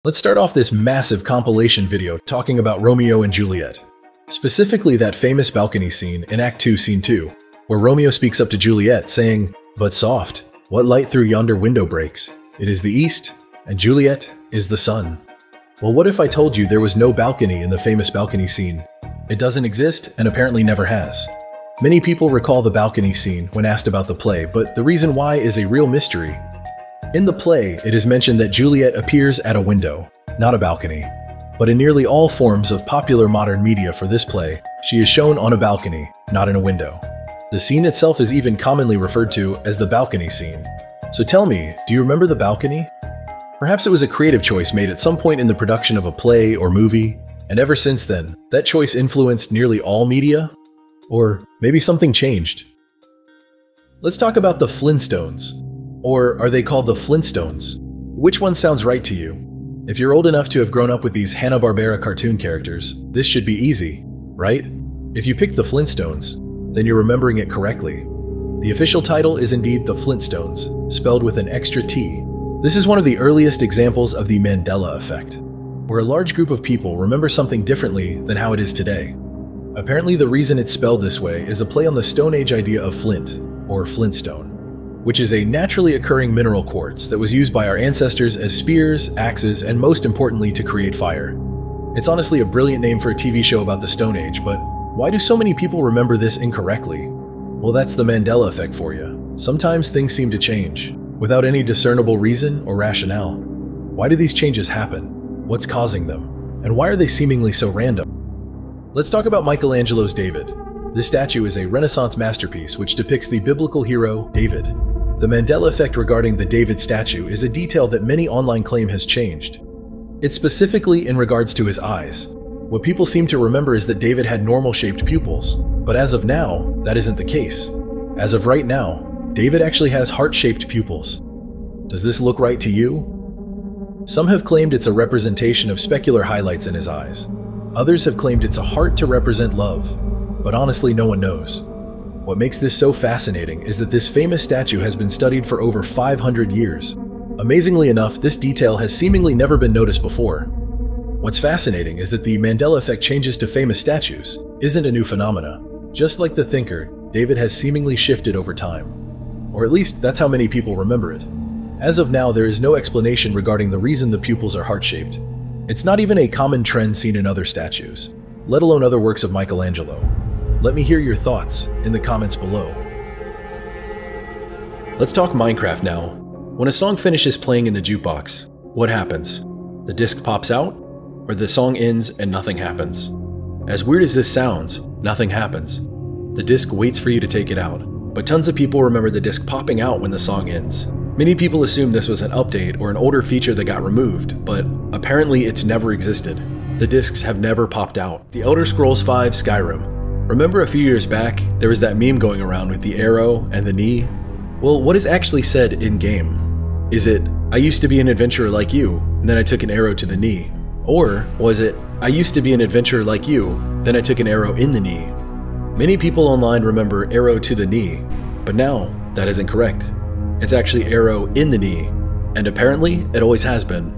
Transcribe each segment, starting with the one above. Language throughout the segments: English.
Let's start off this massive compilation video talking about Romeo and Juliet. Specifically that famous balcony scene in Act 2, Scene 2, where Romeo speaks up to Juliet saying, "But soft, what light through yonder window breaks? It is the east, and Juliet is the sun." Well, what if I told you there was no balcony in the famous balcony scene? It doesn't exist and apparently never has. Many people recall the balcony scene when asked about the play, but the reason why is a real mystery. In the play, it is mentioned that Juliet appears at a window, not a balcony. But in nearly all forms of popular modern media for this play, she is shown on a balcony, not in a window. The scene itself is even commonly referred to as the balcony scene. So tell me, do you remember the balcony? Perhaps it was a creative choice made at some point in the production of a play or movie, and ever since then, that choice influenced nearly all media? Or maybe something changed. Let's talk about the Flintstones. Or are they called the Flintstones? Which one sounds right to you? If you're old enough to have grown up with these Hanna-Barbera cartoon characters, this should be easy, right? If you picked the Flintstones, then you're remembering it correctly. The official title is indeed the Flintstones, spelled with an extra T. This is one of the earliest examples of the Mandela effect, where a large group of people remember something differently than how it is today. Apparently the reason it's spelled this way is a play on the Stone Age idea of flint, or flintstone, which is a naturally occurring mineral quartz that was used by our ancestors as spears, axes, and most importantly to create fire. It's honestly a brilliant name for a TV show about the Stone Age, but why do so many people remember this incorrectly? Well, that's the Mandela effect for you. Sometimes things seem to change, without any discernible reason or rationale. Why do these changes happen? What's causing them? And why are they seemingly so random? Let's talk about Michelangelo's David. This statue is a Renaissance masterpiece which depicts the biblical hero, David. The Mandela effect regarding the David statue is a detail that many online claim has changed. It's specifically in regards to his eyes. What people seem to remember is that David had normal-shaped pupils, but as of now, that isn't the case. As of right now, David actually has heart-shaped pupils. Does this look right to you? Some have claimed it's a representation of specular highlights in his eyes. Others have claimed it's a heart to represent love, but honestly no one knows. What makes this so fascinating is that this famous statue has been studied for over 500 years. Amazingly enough, this detail has seemingly never been noticed before. What's fascinating is that the Mandela effect changes to famous statues isn't a new phenomena. Just like the thinker, David has seemingly shifted over time. Or at least that's how many people remember it. As of now, there is no explanation regarding the reason the pupils are heart-shaped. It's not even a common trend seen in other statues, let alone other works of Michelangelo. Let me hear your thoughts in the comments below. Let's talk Minecraft now. When a song finishes playing in the jukebox, what happens? The disc pops out? Or the song ends and nothing happens? As weird as this sounds, nothing happens. The disc waits for you to take it out, but tons of people remember the disc popping out when the song ends. Many people assume this was an update or an older feature that got removed, but apparently it's never existed. The discs have never popped out. The Elder Scrolls V Skyrim. Remember a few years back, there was that meme going around with the arrow and the knee? Well, what is actually said in-game? Is it, "I used to be an adventurer like you, and then I took an arrow to the knee"? Or was it, "I used to be an adventurer like you, then I took an arrow in the knee"? Many people online remember arrow to the knee, but now that isn't correct. It's actually arrow in the knee, and apparently it always has been.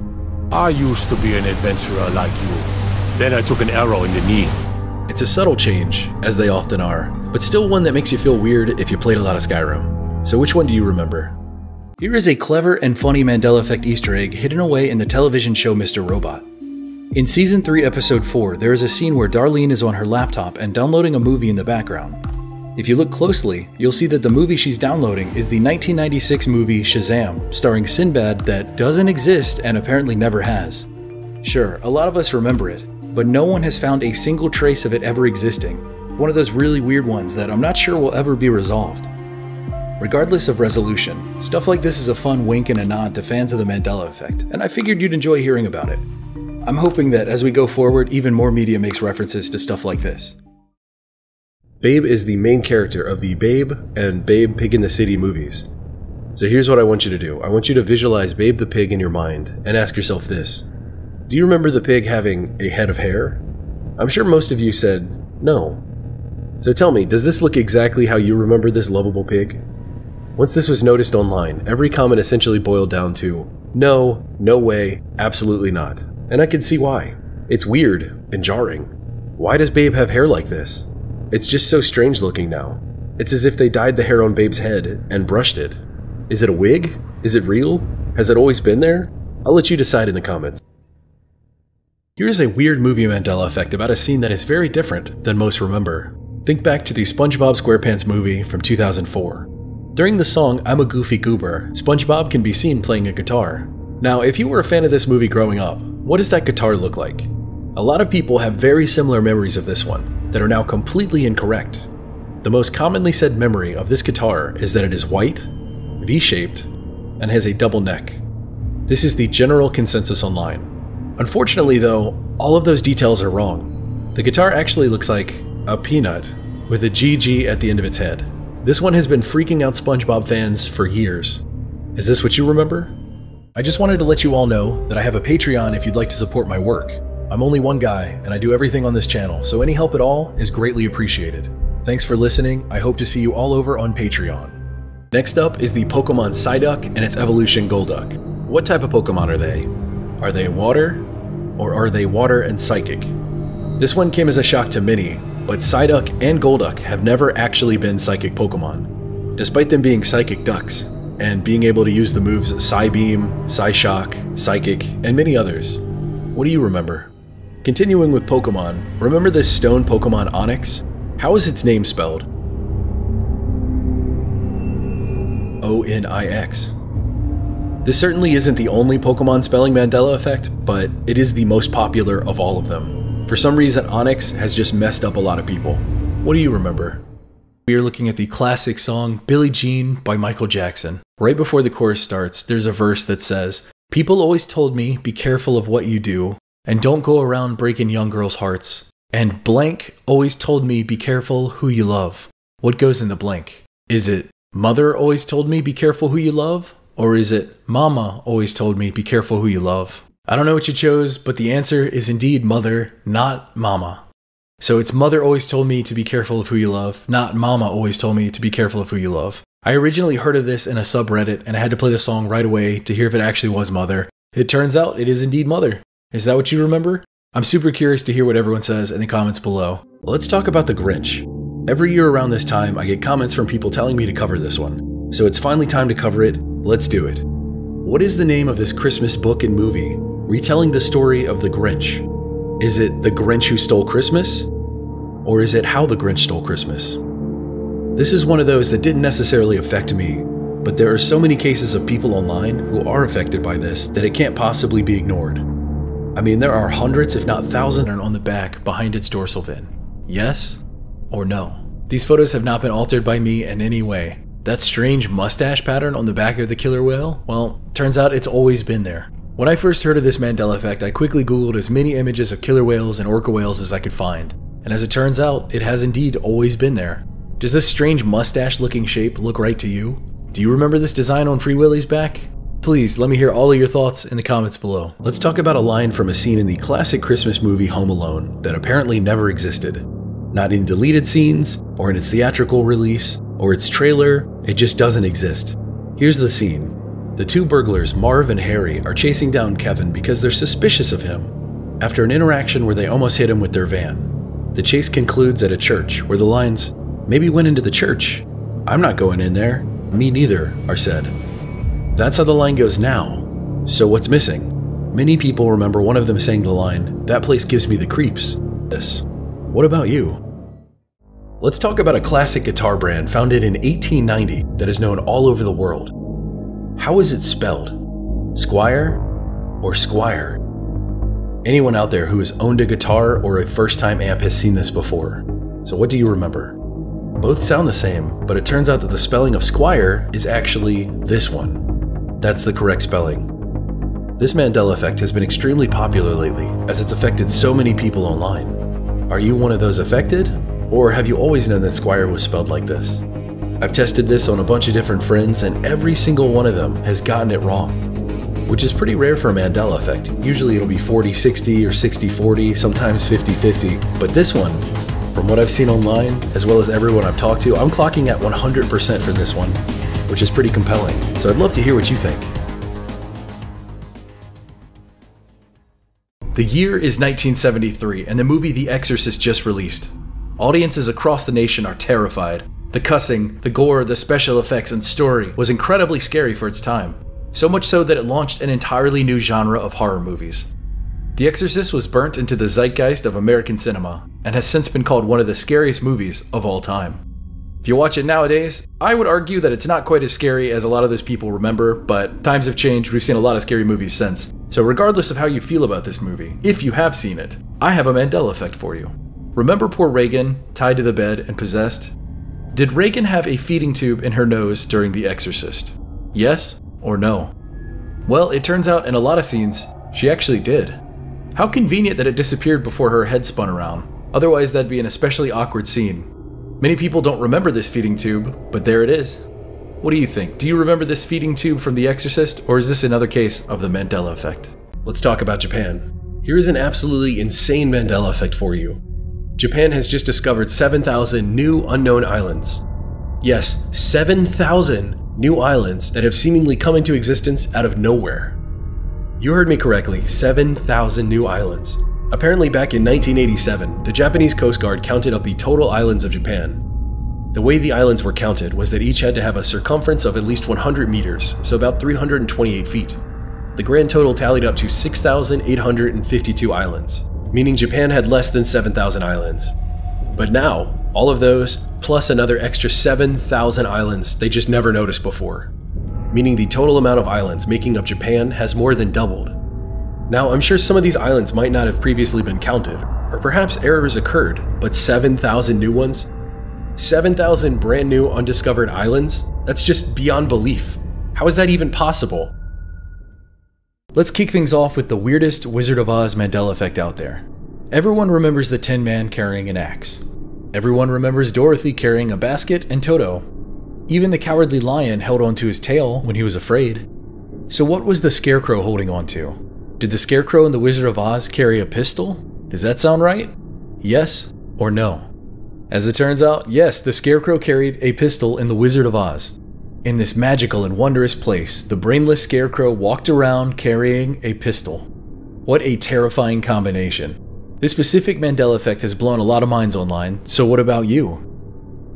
"I used to be an adventurer like you, then I took an arrow in the knee." It's a subtle change, as they often are, but still one that makes you feel weird if you played a lot of Skyrim. So which one do you remember? Here is a clever and funny Mandela effect Easter egg hidden away in the television show Mr. Robot. In Season 3, Episode 4, there is a scene where Darlene is on her laptop and downloading a movie in the background. If you look closely, you'll see that the movie she's downloading is the 1996 movie Shazam, starring Sinbad that doesn't exist and apparently never has. Sure, a lot of us remember it, but no one has found a single trace of it ever existing. One of those really weird ones that I'm not sure will ever be resolved. Regardless of resolution, stuff like this is a fun wink and a nod to fans of the Mandela effect, and I figured you'd enjoy hearing about it. I'm hoping that as we go forward, even more media makes references to stuff like this. Babe is the main character of the Babe and Babe Pig in the City movies. So here's what I want you to do. I want you to visualize Babe the pig in your mind and ask yourself this. Do you remember the pig having a head of hair? I'm sure most of you said no. So tell me, does this look exactly how you remember this lovable pig? Once this was noticed online, every comment essentially boiled down to, No, no way, absolutely not. And I can see why. It's weird and jarring. Why does Babe have hair like this? It's just so strange looking now. It's as if they dyed the hair on Babe's head and brushed it. Is it a wig? Is it real? Has it always been there? I'll let you decide in the comments. Here's a weird movie Mandela effect about a scene that is very different than most remember. Think back to the SpongeBob SquarePants movie from 2004. During the song I'm a Goofy Goober, SpongeBob can be seen playing a guitar. Now, if you were a fan of this movie growing up, what does that guitar look like? A lot of people have very similar memories of this one that are now completely incorrect. The most commonly said memory of this guitar is that it is white, V-shaped, and has a double neck. This is the general consensus online. Unfortunately though, all of those details are wrong. The guitar actually looks like a peanut with a GG at the end of its head. This one has been freaking out SpongeBob fans for years. Is this what you remember? I just wanted to let you all know that I have a Patreon if you'd like to support my work. I'm only one guy and I do everything on this channel, so any help at all is greatly appreciated. Thanks for listening. I hope to see you all over on Patreon. Next up is the Pokemon Psyduck and its evolution Golduck. What type of Pokemon are they? Are they water, or are they water and psychic? This one came as a shock to many, but Psyduck and Golduck have never actually been psychic Pokemon, despite them being psychic ducks, and being able to use the moves Psybeam, Psyshock, Psychic, and many others. What do you remember? Continuing with Pokemon, remember this stone Pokemon Onix? How is its name spelled? O-N-I-X. This certainly isn't the only Pokemon spelling Mandela effect, but it is the most popular of all of them. For some reason, Onix has just messed up a lot of people. What do you remember? We are looking at the classic song Billie Jean by Michael Jackson. Right before the chorus starts, there's a verse that says, "People always told me, be careful of what you do, and don't go around breaking young girls' hearts. And blank always told me, be careful who you love." What goes in the blank? Is it mother always told me, be careful who you love? Or is it mama always told me, be careful who you love? I don't know what you chose, but the answer is indeed mother, not mama. So it's mother always told me to be careful of who you love, not mama always told me to be careful of who you love. I originally heard of this in a subreddit and I had to play the song right away to hear if it actually was mother. It turns out it is indeed mother. Is that what you remember? I'm super curious to hear what everyone says in the comments below. Let's talk about the Grinch. Every year around this time, I get comments from people telling me to cover this one. So it's finally time to cover it. Let's do it. What is the name of this Christmas book and movie retelling the story of the Grinch? Is it The Grinch Who Stole Christmas? Or is it How the Grinch Stole Christmas? This is one of those that didn't necessarily affect me, but there are so many cases of people online who are affected by this that it can't possibly be ignored. I mean, there are hundreds if not thousands on the back behind its dorsal fin. Yes or no? These photos have not been altered by me in any way. That strange mustache pattern on the back of the killer whale, well, turns out it's always been there. When I first heard of this Mandela effect, I quickly googled as many images of killer whales and orca whales as I could find. And as it turns out, it has indeed always been there. Does this strange mustache looking shape look right to you? Do you remember this design on Free Willy's back? Please let me hear all of your thoughts in the comments below. Let's talk about a line from a scene in the classic Christmas movie Home Alone that apparently never existed. Not in deleted scenes, or in its theatrical release, or its trailer, it just doesn't exist. Here's the scene. The two burglars, Marv and Harry, are chasing down Kevin because they're suspicious of him, after an interaction where they almost hit him with their van. The chase concludes at a church, where the lines, "Maybe went into the church. I'm not going in there. Me neither," are said. That's how the line goes now. So what's missing? Many people remember one of them saying the line, "That place gives me the creeps." This. What about you? Let's talk about a classic guitar brand founded in 1890 that is known all over the world. How is it spelled? Squier or Squire? Anyone out there who has owned a guitar or a first-time amp has seen this before. So what do you remember? Both sound the same, but it turns out that the spelling of Squire is actually this one. That's the correct spelling. This Mandela effect has been extremely popular lately, as it's affected so many people online. Are you one of those affected? Or have you always known that Squire was spelled like this? I've tested this on a bunch of different friends and every single one of them has gotten it wrong, which is pretty rare for a Mandela effect. Usually it'll be 40-60 or 60-40, sometimes 50-50, but this one, from what I've seen online, as well as everyone I've talked to, I'm clocking at 100% for this one, which is pretty compelling. So I'd love to hear what you think. The year is 1973, and the movie The Exorcist just released. Audiences across the nation are terrified. The cussing, the gore, the special effects, and story was incredibly scary for its time. So much so that it launched an entirely new genre of horror movies. The Exorcist was burnt into the zeitgeist of American cinema, and has since been called one of the scariest movies of all time. If you watch it nowadays, I would argue that it's not quite as scary as a lot of those people remember, but times have changed, we've seen a lot of scary movies since. So regardless of how you feel about this movie, if you have seen it, I have a Mandela effect for you. Remember poor Regan, tied to the bed and possessed? Did Regan have a feeding tube in her nose during The Exorcist? Yes or no? Well, it turns out in a lot of scenes, she actually did. How convenient that it disappeared before her head spun around. Otherwise, that'd be an especially awkward scene. Many people don't remember this feeding tube, but there it is. What do you think? Do you remember this feeding tube from The Exorcist, or is this another case of the Mandela effect? Let's talk about Japan. Here is an absolutely insane Mandela effect for you. Japan has just discovered 7,000 new unknown islands. Yes, 7,000 new islands that have seemingly come into existence out of nowhere. You heard me correctly, 7,000 new islands. Apparently back in 1987, the Japanese Coast Guard counted up the total islands of Japan. The way the islands were counted was that each had to have a circumference of at least 100 meters, so about 328 feet. The grand total tallied up to 6,852 islands, meaning Japan had less than 7,000 islands. But now, all of those, plus another extra 7,000 islands they just never noticed before, meaning the total amount of islands making up Japan has more than doubled. Now, I'm sure some of these islands might not have previously been counted, or perhaps errors occurred, but 7,000 new ones? 7,000 brand new undiscovered islands? That's just beyond belief. How is that even possible? Let's kick things off with the weirdest Wizard of Oz Mandela effect out there. Everyone remembers the Tin Man carrying an axe. Everyone remembers Dorothy carrying a basket and Toto. Even the Cowardly Lion held onto his tail when he was afraid. So what was the Scarecrow holding onto? Did the Scarecrow in the Wizard of Oz carry a pistol? Does that sound right? Yes or no? As it turns out, yes, the Scarecrow carried a pistol in the Wizard of Oz. In this magical and wondrous place, the brainless Scarecrow walked around carrying a pistol. What a terrifying combination. This specific Mandela effect has blown a lot of minds online, so what about you?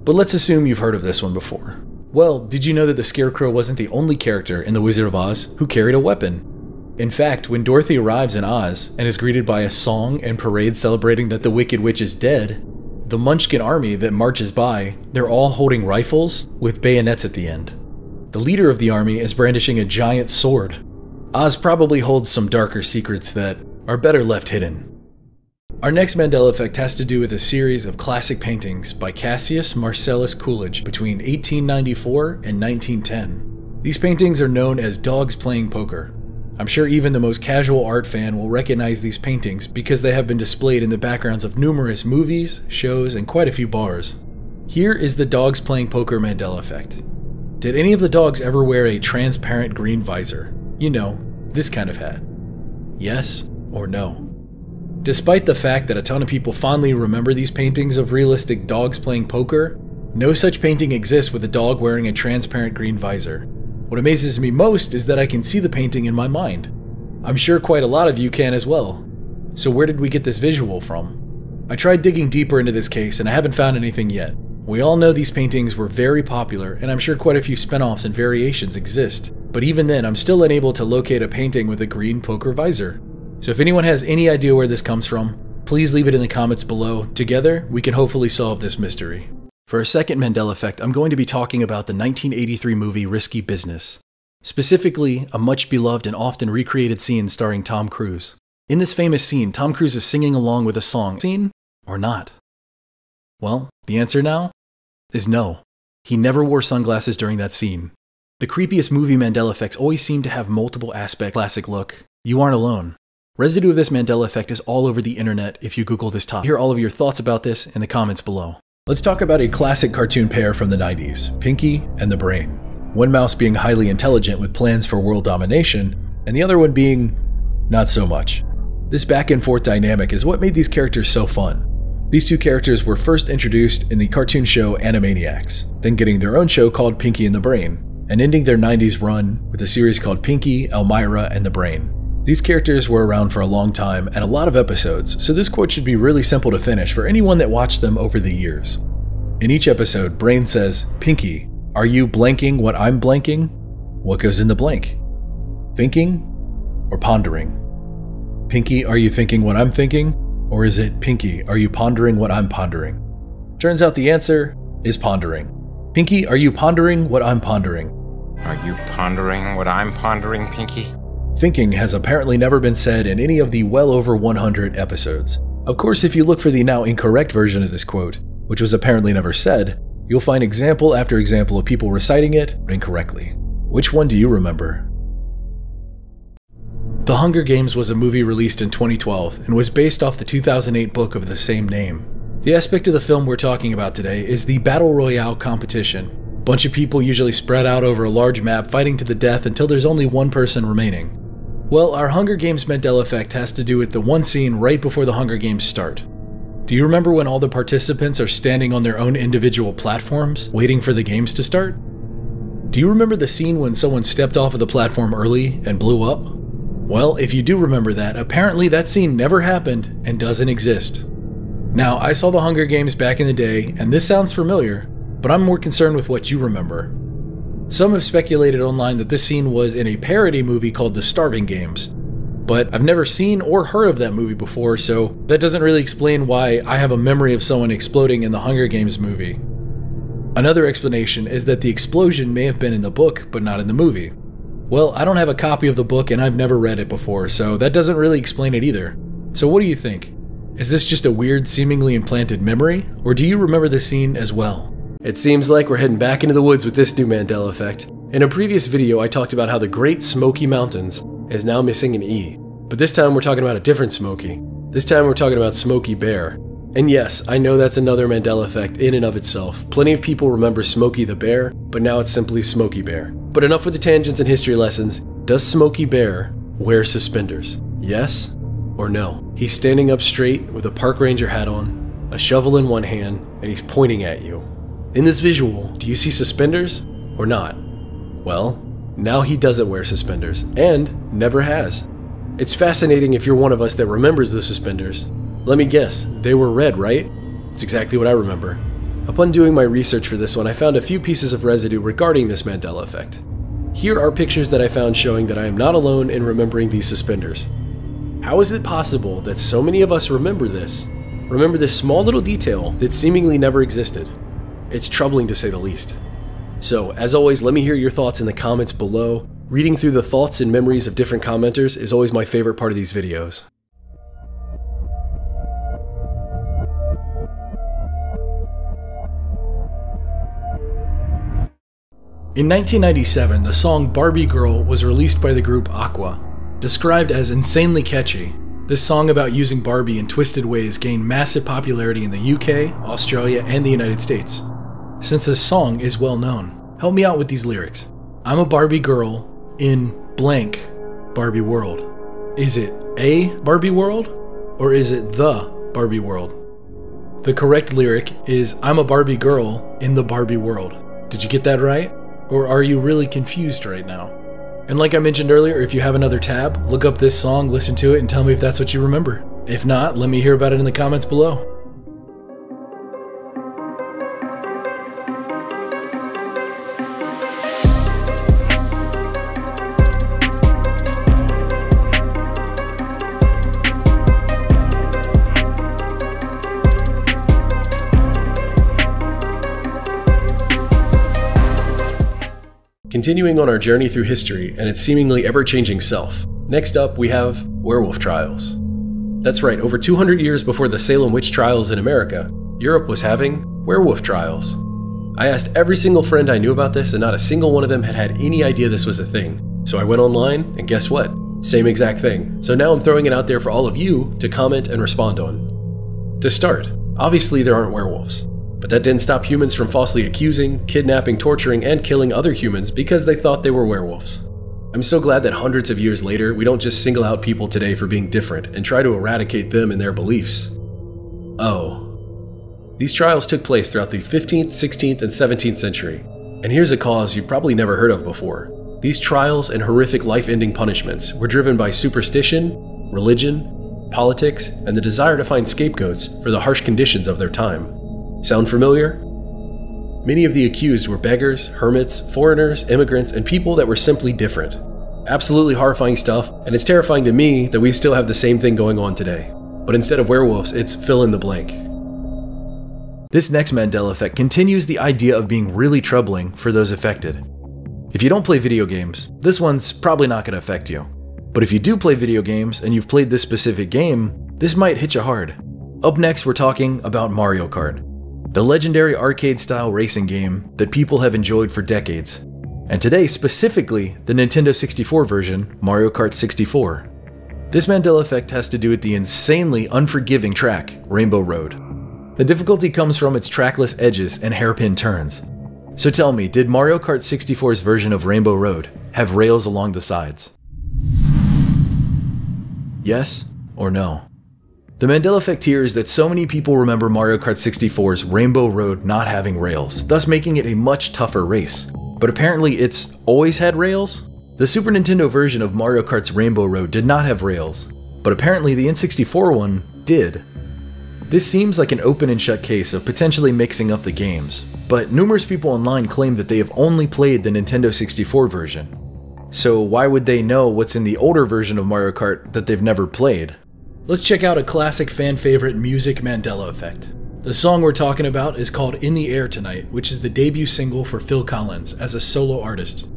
But let's assume you've heard of this one before. Well, did you know that the Scarecrow wasn't the only character in the Wizard of Oz who carried a weapon? In fact, when Dorothy arrives in Oz and is greeted by a song and parade celebrating that the Wicked Witch is dead, the Munchkin army that marches by, they're all holding rifles with bayonets at the end. The leader of the army is brandishing a giant sword. Oz probably holds some darker secrets that are better left hidden. Our next Mandela effect has to do with a series of classic paintings by Cassius Marcellus Coolidge between 1894 and 1910. These paintings are known as Dogs Playing Poker. I'm sure even the most casual art fan will recognize these paintings because they have been displayed in the backgrounds of numerous movies, shows, and quite a few bars. Here is the Dogs Playing Poker Mandela effect. Did any of the dogs ever wear a transparent green visor? You know, this kind of hat. Yes or no? Despite the fact that a ton of people fondly remember these paintings of realistic dogs playing poker, no such painting exists with a dog wearing a transparent green visor. What amazes me most is that I can see the painting in my mind. I'm sure quite a lot of you can as well. So where did we get this visual from? I tried digging deeper into this case and I haven't found anything yet. We all know these paintings were very popular and I'm sure quite a few spin-offs and variations exist. But even then, I'm still unable to locate a painting with a green poker visor. So if anyone has any idea where this comes from, please leave it in the comments below. Together, we can hopefully solve this mystery. For a second Mandela effect, I'm going to be talking about the 1983 movie Risky Business. Specifically, a much beloved and often recreated scene starring Tom Cruise. In this famous scene, Tom Cruise is singing along with a song. Scene or not? Well, the answer now is no. He never wore sunglasses during that scene. The creepiest movie Mandela effects always seem to have multiple aspects. Classic look. You aren't alone. Residue of this Mandela effect is all over the internet if you Google this topic. Hear all of your thoughts about this in the comments below. Let's talk about a classic cartoon pair from the 90s, Pinky and the Brain. One mouse being highly intelligent with plans for world domination, and the other one being not so much. This back and forth dynamic is what made these characters so fun. These two characters were first introduced in the cartoon show Animaniacs, then getting their own show called Pinky and the Brain, and ending their 90s run with a series called Pinky, Elmira, and the Brain. These characters were around for a long time and a lot of episodes, so this quote should be really simple to finish for anyone that watched them over the years. In each episode, Brain says, "Pinky, are you blanking what I'm blanking?" What goes in the blank? Thinking or pondering? Pinky, are you thinking what I'm thinking? Or is it, Pinky, are you pondering what I'm pondering? Turns out the answer is pondering. Pinky, are you pondering what I'm pondering? Are you pondering what I'm pondering, Pinky? Thinking has apparently never been said in any of the well over 100 episodes. Of course, if you look for the now incorrect version of this quote, which was apparently never said, you'll find example after example of people reciting it incorrectly. Which one do you remember? The Hunger Games was a movie released in 2012 and was based off the 2008 book of the same name. The aspect of the film we're talking about today is the Battle Royale competition. A bunch of people usually spread out over a large map fighting to the death until there's only one person remaining. Well, our Hunger Games Mandela effect has to do with the one scene right before the Hunger Games start. Do you remember when all the participants are standing on their own individual platforms, waiting for the games to start? Do you remember the scene when someone stepped off of the platform early and blew up? Well, if you do remember that, apparently that scene never happened and doesn't exist. Now, I saw the Hunger Games back in the day, and this sounds familiar, but I'm more concerned with what you remember. Some have speculated online that this scene was in a parody movie called The Starving Games, but I've never seen or heard of that movie before, so that doesn't really explain why I have a memory of someone exploding in the Hunger Games movie. Another explanation is that the explosion may have been in the book, but not in the movie. Well, I don't have a copy of the book and I've never read it before, so that doesn't really explain it either. So what do you think? Is this just a weird, seemingly implanted memory, or do you remember this scene as well? It seems like we're heading back into the woods with this new Mandela effect. In a previous video, I talked about how the Great Smoky Mountains is now missing an E. But this time we're talking about a different Smokey. This time we're talking about Smokey Bear. And yes, I know that's another Mandela effect in and of itself. Plenty of people remember Smokey the Bear, but now it's simply Smokey Bear. But enough with the tangents and history lessons. Does Smokey Bear wear suspenders? Yes or no? He's standing up straight with a park ranger hat on, a shovel in one hand, and he's pointing at you. In this visual, do you see suspenders or not? Well, now he doesn't wear suspenders, and never has. It's fascinating if you're one of us that remembers the suspenders. Let me guess, they were red, right? It's exactly what I remember. Upon doing my research for this one, I found a few pieces of residue regarding this Mandela effect. Here are pictures that I found showing that I am not alone in remembering these suspenders. How is it possible that so many of us remember this small little detail that seemingly never existed? It's troubling to say the least. So, as always, let me hear your thoughts in the comments below. Reading through the thoughts and memories of different commenters is always my favorite part of these videos. In 1997, the song Barbie Girl was released by the group Aqua. Described as insanely catchy, this song about using Barbie in twisted ways gained massive popularity in the UK, Australia, and the United States. Since this song is well known, help me out with these lyrics. I'm a Barbie girl in blank Barbie world. Is it a Barbie world, or is it the Barbie world? The correct lyric is I'm a Barbie girl in the Barbie world. Did you get that right? Or are you really confused right now? And like I mentioned earlier, if you have another tab, look up this song, listen to it, and tell me if that's what you remember. If not, let me hear about it in the comments below. Continuing on our journey through history and its seemingly ever-changing self, next up we have werewolf trials. That's right, over 200 years before the Salem witch trials in America, Europe was having werewolf trials. I asked every single friend I knew about this and not a single one of them had any idea this was a thing. So I went online and guess what? Same exact thing. So now I'm throwing it out there for all of you to comment and respond on. To start, obviously there aren't werewolves. But that didn't stop humans from falsely accusing, kidnapping, torturing, and killing other humans because they thought they were werewolves. I'm so glad that hundreds of years later, we don't just single out people today for being different and try to eradicate them and their beliefs. Oh. These trials took place throughout the 15th, 16th, and 17th century. And here's a cause you've probably never heard of before. These trials and horrific life-ending punishments were driven by superstition, religion, politics, and the desire to find scapegoats for the harsh conditions of their time. Sound familiar? Many of the accused were beggars, hermits, foreigners, immigrants, and people that were simply different. Absolutely horrifying stuff, and it's terrifying to me that we still have the same thing going on today. But instead of werewolves, it's fill in the blank. This next Mandela effect continues the idea of being really troubling for those affected. If you don't play video games, this one's probably not going to affect you. But if you do play video games and you've played this specific game, this might hit you hard. Up next, we're talking about Mario Kart, the legendary arcade-style racing game that people have enjoyed for decades. And today, specifically, the Nintendo 64 version, Mario Kart 64. This Mandela effect has to do with the insanely unforgiving track, Rainbow Road. The difficulty comes from its trackless edges and hairpin turns. So tell me, did Mario Kart 64's version of Rainbow Road have rails along the sides? Yes or no? The Mandela effect here is that so many people remember Mario Kart 64's Rainbow Road not having rails, thus making it a much tougher race. But apparently it's always had rails? The Super Nintendo version of Mario Kart's Rainbow Road did not have rails, but apparently the N64 one did. This seems like an open and shut case of potentially mixing up the games, but numerous people online claim that they have only played the Nintendo 64 version. So why would they know what's in the older version of Mario Kart that they've never played? Let's check out a classic fan favorite music Mandela effect. The song we're talking about is called In the Air Tonight, which is the debut single for Phil Collins as a solo artist.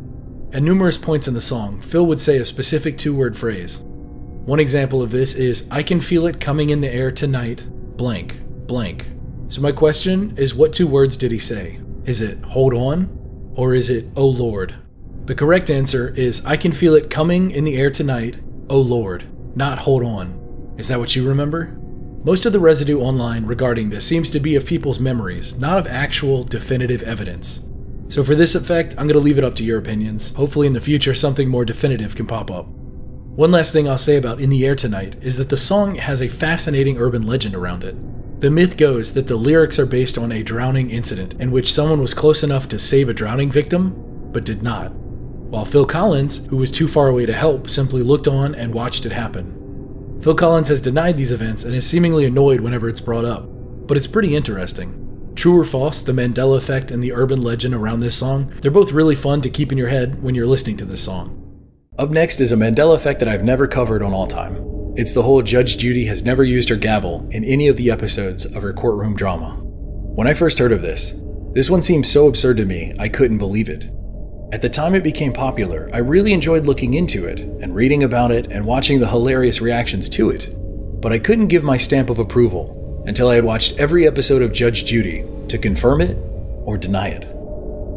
At numerous points in the song, Phil would say a specific two-word phrase. One example of this is, I can feel it coming in the air tonight, blank, blank. So my question is, what two words did he say? Is it hold on, or is it oh Lord? The correct answer is, I can feel it coming in the air tonight, oh Lord, not hold on. Is that what you remember? Most of the residue online regarding this seems to be of people's memories, not of actual definitive evidence. So for this effect, I'm going to leave it up to your opinions. Hopefully in the future something more definitive can pop up. One last thing I'll say about In the Air Tonight is that the song has a fascinating urban legend around it. The myth goes that the lyrics are based on a drowning incident in which someone was close enough to save a drowning victim, but did not. While Phil Collins, who was too far away to help, simply looked on and watched it happen. Phil Collins has denied these events and is seemingly annoyed whenever it's brought up, but it's pretty interesting. True or false, the Mandela effect and the urban legend around this song, they're both really fun to keep in your head when you're listening to this song. Up next is a Mandela effect that I've never covered on All Time. It's the whole Judge Judy has never used her gavel in any of the episodes of her courtroom drama. When I first heard of this one seemed so absurd to me, I couldn't believe it. At the time it became popular, I really enjoyed looking into it, and reading about it, and watching the hilarious reactions to it. But I couldn't give my stamp of approval until I had watched every episode of Judge Judy to confirm it or deny it.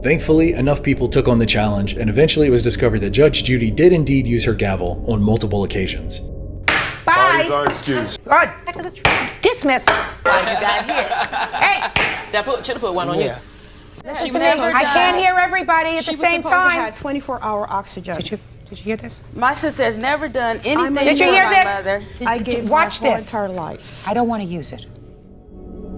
Thankfully, enough people took on the challenge, and eventually it was discovered that Judge Judy did indeed use her gavel on multiple occasions. Bye! Parties are excused. Good. Dismiss. Why you got here? Hey! Should have put one on you. Listen to me. I can't hear everybody at the same time. Had 24-hour oxygen. Did you hear this? My sister has never done anything. Did you for hear my this? mother. I gave watch my whole this. entire life. I don't want to use it.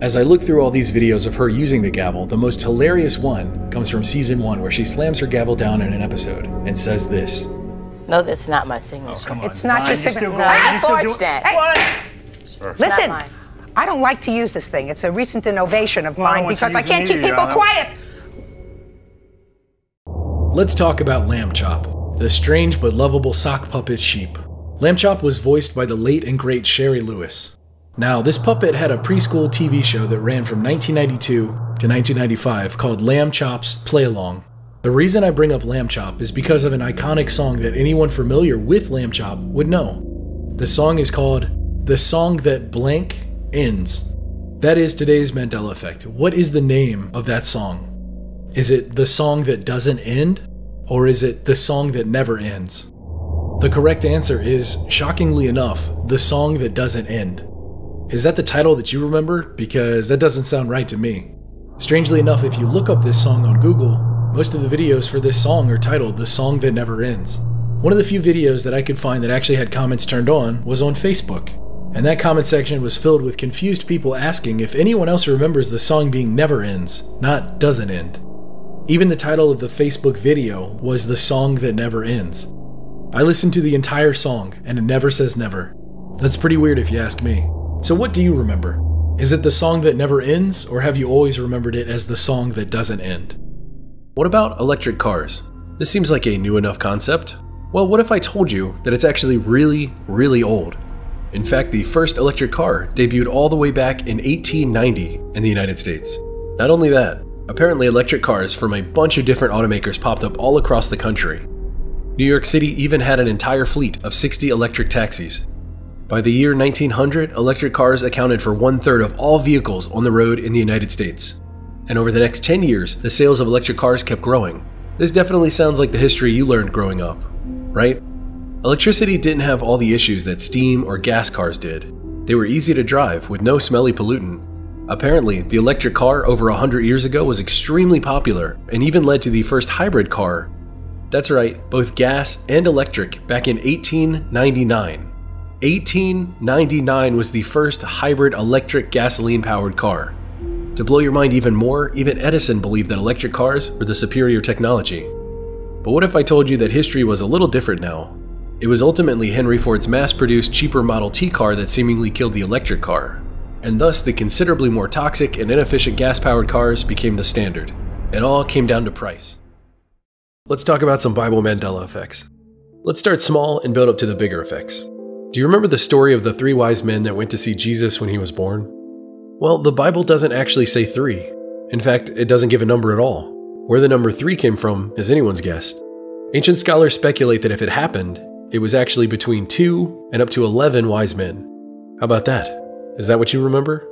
As I look through all these videos of her using the gavel, the most hilarious one comes from season 1, where she slams her gavel down in an episode and says this. No, that's not my signature. Oh, come on. It's not your signature. No, I forged that. Hey. Listen, mine. I don't like to use this thing. It's a recent innovation of mine want you because I using can't it keep either, people I quiet. Let's talk about Lamb Chop, the strange but lovable sock puppet sheep. Lamb Chop was voiced by the late and great Sherry Lewis. Now, this puppet had a preschool TV show that ran from 1992 to 1995 called Lamb Chop's Play Along. The reason I bring up Lamb Chop is because of an iconic song that anyone familiar with Lamb Chop would know. The song is called The Song That Blank Ends. That is today's Mandela effect. What is the name of that song? Is it The Song That Doesn't End? Or is it The Song That Never Ends? The correct answer is, shockingly enough, The Song That Doesn't End. Is that the title that you remember? Because that doesn't sound right to me. Strangely enough, if you look up this song on Google, most of the videos for this song are titled The Song That Never Ends. One of the few videos that I could find that actually had comments turned on was on Facebook. And that comment section was filled with confused people asking if anyone else remembers the song being Never Ends, not Doesn't End. Even the title of the Facebook video was The Song That Never Ends. I listened to the entire song and it never says never. That's pretty weird if you ask me. So what do you remember? Is it the song that never ends, or have you always remembered it as the song that doesn't end? What about electric cars? This seems like a new enough concept. Well, what if I told you that it's actually really, really old? In fact, the first electric car debuted all the way back in 1890 in the United States. Not only that, apparently electric cars from a bunch of different automakers popped up all across the country. New York City even had an entire fleet of 60 electric taxis. By the year 1900, electric cars accounted for 1/3 of all vehicles on the road in the United States. And over the next 10 years, the sales of electric cars kept growing. This definitely sounds like the history you learned growing up, right? Electricity didn't have all the issues that steam or gas cars did. They were easy to drive with no smelly pollutant. Apparently, the electric car over 100 years ago was extremely popular and even led to the first hybrid car. That's right, both gas and electric back in 1899. 1899 was the first hybrid electric gasoline-powered car. To blow your mind even more, even Edison believed that electric cars were the superior technology. But what if I told you that history was a little different now? It was ultimately Henry Ford's mass-produced cheaper Model T car that seemingly killed the electric car, and thus the considerably more toxic and inefficient gas-powered cars became the standard. It all came down to price. Let's talk about some Bible Mandela effects. Let's start small and build up to the bigger effects. Do you remember the story of the 3 wise men that went to see Jesus when he was born? Well, the Bible doesn't actually say 3. In fact, it doesn't give a number at all. Where the number 3 came from is anyone's guess. Ancient scholars speculate that if it happened, it was actually between 2 and up to 11 wise men. How about that? Is that what you remember?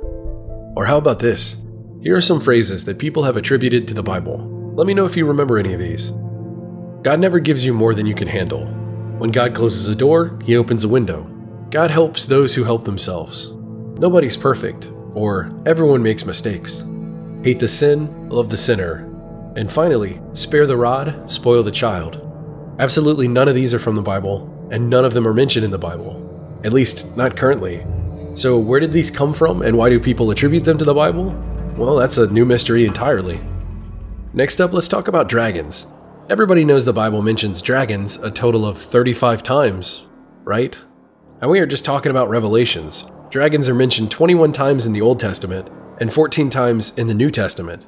Or how about this? Here are some phrases that people have attributed to the Bible. Let me know if you remember any of these. God never gives you more than you can handle. When God closes a door, he opens a window. God helps those who help themselves. Nobody's perfect, or everyone makes mistakes. Hate the sin, love the sinner. And finally, spare the rod, spoil the child. Absolutely none of these are from the Bible, and none of them are mentioned in the Bible. At least, not currently. So where did these come from, and why do people attribute them to the Bible? Well, that's a new mystery entirely. Next up, let's talk about dragons. Everybody knows the Bible mentions dragons a total of 35 times, right? And we are just talking about Revelations. Dragons are mentioned 21 times in the Old Testament and 14 times in the New Testament.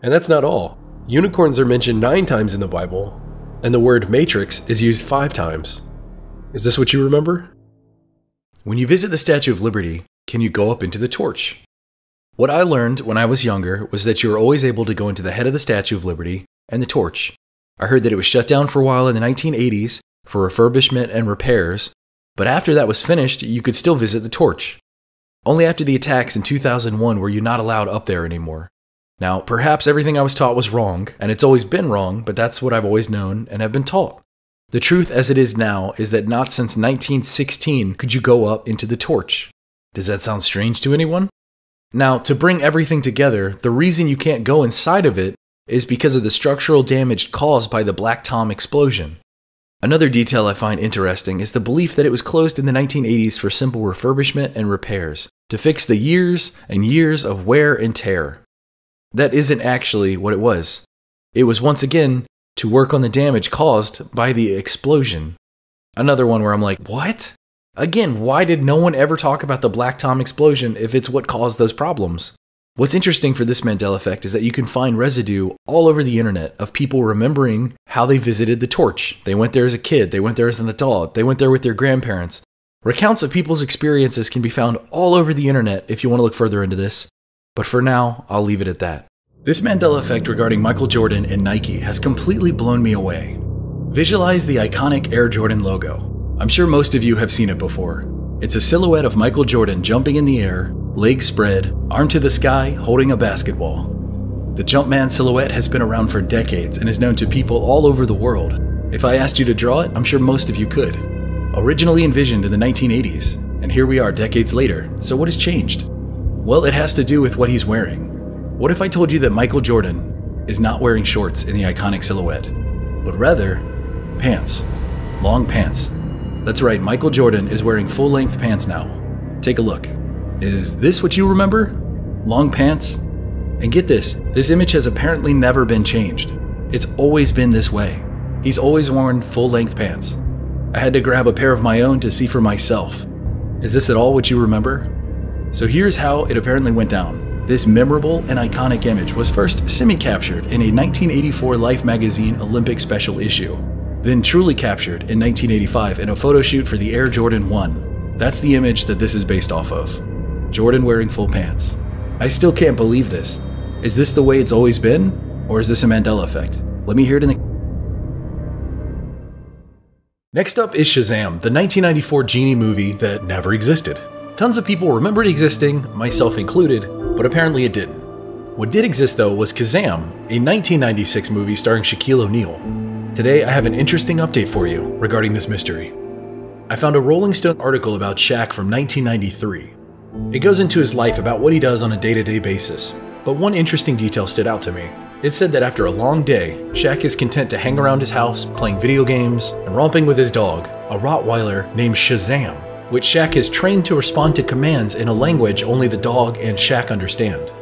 And that's not all. Unicorns are mentioned 9 times in the Bible, and the word matrix is used 5 times. Is this what you remember? When you visit the Statue of Liberty, can you go up into the torch? What I learned when I was younger was that you were always able to go into the head of the Statue of Liberty and the torch. I heard that it was shut down for a while in the 1980s for refurbishment and repairs, but after that was finished, you could still visit the torch. Only after the attacks in 2001 were you not allowed up there anymore. Now, perhaps everything I was taught was wrong, and it's always been wrong, but that's what I've always known and have been taught. The truth as it is now is that not since 1916 could you go up into the torch. Does that sound strange to anyone? Now, to bring everything together, the reason you can't go inside of it is because of the structural damage caused by the Black Tom explosion. Another detail I find interesting is the belief that it was closed in the 1980s for simple refurbishment and repairs, to fix the years and years of wear and tear. That isn't actually what it was. It was once again to work on the damage caused by the explosion. Another one where I'm like, what? Again, why did no one ever talk about the Black Tom explosion if it's what caused those problems? What's interesting for this Mandela effect is that you can find residue all over the internet of people remembering how they visited the torch. They went there as a kid, they went there as an adult, they went there with their grandparents. Recounts of people's experiences can be found all over the internet if you want to look further into this. But for now, I'll leave it at that. This Mandela effect regarding Michael Jordan and Nike has completely blown me away. Visualize the iconic Air Jordan logo. I'm sure most of you have seen it before. It's a silhouette of Michael Jordan jumping in the air, legs spread, arm to the sky, holding a basketball. The Jumpman silhouette has been around for decades and is known to people all over the world. If I asked you to draw it, I'm sure most of you could. Originally envisioned in the 1980s, and here we are decades later, so what has changed? Well, it has to do with what he's wearing. What if I told you that Michael Jordan is not wearing shorts in the iconic silhouette, but rather, pants. Long pants. That's right, Michael Jordan is wearing full-length pants now. Take a look. Is this what you remember? Long pants? And get this image has apparently never been changed. It's always been this way. He's always worn full-length pants. I had to grab a pair of my own to see for myself. Is this at all what you remember? So here's how it apparently went down. This memorable and iconic image was first semi-captured in a 1984 Life magazine Olympic special issue, then truly captured in 1985 in a photo shoot for the Air Jordan 1. That's the image that this is based off of. Jordan wearing full pants. I still can't believe this. Is this the way it's always been? Or is this a Mandela effect? Let me hear it in the... Next up is Shazam, the 1994 Genie movie that never existed. Tons of people remember it existing, myself included, but apparently it didn't. What did exist though was Kazam, a 1996 movie starring Shaquille O'Neal. Today I have an interesting update for you regarding this mystery. I found a Rolling Stone article about Shaq from 1993. It goes into his life about what he does on a day-to-day basis, but one interesting detail stood out to me. It said that after a long day, Shaq is content to hang around his house, playing video games, and romping with his dog, a Rottweiler named Shazam, which Shaq has trained to respond to commands in a language only the dog and Shaq understand.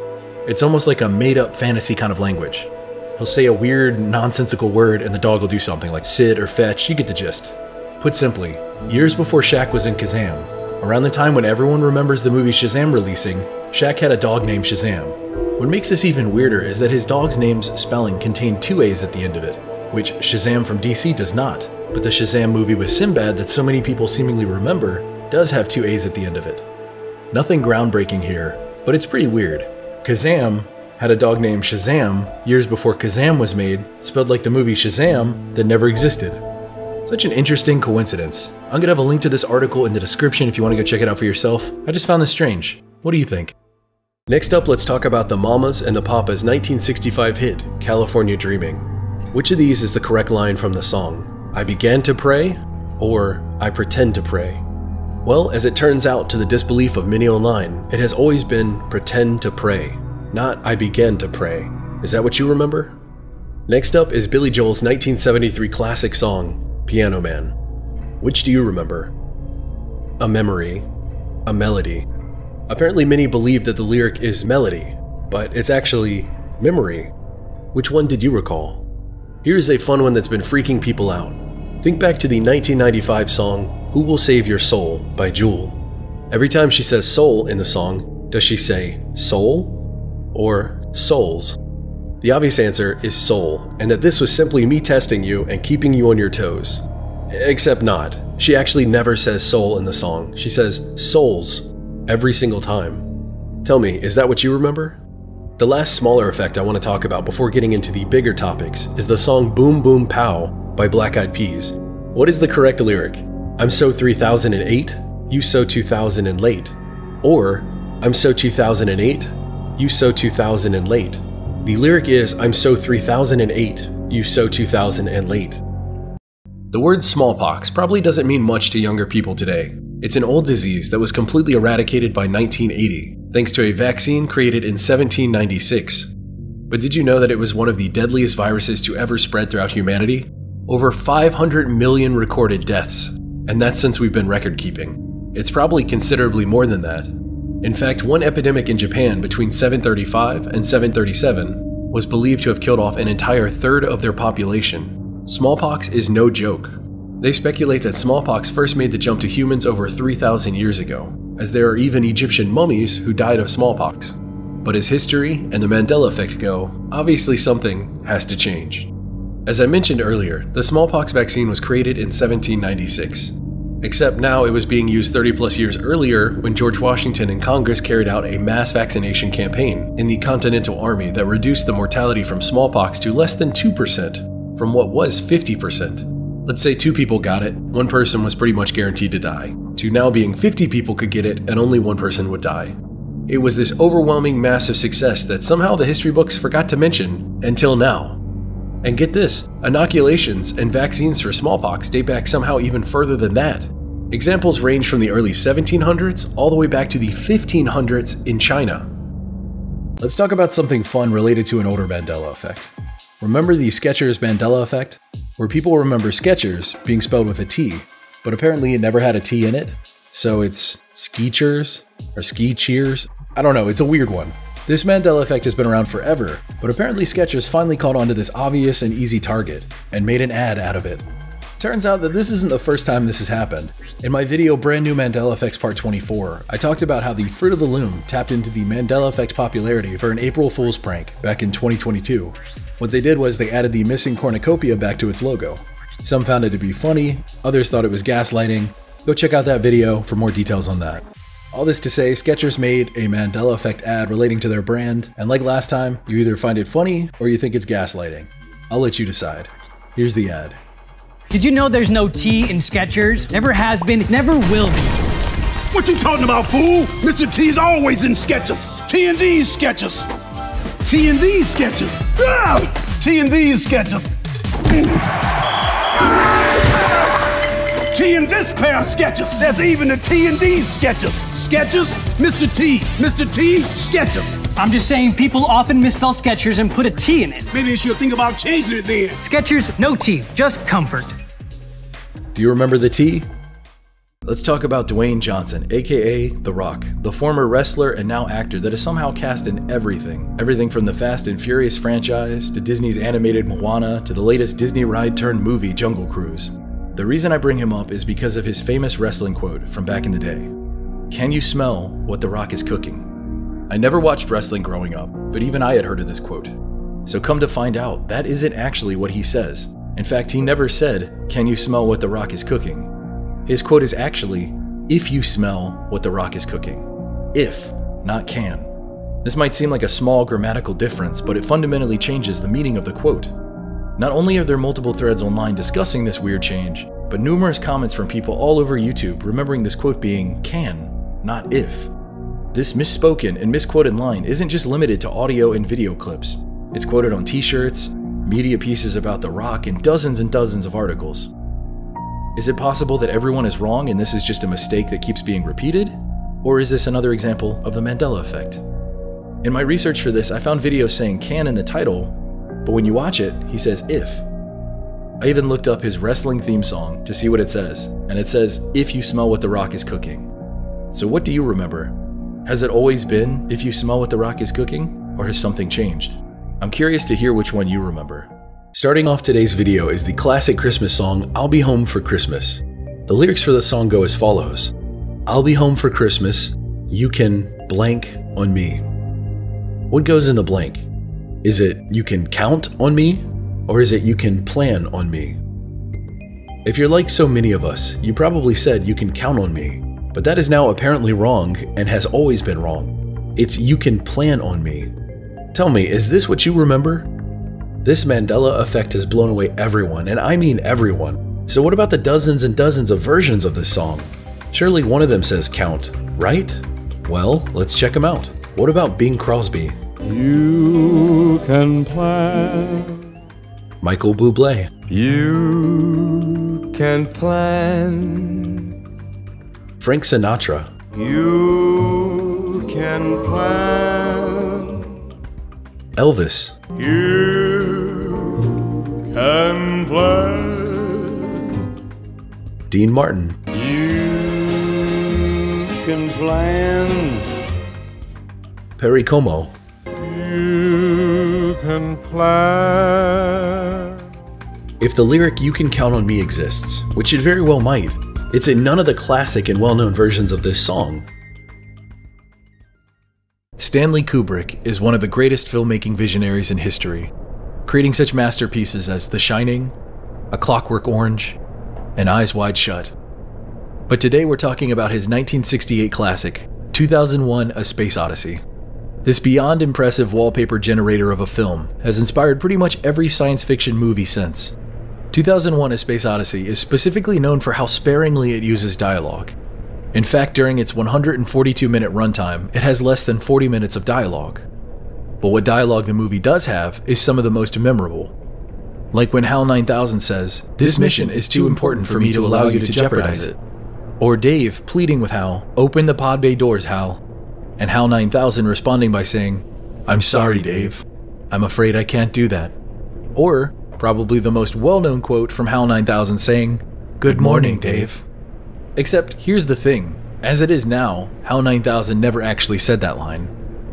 It's almost like a made-up fantasy kind of language. He'll say a weird, nonsensical word and the dog will do something like sit or fetch, you get the gist. Put simply, years before Shaq was in Kazam, around the time when everyone remembers the movie Shazam releasing, Shaq had a dog named Shazam. What makes this even weirder is that his dog's name's spelling contained 2 A's at the end of it, which Shazam from DC does not, but the Shazam movie with Sinbad that so many people seemingly remember does have 2 A's at the end of it. Nothing groundbreaking here, but it's pretty weird. Kazam had a dog named Shazam years before Kazam was made, spelled like the movie Shazam that never existed. Such an interesting coincidence. I'm gonna have a link to this article in the description if you want to go check it out for yourself. I just found this strange. What do you think? Next up, let's talk about the Mamas and the Papas 1965 hit, California Dreaming. Which of these is the correct line from the song? I began to pray, or I pretend to pray? Well, as it turns out to the disbelief of many online, it has always been pretend to pray, not I began to pray. Is that what you remember? Next up is Billy Joel's 1973 classic song, Piano Man. Which do you remember? A memory, a melody. Apparently many believe that the lyric is melody, but it's actually memory. Which one did you recall? Here's a fun one that's been freaking people out. Think back to the 1995 song, Who Will Save Your Soul by Jewel. Every time she says soul in the song, does she say soul or souls? The obvious answer is soul, and that this was simply me testing you and keeping you on your toes. Except not. She actually never says soul in the song. She says souls every single time. Tell me, is that what you remember? The last smaller effect I want to talk about before getting into the bigger topics is the song Boom Boom Pow by Black Eyed Peas. What is the correct lyric? I'm so 3008, you so 2000 and late. Or, I'm so 2008, you so 2000 and late. The lyric is, I'm so 3008, you so 2000 and late. The word smallpox probably doesn't mean much to younger people today. It's an old disease that was completely eradicated by 1980, thanks to a vaccine created in 1796. But did you know that it was one of the deadliest viruses to ever spread throughout humanity? Over 500 million recorded deaths, and that's since we've been record keeping. It's probably considerably more than that. In fact, one epidemic in Japan between 735 and 737 was believed to have killed off an entire third of their population. Smallpox is no joke. They speculate that smallpox first made the jump to humans over 3,000 years ago, as there are even Egyptian mummies who died of smallpox. But as history and the Mandela effect go, obviously something has to change. As I mentioned earlier, the smallpox vaccine was created in 1796. Except now it was being used 30 plus years earlier when George Washington and Congress carried out a mass vaccination campaign in the Continental Army that reduced the mortality from smallpox to less than 2%, from what was 50%. Let's say 2 people got it, 1 person was pretty much guaranteed to die, to now being 50 people could get it and only 1 person would die. It was this overwhelming massive success that somehow the history books forgot to mention until now. And get this, inoculations and vaccines for smallpox date back somehow even further than that. Examples range from the early 1700s all the way back to the 1500s in China. Let's talk about something fun related to an older Mandela effect. Remember the Skechers Mandela effect? Where people remember Skechers being spelled with a T, but apparently it never had a T in it. So it's Skeechers or Ski Cheers. I don't know, it's a weird one. This Mandela effect has been around forever, but apparently Skechers finally caught on to this obvious and easy target, and made an ad out of it. Turns out that this isn't the first time this has happened. In my video Brand New Mandela Effects Part 24, I talked about how the Fruit of the Loom tapped into the Mandela Effect popularity for an April Fool's prank back in 2022. What they did was they added the missing cornucopia back to its logo. Some found it to be funny, others thought it was gaslighting. Go check out that video for more details on that. All this to say, Skechers made a Mandela Effect ad relating to their brand, and like last time, you either find it funny or you think it's gaslighting. I'll let you decide. Here's the ad. Did you know there's no T in Skechers? Never has been, never will be. What you talking about, fool? Mr. T's always in Skechers. T and D's Skechers. T and D's Skechers. Ah! T and D's Skechers. T and this pair of Skechers. There's even a T and D's Skechers. Skechers, Mr. T. Mr. T, Skechers. I'm just saying people often misspell Skechers and put a T in it. Maybe they should think about changing it then. Skechers, no T, just comfort. Do you remember the T? Let's talk about Dwayne Johnson, aka The Rock, the former wrestler and now actor that is somehow cast in everything. Everything from the Fast and Furious franchise, to Disney's animated Moana, to the latest Disney ride turned movie Jungle Cruise. The reason I bring him up is because of his famous wrestling quote from back in the day. Can you smell what The Rock is cooking? I never watched wrestling growing up, but even I had heard of this quote. So come to find out, that isn't actually what he says. In fact, he never said, "Can you smell what The Rock is cooking?" His quote is actually, "If you smell what The Rock is cooking." If, not can. This might seem like a small grammatical difference, but it fundamentally changes the meaning of the quote. Not only are there multiple threads online discussing this weird change, but numerous comments from people all over YouTube remembering this quote being can, not if. This misspoken and misquoted line isn't just limited to audio and video clips. It's quoted on t-shirts, media pieces about The Rock, and dozens of articles. Is it possible that everyone is wrong and this is just a mistake that keeps being repeated? Or is this another example of the Mandela effect? In my research for this, I found videos saying can in the title, but when you watch it, he says if. I even looked up his wrestling theme song to see what it says, and it says, "If you smell what The Rock is cooking." So what do you remember? Has it always been, "If you smell what The Rock is cooking," or has something changed? I'm curious to hear which one you remember. Starting off today's video is the classic Christmas song, "I'll Be Home for Christmas." The lyrics for the song go as follows. "I'll be home for Christmas, you can blank on me." What goes in the blank? Is it "you can count on me," or is it "you can plan on me"? If you're like so many of us, you probably said "you can count on me," but that is now apparently wrong and has always been wrong. It's "you can plan on me." Tell me, is this what you remember? This Mandela effect has blown away everyone, and I mean everyone. So what about the dozens and dozens of versions of this song? Surely one of them says count, right? Well, let's check them out. What about Bing Crosby? You can plan. Michael Bublé. You can plan. Frank Sinatra. You can plan. Elvis. You can plan. Dean Martin. You can plan. Perry Como. You can plan. If the lyric "you can count on me" exists, which it very well might, it's in none of the classic and well-known versions of this song. Stanley Kubrick is one of the greatest filmmaking visionaries in history, creating such masterpieces as The Shining, A Clockwork Orange, and Eyes Wide Shut. But today we're talking about his 1968 classic, 2001: A Space Odyssey. This beyond impressive wallpaper generator of a film has inspired pretty much every science fiction movie since. 2001: A Space Odyssey is specifically known for how sparingly it uses dialogue. In fact, during its 142-minute runtime, it has less than 40 minutes of dialogue. But what dialogue the movie does have is some of the most memorable. Like when HAL 9000 says, "This mission is too important for me to allow you to jeopardize it." Or Dave pleading with HAL, "Open the pod bay doors, HAL." And HAL 9000 responding by saying, "I'm sorry, Dave. I'm afraid I can't do that." Or, probably the most well-known quote from HAL 9000 saying, "Good morning, Dave." Except, here's the thing. As it is now, HAL 9000 never actually said that line.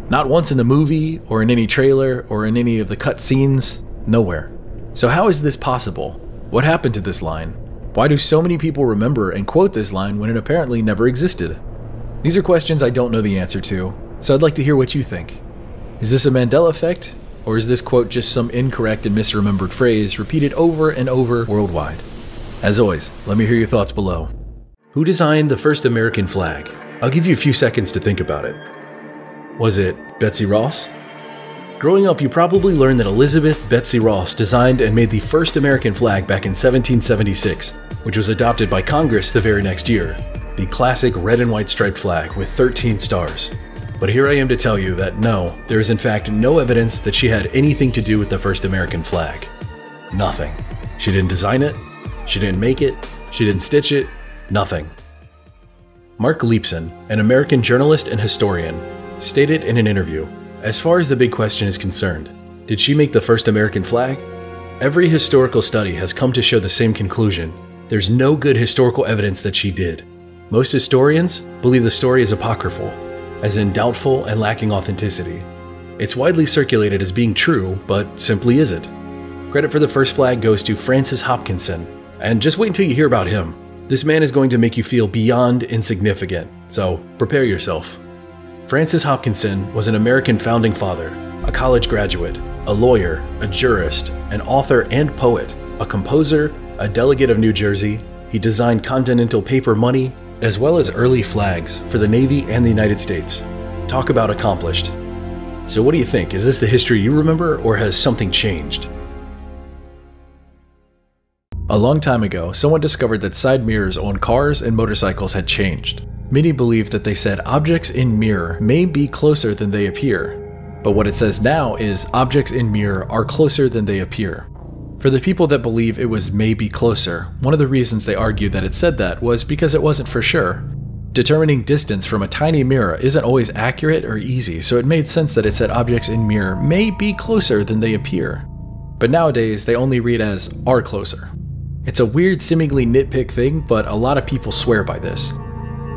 Not once in the movie, or in any trailer, or in any of the cut scenes. Nowhere. So how is this possible? What happened to this line? Why do so many people remember and quote this line when it apparently never existed? These are questions I don't know the answer to, so I'd like to hear what you think. Is this a Mandela effect? Or is this quote just some incorrect and misremembered phrase repeated over and over worldwide? As always, let me hear your thoughts below. Who designed the first American flag? I'll give you a few seconds to think about it. Was it Betsy Ross? Growing up, you probably learned that Elizabeth Betsy Ross designed and made the first American flag back in 1776, which was adopted by Congress the very next year. The classic red and white striped flag with 13 stars. But here I am to tell you that no, there is in fact no evidence that she had anything to do with the first American flag. Nothing. She didn't design it, she didn't make it, she didn't stitch it, nothing. Mark Leibson, an American journalist and historian, stated in an interview, "As far as the big question is concerned, did she make the first American flag? Every historical study has come to show the same conclusion. There's no good historical evidence that she did. Most historians believe the story is apocryphal, as in doubtful and lacking authenticity. It's widely circulated as being true, but simply isn't." Credit for the first flag goes to Francis Hopkinson, and just wait until you hear about him. This man is going to make you feel beyond insignificant, so prepare yourself. Francis Hopkinson was an American founding father, a college graduate, a lawyer, a jurist, an author and poet, a composer, a delegate of New Jersey. He designed continental paper money, as well as early flags for the Navy and the United States. Talk about accomplished. So what do you think? Is this the history you remember, or has something changed? A long time ago, someone discovered that side mirrors on cars and motorcycles had changed. Many believed that they said objects in mirror may be closer than they appear, but what it says now is objects in mirror are closer than they appear. For the people that believe it was maybe closer, one of the reasons they argued that it said that was because it wasn't for sure. Determining distance from a tiny mirror isn't always accurate or easy, so it made sense that it said objects in mirror may be closer than they appear. But nowadays, they only read as are closer. It's a weird, seemingly nitpick thing, but a lot of people swear by this.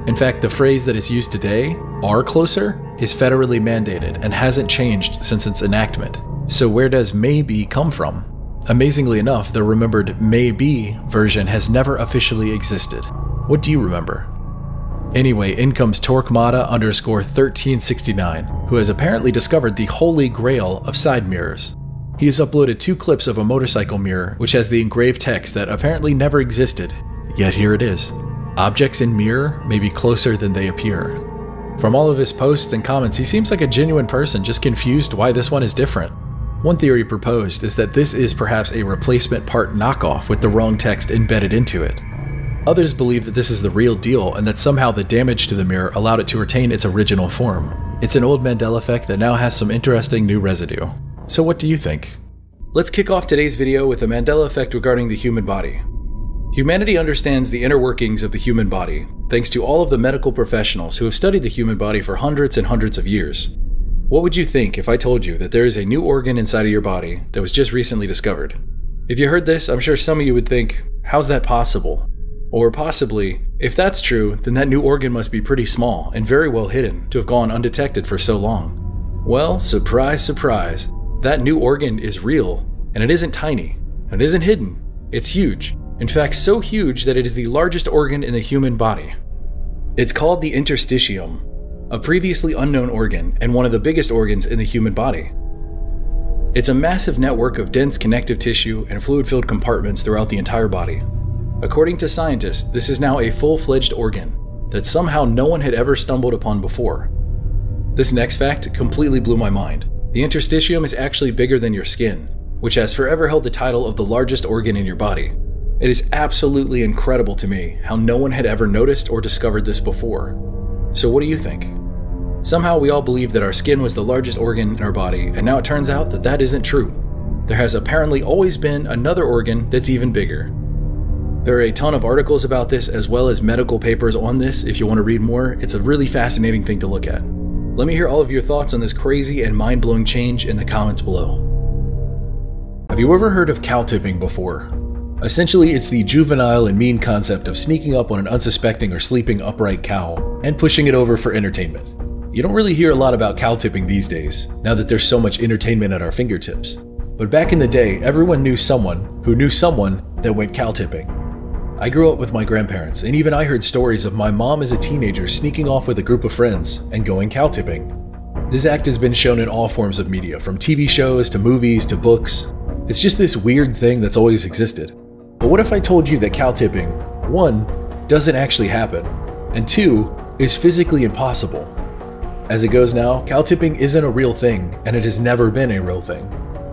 In fact, the phrase that is used today, are closer, is federally mandated and hasn't changed since its enactment. So where does maybe come from? Amazingly enough, the remembered maybe version has never officially existed. What do you remember? Anyway, in comes Torquemada_1369, who has apparently discovered the holy grail of side mirrors. He has uploaded 2 clips of a motorcycle mirror which has the engraved text that apparently never existed, yet here it is. Objects in mirror may be closer than they appear. From all of his posts and comments, he seems like a genuine person just confused why this one is different. One theory proposed is that this is perhaps a replacement part knockoff with the wrong text embedded into it. Others believe that this is the real deal and that somehow the damage to the mirror allowed it to retain its original form. It's an old Mandela effect that now has some interesting new residue. So what do you think? Let's kick off today's video with a Mandela effect regarding the human body. Humanity understands the inner workings of the human body, thanks to all of the medical professionals who have studied the human body for hundreds and hundreds of years. What would you think if I told you that there is a new organ inside of your body that was just recently discovered? If you heard this, I'm sure some of you would think, how's that possible? Or possibly, if that's true, then that new organ must be pretty small and very well hidden to have gone undetected for so long. Well, surprise, surprise. That new organ is real, and it isn't tiny, and it isn't hidden, it's huge. In fact, so huge that it is the largest organ in the human body. It's called the interstitium, a previously unknown organ and one of the biggest organs in the human body. It's a massive network of dense connective tissue and fluid-filled compartments throughout the entire body. According to scientists, this is now a full-fledged organ that somehow no one had ever stumbled upon before. This next fact completely blew my mind. The interstitium is actually bigger than your skin, which has forever held the title of the largest organ in your body. It is absolutely incredible to me how no one had ever noticed or discovered this before. So what do you think? Somehow we all believe that our skin was the largest organ in our body, and now it turns out that that isn't true. There has apparently always been another organ that's even bigger. There are a ton of articles about this as well as medical papers on this if you want to read more. It's a really fascinating thing to look at. Let me hear all of your thoughts on this crazy and mind-blowing change in the comments below. Have you ever heard of cow tipping before? Essentially, it's the juvenile and mean concept of sneaking up on an unsuspecting or sleeping upright cow and pushing it over for entertainment. You don't really hear a lot about cow tipping these days, now that there's so much entertainment at our fingertips. But back in the day, everyone knew someone who knew someone that went cow tipping. I grew up with my grandparents, and even I heard stories of my mom as a teenager sneaking off with a group of friends and going cow tipping. This act has been shown in all forms of media, from TV shows to movies to books. It's just this weird thing that's always existed. But what if I told you that cow tipping, 1, doesn't actually happen, and 2, is physically impossible? As it goes now, cow tipping isn't a real thing, and it has never been a real thing.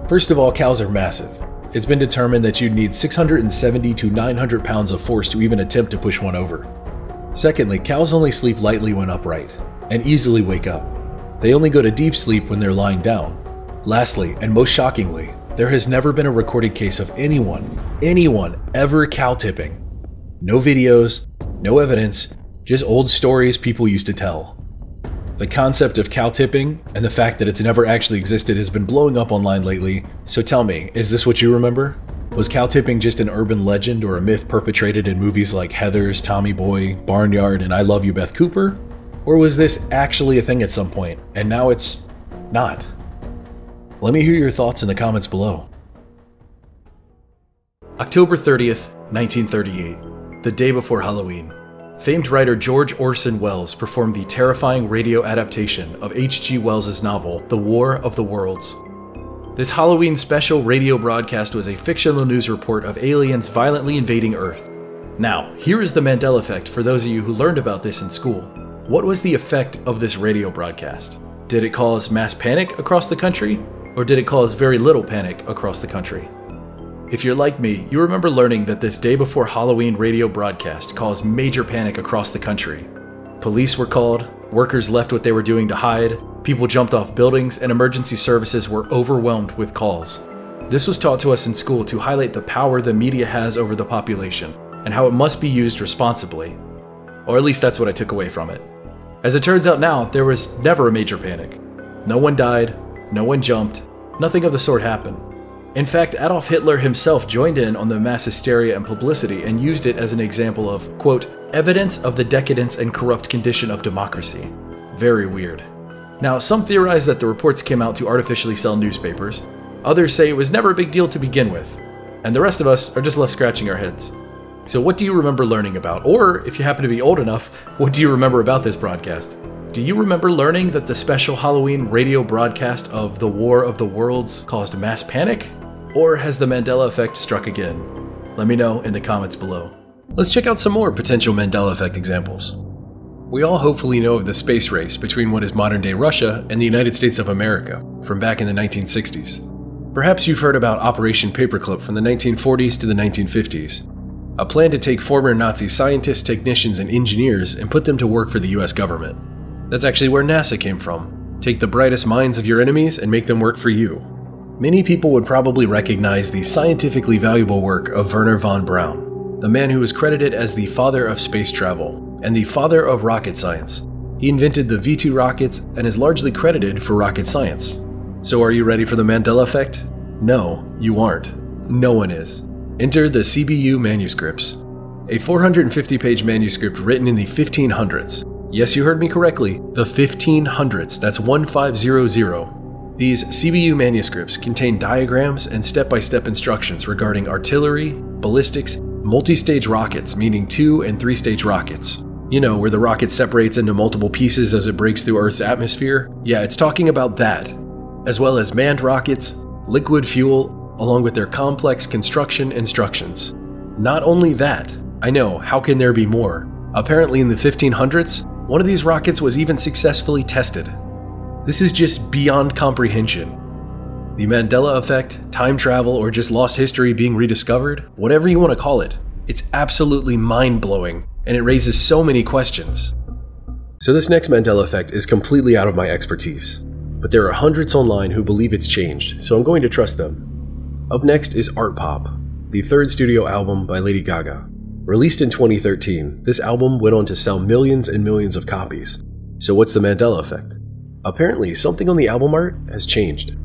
First of all, cows are massive. It's been determined that you'd need 670 to 900 pounds of force to even attempt to push one over. Secondly, cows only sleep lightly when upright, and easily wake up. They only go to deep sleep when they're lying down. Lastly, and most shockingly, there has never been a recorded case of anyone ever cow tipping. No videos, no evidence, just old stories people used to tell. The concept of cow tipping and the fact that it's never actually existed has been blowing up online lately, so tell me, is this what you remember? Was cow tipping just an urban legend or a myth perpetrated in movies like Heathers, Tommy Boy, Barnyard, and I Love You, Beth Cooper? Or was this actually a thing at some point, and now it's not? Let me hear your thoughts in the comments below. October 30th, 1938, the day before Halloween. Famed writer George Orson Welles performed the terrifying radio adaptation of H.G. Wells' novel, The War of the Worlds. This Halloween special radio broadcast was a fictional news report of aliens violently invading Earth. Now, here is the Mandela effect for those of you who learned about this in school. What was the effect of this radio broadcast? Did it cause mass panic across the country? Or did it cause very little panic across the country? If you're like me, you remember learning that this day before Halloween radio broadcast caused major panic across the country. Police were called, workers left what they were doing to hide, people jumped off buildings, and emergency services were overwhelmed with calls. This was taught to us in school to highlight the power the media has over the population, and how it must be used responsibly. Or at least that's what I took away from it. As it turns out now, there was never a major panic. No one died, no one jumped, nothing of the sort happened. In fact, Adolf Hitler himself joined in on the mass hysteria and publicity and used it as an example of, quote, evidence of the decadence and corrupt condition of democracy. Very weird. Now, some theorize that the reports came out to artificially sell newspapers. Others say it was never a big deal to begin with. And the rest of us are just left scratching our heads. So what do you remember learning about? Or, if you happen to be old enough, what do you remember about this broadcast? Do you remember learning that the special Halloween radio broadcast of The War of the Worlds caused mass panic? Or has the Mandela effect struck again? Let me know in the comments below. Let's check out some more potential Mandela effect examples. We all hopefully know of the space race between what is modern-day Russia and the United States of America from back in the 1960s. Perhaps you've heard about Operation Paperclip from the 1940s to the 1950s. A plan to take former Nazi scientists, technicians, and engineers and put them to work for the US government. That's actually where NASA came from. Take the brightest minds of your enemies and make them work for you. Many people would probably recognize the scientifically valuable work of Wernher von Braun, the man who is credited as the father of space travel and the father of rocket science. He invented the V2 rockets and is largely credited for rocket science. So are you ready for the Mandela effect? No, you aren't. No one is. Enter the CBU manuscripts. A 450-page manuscript written in the 1500s. Yes, you heard me correctly, the 1500s, that's 1500. These CBU manuscripts contain diagrams and step-by-step instructions regarding artillery, ballistics, multi-stage rockets, meaning 2- and 3-stage rockets. You know, where the rocket separates into multiple pieces as it breaks through Earth's atmosphere? Yeah, it's talking about that. As well as manned rockets, liquid fuel, along with their complex construction instructions. Not only that, I know, how can there be more? Apparently in the 1500s, one of these rockets was even successfully tested. This is just beyond comprehension. The Mandela effect, time travel, or just lost history being rediscovered, whatever you want to call it, it's absolutely mind-blowing, and it raises so many questions. So this next Mandela effect is completely out of my expertise, but there are hundreds online who believe it's changed, so I'm going to trust them. Up next is Art Pop, the third studio album by Lady Gaga. Released in 2013, this album went on to sell millions and millions of copies. So what's the Mandela effect? Apparently, something on the album art has changed.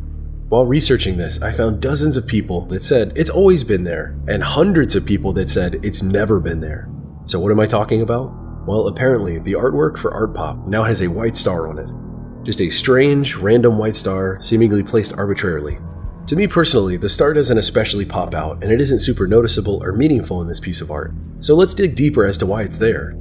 While researching this, I found dozens of people that said it's always been there, and hundreds of people that said it's never been there. So what am I talking about? Well, apparently, the artwork for Art Pop now has a white star on it. Just a strange, random white star seemingly placed arbitrarily. To me personally, the star doesn't especially pop out, and it isn't super noticeable or meaningful in this piece of art. So let's dig deeper as to why it's there.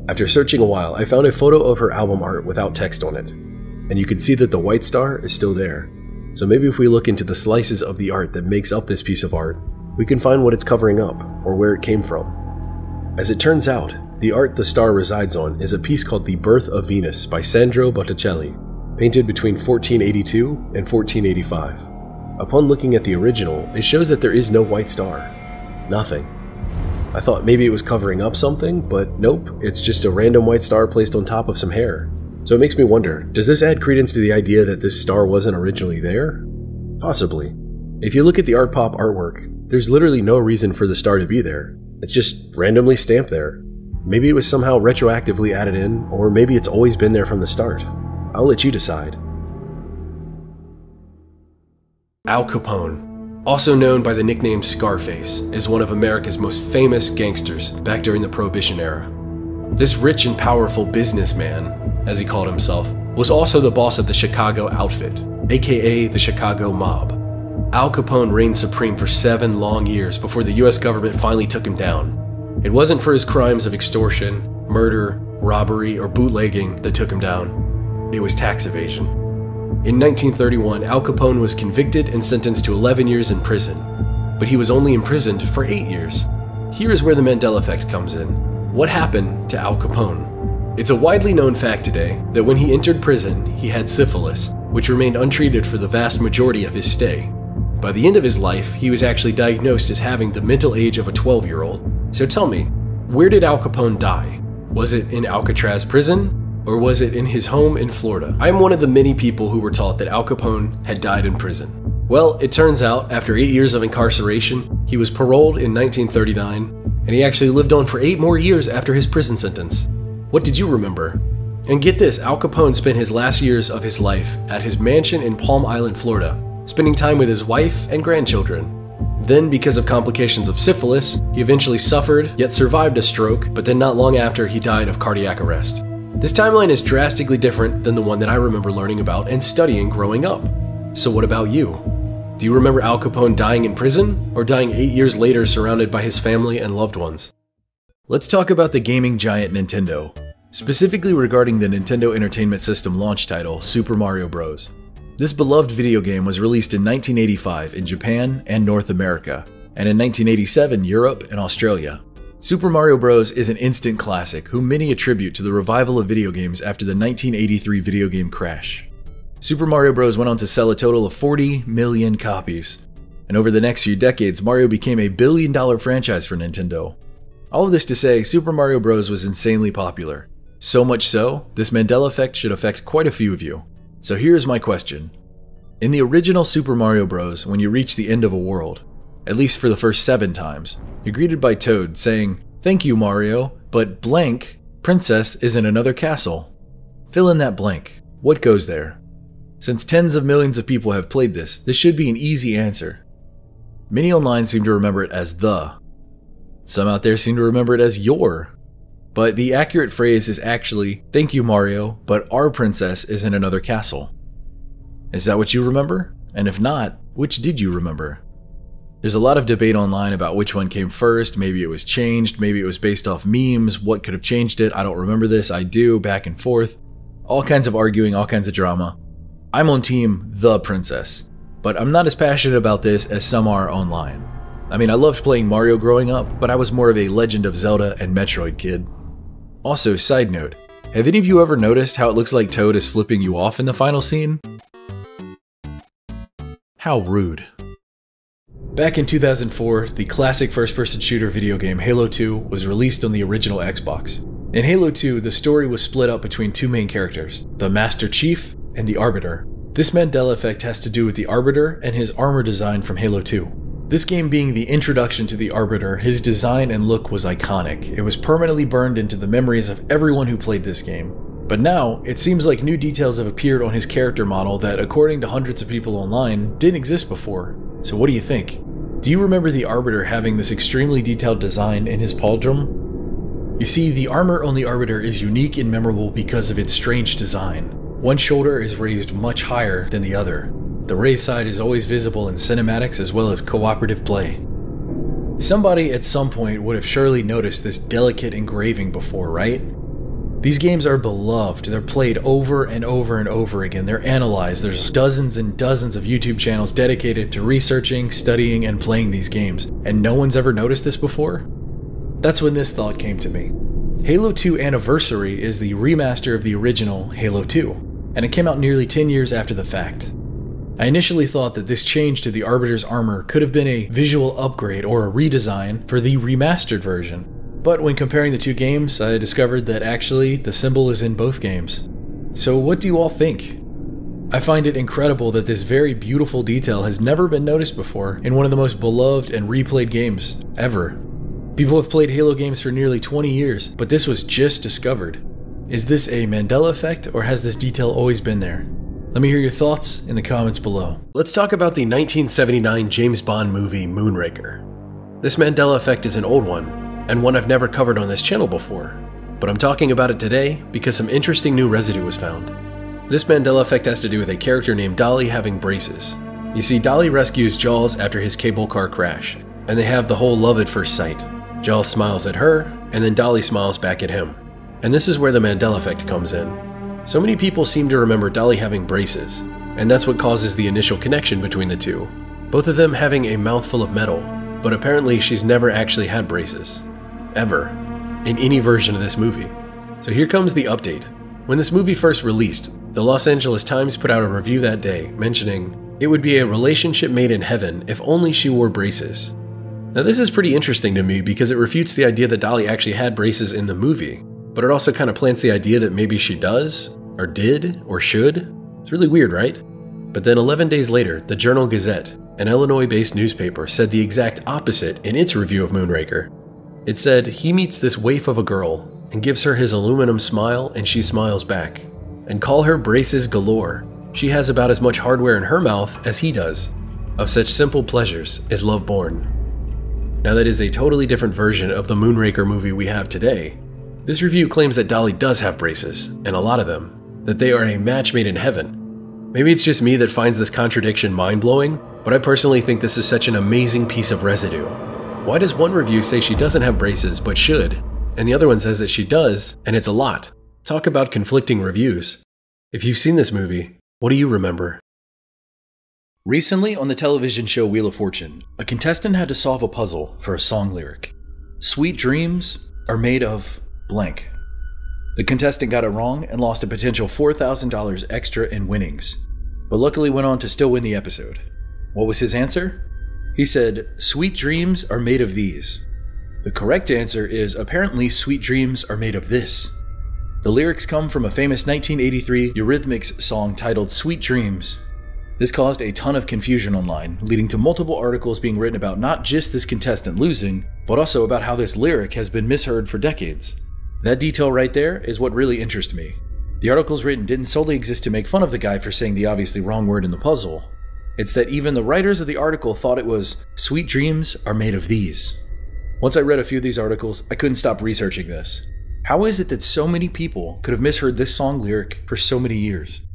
After searching a while, I found a photo of her album art without text on it. And you can see that the white star is still there. So maybe if we look into the slices of the art that makes up this piece of art, we can find what it's covering up, or where it came from. As it turns out, the art the star resides on is a piece called The Birth of Venus by Sandro Botticelli, painted between 1482 and 1485. Upon looking at the original, it shows that there is no white star. Nothing. I thought maybe it was covering up something, but nope, it's just a random white star placed on top of some hair. So it makes me wonder, does this add credence to the idea that this star wasn't originally there? Possibly. If you look at the Art Pop artwork, there's literally no reason for the star to be there. It's just randomly stamped there. Maybe it was somehow retroactively added in, or maybe it's always been there from the start. I'll let you decide. Al Capone, also known by the nickname Scarface, is one of America's most famous gangsters back during the Prohibition era. This rich and powerful businessman, as he called himself, was also the boss of the Chicago Outfit, aka the Chicago Mob. Al Capone reigned supreme for 7 long years before the US government finally took him down. It wasn't for his crimes of extortion, murder, robbery, or bootlegging that took him down. It was tax evasion. In 1931, Al Capone was convicted and sentenced to 11 years in prison, but he was only imprisoned for 8 years. Here is where the Mandela effect comes in. What happened to Al Capone? It's a widely known fact today that when he entered prison, he had syphilis, which remained untreated for the vast majority of his stay. By the end of his life, he was actually diagnosed as having the mental age of a 12-year-old. So tell me, where did Al Capone die? Was it in Alcatraz prison? Or was it in his home in Florida? I am one of the many people who were taught that Al Capone had died in prison. Well, it turns out, after 8 years of incarceration, he was paroled in 1939, and he actually lived on for 8 more years after his prison sentence. What did you remember? And get this, Al Capone spent his last years of his life at his mansion in Palm Island, Florida, spending time with his wife and grandchildren. Then, because of complications of syphilis, he eventually suffered, yet survived a stroke, but then not long after, he died of cardiac arrest. This timeline is drastically different than the one that I remember learning about and studying growing up. So what about you? Do you remember Al Capone dying in prison, or dying 8 years later surrounded by his family and loved ones? Let's talk about the gaming giant Nintendo, specifically regarding the Nintendo Entertainment System launch title, Super Mario Bros. This beloved video game was released in 1985 in Japan and North America, and in 1987 Europe and Australia. Super Mario Bros. Is an instant classic whom many attribute to the revival of video games after the 1983 video game crash. Super Mario Bros. Went on to sell a total of 40 million copies, and over the next few decades, Mario became a billion-dollar franchise for Nintendo. All of this to say, Super Mario Bros. Was insanely popular. So much so, this Mandela effect should affect quite a few of you. So here's my question. In the original Super Mario Bros., when you reach the end of a world, at least for the first 7 times, you're greeted by Toad saying, "Thank you, Mario, but blank, princess is in another castle." Fill in that blank. What goes there? Since tens of millions of people have played this should be an easy answer. Many online seem to remember it as the. Some out there seem to remember it as your. But the accurate phrase is actually, "Thank you, Mario, but our princess is in another castle." Is that what you remember? And if not, which did you remember? There's a lot of debate online about which one came first. Maybe it was changed, maybe it was based off memes, what could have changed it, I don't remember this, I do, back and forth. All kinds of arguing, all kinds of drama. I'm on team the princess, but I'm not as passionate about this as some are online. I mean, I loved playing Mario growing up, but I was more of a Legend of Zelda and Metroid kid. Also, side note, have any of you ever noticed how it looks like Toad is flipping you off in the final scene? How rude. Back in 2004, the classic first-person shooter video game Halo 2 was released on the original Xbox. In Halo 2, the story was split up between 2 main characters, the Master Chief and the Arbiter. This Mandela effect has to do with the Arbiter and his armor design from Halo 2. This game being the introduction to the Arbiter, his design and look was iconic. It was permanently burned into the memories of everyone who played this game. But now, it seems like new details have appeared on his character model that, according to hundreds of people online, didn't exist before. So what do you think? Do you remember the Arbiter having this extremely detailed design in his pauldron? You see, the armor on the Arbiter is unique and memorable because of its strange design. One shoulder is raised much higher than the other. The raised side is always visible in cinematics as well as cooperative play. Somebody at some point would have surely noticed this delicate engraving before, right? These games are beloved, they're played over and over and over again, they're analyzed, there's dozens and dozens of YouTube channels dedicated to researching, studying, and playing these games, and no one's ever noticed this before? That's when this thought came to me. Halo 2 Anniversary is the remaster of the original Halo 2, and it came out nearly 10 years after the fact. I initially thought that this change to the Arbiter's armor could have been a visual upgrade or a redesign for the remastered version. But when comparing the two games, I discovered that actually the symbol is in both games. So what do you all think? I find it incredible that this very beautiful detail has never been noticed before in one of the most beloved and replayed games ever. People have played Halo games for nearly 20 years, but this was just discovered. Is this a Mandela effect, or has this detail always been there? Let me hear your thoughts in the comments below. Let's talk about the 1979 James Bond movie Moonraker. This Mandela effect is an old one, and one I've never covered on this channel before, but I'm talking about it today because some interesting new residue was found. This Mandela effect has to do with a character named Dolly having braces. You see, Dolly rescues Jaws after his cable car crash, and they have the whole love at first sight. Jaws smiles at her, and then Dolly smiles back at him. And this is where the Mandela effect comes in. So many people seem to remember Dolly having braces, and that's what causes the initial connection between the two. Both of them having a mouthful of metal, but apparently she's never actually had braces. Ever. In any version of this movie. So here comes the update. When this movie first released, the Los Angeles Times put out a review that day mentioning it would be a relationship made in heaven if only she wore braces. Now this is pretty interesting to me because it refutes the idea that Dolly actually had braces in the movie, but it also kind of plants the idea that maybe she does, or did, or should. It's really weird, right? But then 11 days later, the Journal-Gazette, an Illinois-based newspaper, said the exact opposite in its review of Moonraker. It said, he meets this waif of a girl and gives her his aluminum smile and she smiles back. And call her braces galore. She has about as much hardware in her mouth as he does. Of such simple pleasures is love born. Now that is a totally different version of the Moonraker movie we have today. This review claims that Dolly does have braces, and a lot of them, that they are a match made in heaven. Maybe it's just me that finds this contradiction mind-blowing, but I personally think this is such an amazing piece of residue. Why does one review say she doesn't have braces but should, and the other one says that she does, and it's a lot? Talk about conflicting reviews. If you've seen this movie, what do you remember? Recently on the television show Wheel of Fortune, a contestant had to solve a puzzle for a song lyric. Sweet dreams are made of blank. The contestant got it wrong and lost a potential $4,000 extra in winnings, but luckily went on to still win the episode. What was his answer? He said, sweet dreams are made of these. The correct answer is apparently sweet dreams are made of this. The lyrics come from a famous 1983 Eurythmics song titled Sweet Dreams. This caused a ton of confusion online, leading to multiple articles being written about not just this contestant losing, but also about how this lyric has been misheard for decades. That detail right there is what really interests me. The articles written didn't solely exist to make fun of the guy for saying the obviously wrong word in the puzzle. It's that even the writers of the article thought it was, sweet dreams are made of these. Once I read a few of these articles, I couldn't stop researching this. How is it that so many people could have misheard this song lyric for so many years?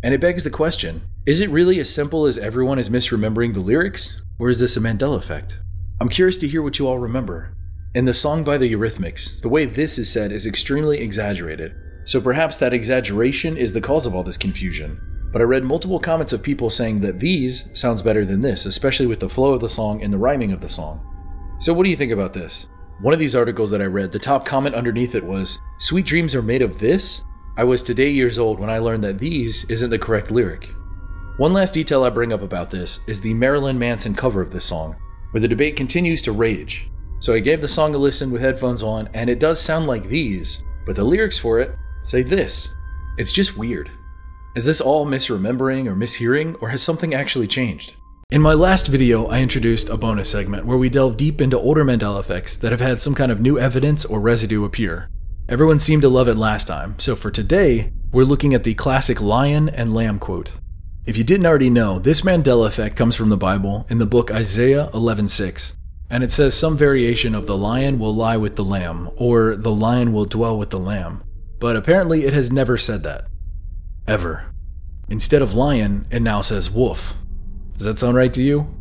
And it begs the question, is it really as simple as everyone is misremembering the lyrics? Or is this a Mandela effect? I'm curious to hear what you all remember. In the song by the Eurythmics, the way this is said is extremely exaggerated, so perhaps that exaggeration is the cause of all this confusion. But I read multiple comments of people saying that these sounds better than this, especially with the flow of the song and the rhyming of the song. So what do you think about this? One of these articles that I read, the top comment underneath it was, sweet dreams are made of this? I was today years old when I learned that these isn't the correct lyric. One last detail I bring up about this is the Marilyn Manson cover of this song, where the debate continues to rage. So I gave the song a listen with headphones on, and it does sound like these, but the lyrics for it say this. It's just weird. Is this all misremembering or mishearing, or has something actually changed? In my last video, I introduced a bonus segment where we delve deep into older Mandela effects that have had some kind of new evidence or residue appear. Everyone seemed to love it last time, so for today, we're looking at the classic lion and lamb quote. If you didn't already know, this Mandela effect comes from the Bible in the book Isaiah 11:6. and it says some variation of the lion will lie with the lamb, or the lion will dwell with the lamb, but apparently it has never said that. Ever. Instead of lion, it now says wolf. Does that sound right to you?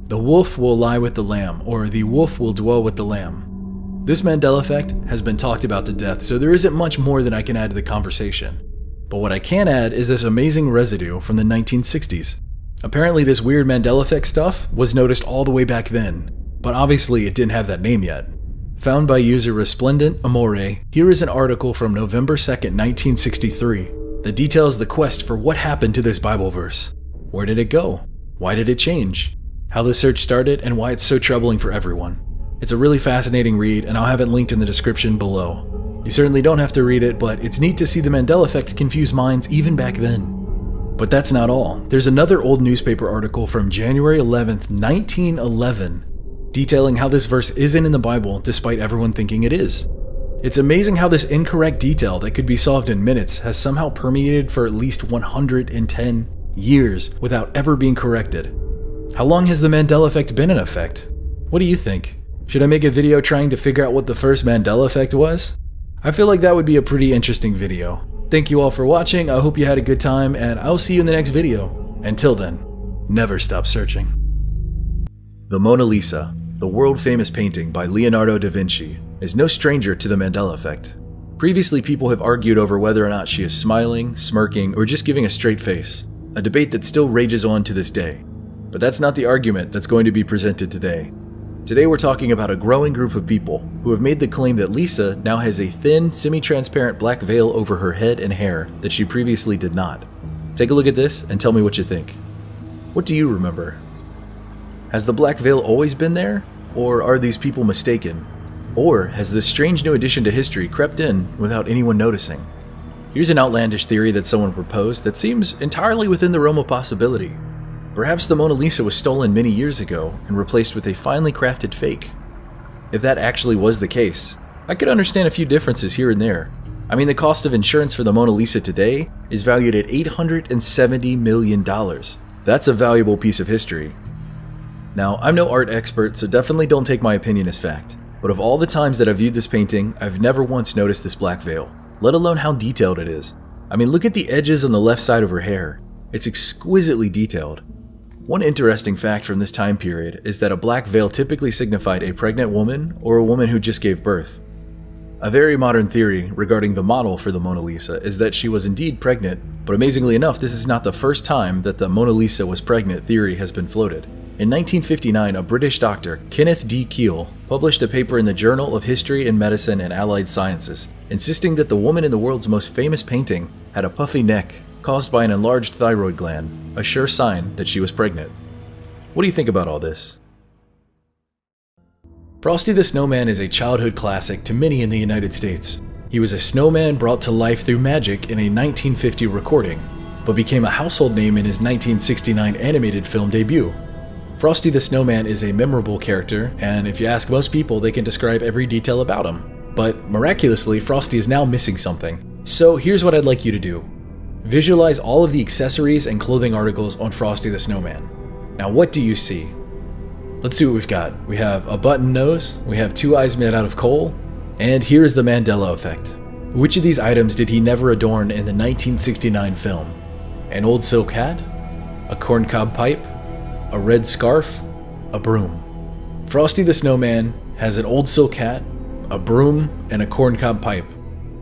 The wolf will lie with the lamb, or the wolf will dwell with the lamb. This Mandela effect has been talked about to death, so there isn't much more that I can add to the conversation. But what I can add is this amazing residue from the 1960s. Apparently this weird Mandela effect stuff was noticed all the way back then, but obviously it didn't have that name yet. Found by user Resplendent Amore, here is an article from November 2nd, 1963 that details the quest for what happened to this Bible verse. Where did it go? Why did it change? How the search started and why it's so troubling for everyone. It's a really fascinating read, and I'll have it linked in the description below. You certainly don't have to read it, but it's neat to see the Mandela effect confuse minds even back then. But that's not all. There's another old newspaper article from January 11th, 1911, detailing how this verse isn't in the Bible despite everyone thinking it is. It's amazing how this incorrect detail that could be solved in minutes has somehow permeated for at least 110 years without ever being corrected. How long has the Mandela effect been in effect? What do you think? Should I make a video trying to figure out what the first Mandela effect was? I feel like that would be a pretty interesting video. Thank you all for watching, I hope you had a good time, and I'll see you in the next video. Until then, never stop searching. The Mona Lisa, the world-famous painting by Leonardo da Vinci, is no stranger to the Mandela effect. Previously, people have argued over whether or not she is smiling, smirking, or just giving a straight face, a debate that still rages on to this day. But that's not the argument that's going to be presented today. Today we're talking about a growing group of people who have made the claim that Lisa now has a thin, semi-transparent black veil over her head and hair that she previously did not. Take a look at this and tell me what you think. What do you remember? Has the black veil always been there? Or are these people mistaken? Or has this strange new addition to history crept in without anyone noticing? Here's an outlandish theory that someone proposed that seems entirely within the realm of possibility. Perhaps the Mona Lisa was stolen many years ago and replaced with a finely crafted fake. If that actually was the case, I could understand a few differences here and there. I mean, the cost of insurance for the Mona Lisa today is valued at $870 million. That's a valuable piece of history. Now, I'm no art expert, so definitely don't take my opinion as fact, but of all the times that I've viewed this painting, I've never once noticed this black veil, let alone how detailed it is. I mean, look at the edges on the left side of her hair. It's exquisitely detailed. One interesting fact from this time period is that a black veil typically signified a pregnant woman or a woman who just gave birth. A very modern theory regarding the model for the Mona Lisa is that she was indeed pregnant, but amazingly enough, this is not the first time that the Mona Lisa was pregnant theory has been floated. In 1959, a British doctor, Kenneth D. Keel, published a paper in the Journal of History and Medicine and Allied Sciences, insisting that the woman in the world's most famous painting had a puffy neck caused by an enlarged thyroid gland, a sure sign that she was pregnant. What do you think about all this? Frosty the Snowman is a childhood classic to many in the United States. He was a snowman brought to life through magic in a 1950 recording, but became a household name in his 1969 animated film debut. Frosty the Snowman is a memorable character, and if you ask most people, they can describe every detail about him. But miraculously, Frosty is now missing something. So here's what I'd like you to do. Visualize all of the accessories and clothing articles on Frosty the Snowman. Now what do you see? Let's see what we've got. We have a button nose, we have two eyes made out of coal, and here is the Mandela effect. Which of these items did he never adorn in the 1969 film? An old silk hat? A corncob pipe? A red scarf? A broom? Frosty the Snowman has an old silk hat, a broom, and a corncob pipe,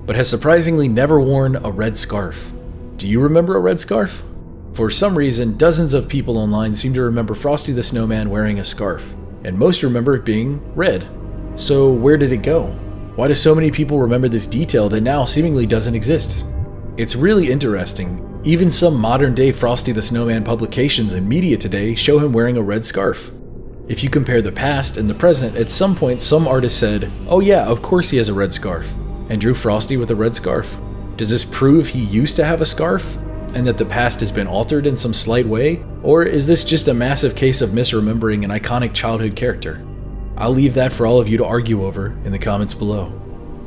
but has surprisingly never worn a red scarf. Do you remember a red scarf? For some reason, dozens of people online seem to remember Frosty the Snowman wearing a scarf, and most remember it being red. So where did it go? Why do so many people remember this detail that now seemingly doesn't exist? It's really interesting. Even some modern-day Frosty the Snowman publications and media today show him wearing a red scarf. If you compare the past and the present, at some point some artist said, "Oh yeah, of course he has a red scarf," and drew Frosty with a red scarf. Does this prove he used to have a scarf, and that the past has been altered in some slight way? Or is this just a massive case of misremembering an iconic childhood character? I'll leave that for all of you to argue over in the comments below.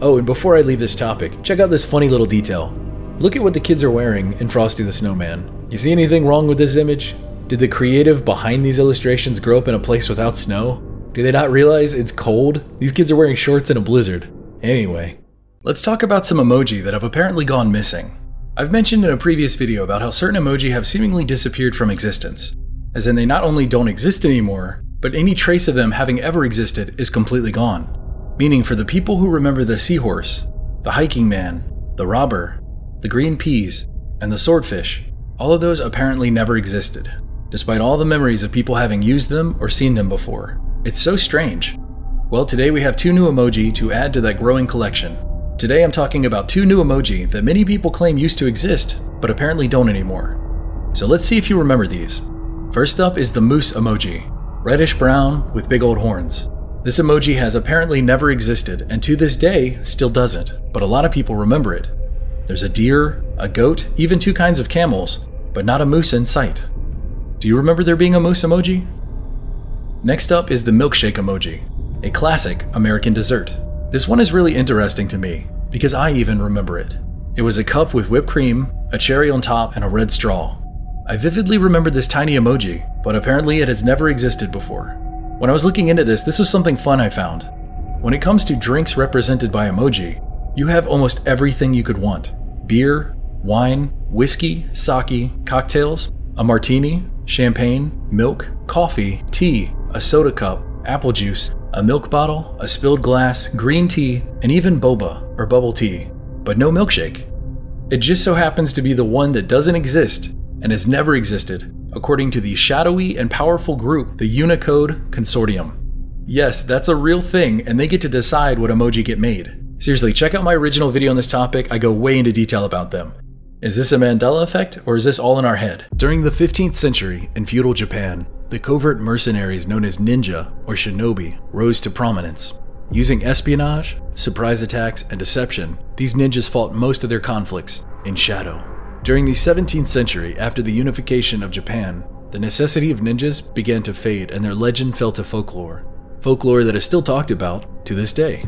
Oh, and before I leave this topic, check out this funny little detail. Look at what the kids are wearing in Frosty the Snowman. You see anything wrong with this image? Did the creative behind these illustrations grow up in a place without snow? Do they not realize it's cold? These kids are wearing shorts in a blizzard. Anyway, let's talk about some emoji that have apparently gone missing. I've mentioned in a previous video about how certain emoji have seemingly disappeared from existence, as in they not only don't exist anymore, but any trace of them having ever existed is completely gone. Meaning for the people who remember the seahorse, the hiking man, the robber, the green peas, and the swordfish, all of those apparently never existed, despite all the memories of people having used them or seen them before. It's so strange. Well, today we have 2 new emoji to add to that growing collection. Today I'm talking about 2 new emoji that many people claim used to exist, but apparently don't anymore. So let's see if you remember these. First up is the moose emoji, reddish brown with big old horns. This emoji has apparently never existed and to this day still doesn't, but a lot of people remember it. There's a deer, a goat, even 2 kinds of camels, but not a moose in sight. Do you remember there being a moose emoji? Next up is the milkshake emoji, a classic American dessert. This one is really interesting to me, because I even remember it. It was a cup with whipped cream, a cherry on top, and a red straw. I vividly remember this tiny emoji, but apparently it has never existed before. When I was looking into this was something fun I found. When it comes to drinks represented by emoji, you have almost everything you could want. Beer, wine, whiskey, sake, cocktails, a martini, champagne, milk, coffee, tea, a soda cup, apple juice, a milk bottle, a spilled glass, green tea, and even boba, or bubble tea, but no milkshake. It just so happens to be the one that doesn't exist and has never existed, according to the shadowy and powerful group, the Unicode Consortium. Yes, that's a real thing, and they get to decide what emoji get made. Seriously, check out my original video on this topic, I go way into detail about them. Is this a Mandela effect, or is this all in our head? During the 15th century in feudal Japan, the covert mercenaries known as ninja or shinobi rose to prominence. Using espionage, surprise attacks, and deception, these ninjas fought most of their conflicts in shadow. During the 17th century, after the unification of Japan, the necessity of ninjas began to fade and their legend fell to folklore. Folklore that is still talked about to this day.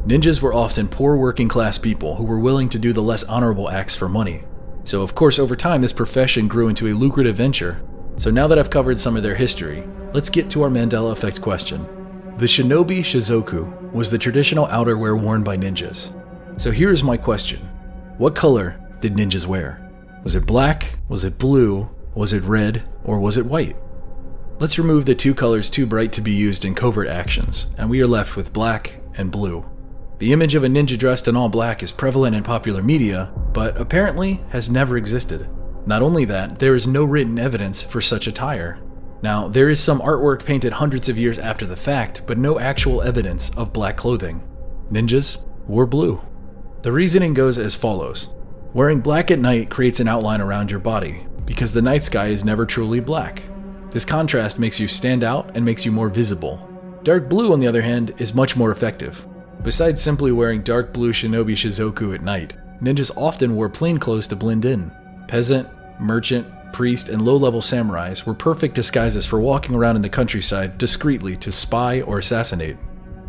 Ninjas were often poor working class people who were willing to do the less honorable acts for money. So of course over time this profession grew into a lucrative venture. So now that I've covered some of their history, let's get to our Mandela effect question. The shinobi shizoku was the traditional outerwear worn by ninjas. So here's my question. What color did ninjas wear? Was it black? Was it blue? Was it red? Or was it white? Let's remove the 2 colors too bright to be used in covert actions, and we are left with black and blue. The image of a ninja dressed in all black is prevalent in popular media, but apparently has never existed. Not only that, there is no written evidence for such attire. Now, there is some artwork painted hundreds of years after the fact, but no actual evidence of black clothing. Ninjas wore blue. The reasoning goes as follows. Wearing black at night creates an outline around your body, because the night sky is never truly black. This contrast makes you stand out and makes you more visible. Dark blue, on the other hand, is much more effective. Besides simply wearing dark blue shinobi shizoku at night, ninjas often wore plain clothes to blend in. Peasant, merchant, priest, and low-level samurais were perfect disguises for walking around in the countryside discreetly to spy or assassinate.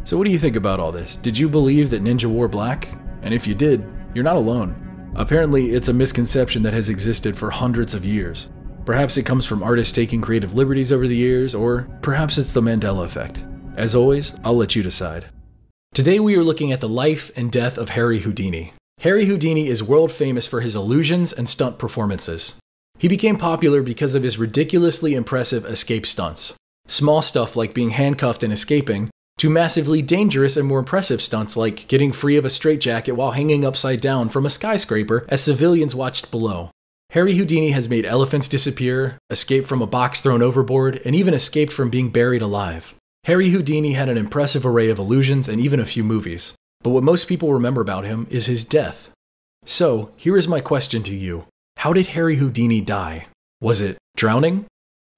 So what do you think about all this? Did you believe that ninja wore black? And if you did, you're not alone. Apparently, it's a misconception that has existed for hundreds of years. Perhaps it comes from artists taking creative liberties over the years, or perhaps it's the Mandela effect. As always, I'll let you decide. Today we are looking at the life and death of Harry Houdini. Harry Houdini is world famous for his illusions and stunt performances. He became popular because of his ridiculously impressive escape stunts. Small stuff like being handcuffed and escaping, to massively dangerous and more impressive stunts like getting free of a straitjacket while hanging upside down from a skyscraper as civilians watched below. Harry Houdini has made elephants disappear, escaped from a box thrown overboard, and even escaped from being buried alive. Harry Houdini had an impressive array of illusions and even a few movies, but what most people remember about him is his death. So, here is my question to you. How did Harry Houdini die? Was it drowning?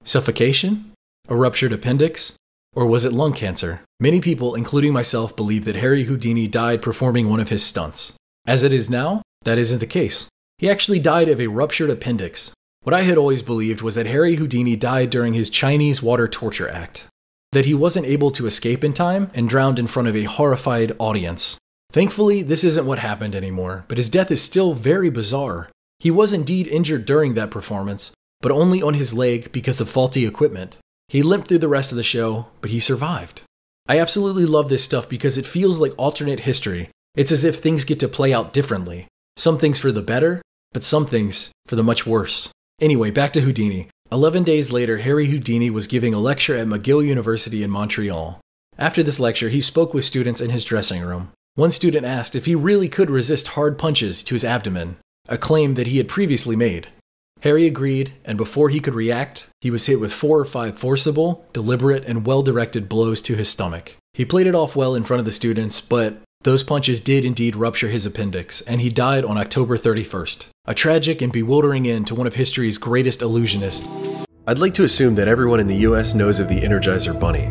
Suffocation? A ruptured appendix? Or was it lung cancer? Many people, including myself, believe that Harry Houdini died performing one of his stunts. As it is now, that isn't the case. He actually died of a ruptured appendix. What I had always believed was that Harry Houdini died during his Chinese water torture act. That he wasn't able to escape in time and drowned in front of a horrified audience. Thankfully, this isn't what happened anymore, but his death is still very bizarre. He was indeed injured during that performance, but only on his leg because of faulty equipment. He limped through the rest of the show, but he survived. I absolutely love this stuff because it feels like alternate history. It's as if things get to play out differently. Some things for the better, but some things for the much worse. Anyway, back to Houdini. 11 days later, Harry Houdini was giving a lecture at McGill University in Montreal. After this lecture, he spoke with students in his dressing room. One student asked if he really could resist hard punches to his abdomen, a claim that he had previously made. Harry agreed, and before he could react, he was hit with 4 or 5 forcible, deliberate, and well-directed blows to his stomach. He played it off well in front of the students, but those punches did indeed rupture his appendix, and he died on October 31st. A tragic and bewildering end to one of history's greatest illusionists. I'd like to assume that everyone in the US knows of the Energizer Bunny.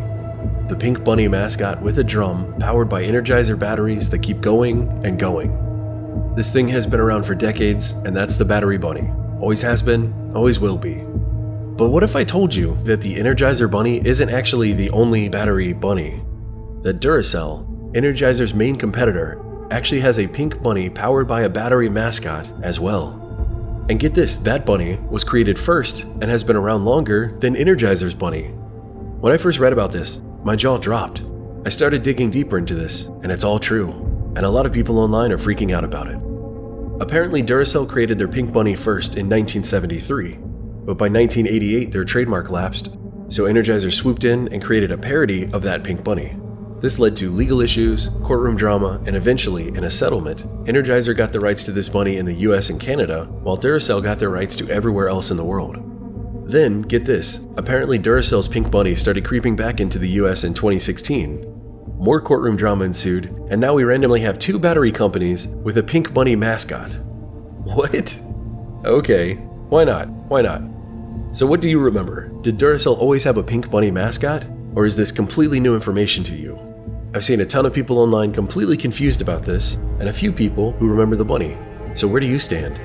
The pink bunny mascot with a drum, powered by Energizer batteries that keep going and going. This thing has been around for decades, and that's the Battery Bunny. Always has been, always will be. But what if I told you that the Energizer Bunny isn't actually the only battery bunny? That Duracell, Energizer's main competitor, actually has a pink bunny powered by a battery mascot as well. And get this, that bunny was created first and has been around longer than Energizer's bunny. When I first read about this, my jaw dropped. I started digging deeper into this, and it's all true, and a lot of people online are freaking out about it. Apparently, Duracell created their pink bunny first in 1973, but by 1988 their trademark lapsed, so Energizer swooped in and created a parody of that pink bunny. This led to legal issues, courtroom drama, and eventually, in a settlement, Energizer got the rights to this bunny in the US and Canada, while Duracell got their rights to everywhere else in the world. Then, get this, apparently Duracell's pink bunny started creeping back into the US in 2016. More courtroom drama ensued, and now we randomly have 2 battery companies with a pink bunny mascot. What? Okay, why not? Why not? So what do you remember? Did Duracell always have a pink bunny mascot? Or is this completely new information to you? I've seen a ton of people online completely confused about this, and a few people who remember the bunny. So where do you stand?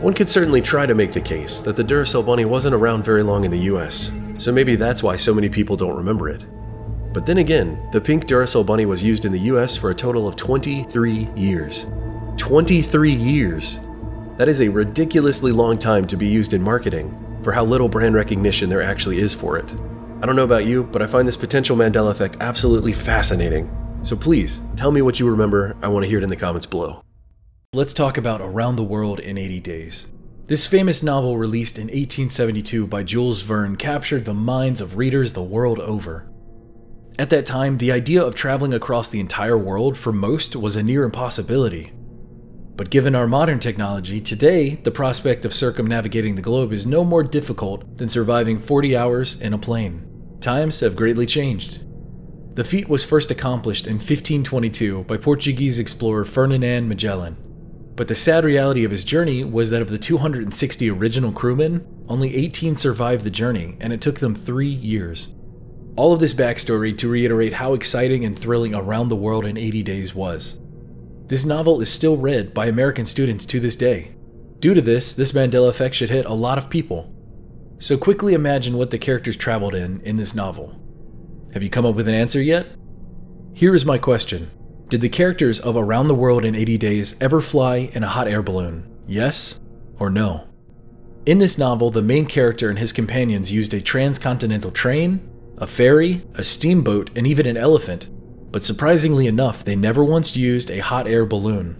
One could certainly try to make the case that the Duracell bunny wasn't around very long in the US, so maybe that's why so many people don't remember it. But then again, the pink Duracell bunny was used in the US for a total of 23 years. 23 years! That is a ridiculously long time to be used in marketing, for how little brand recognition there actually is for it. I don't know about you, but I find this potential Mandela effect absolutely fascinating. So please, tell me what you remember. I want to hear it in the comments below. Let's talk about Around the World in 80 Days. This famous novel, released in 1872 by Jules Verne, captured the minds of readers the world over. At that time, the idea of traveling across the entire world for most was a near impossibility. But given our modern technology, today, the prospect of circumnavigating the globe is no more difficult than surviving 40 hours in a plane. Times have greatly changed. The feat was first accomplished in 1522 by Portuguese explorer Ferdinand Magellan. But the sad reality of his journey was that of the 260 original crewmen, only 18 survived the journey, and it took them 3 years. All of this backstory to reiterate how exciting and thrilling Around the World in 80 Days was. This novel is still read by American students to this day. Due to this Mandela effect should hit a lot of people. So quickly imagine what the characters traveled in this novel. Have you come up with an answer yet? Here is my question. Did the characters of Around the World in 80 Days ever fly in a hot air balloon? Yes or no? In this novel, the main character and his companions used a transcontinental train, a ferry, a steamboat, and even an elephant. But surprisingly enough, they never once used a hot air balloon.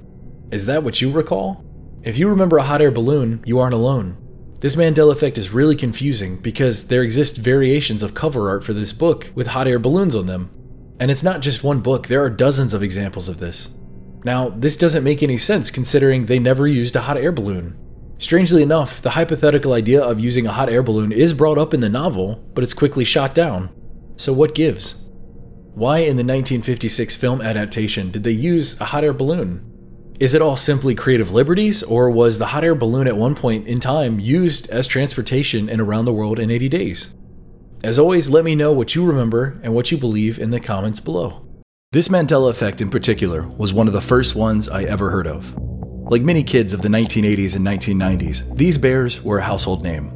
Is that what you recall? If you remember a hot air balloon, you aren't alone. This Mandela effect is really confusing because there exist variations of cover art for this book with hot air balloons on them. And it's not just one book, there are dozens of examples of this. Now, this doesn't make any sense considering they never used a hot air balloon. Strangely enough, the hypothetical idea of using a hot air balloon is brought up in the novel, but it's quickly shot down. So what gives? Why in the 1956 film adaptation did they use a hot air balloon? Is it all simply creative liberties, or was the hot air balloon at one point in time used as transportation in Around the World in 80 Days? As always, let me know what you remember and what you believe in the comments below. This Mandela effect in particular was one of the first ones I ever heard of. Like many kids of the 1980s and 1990s, these bears were a household name.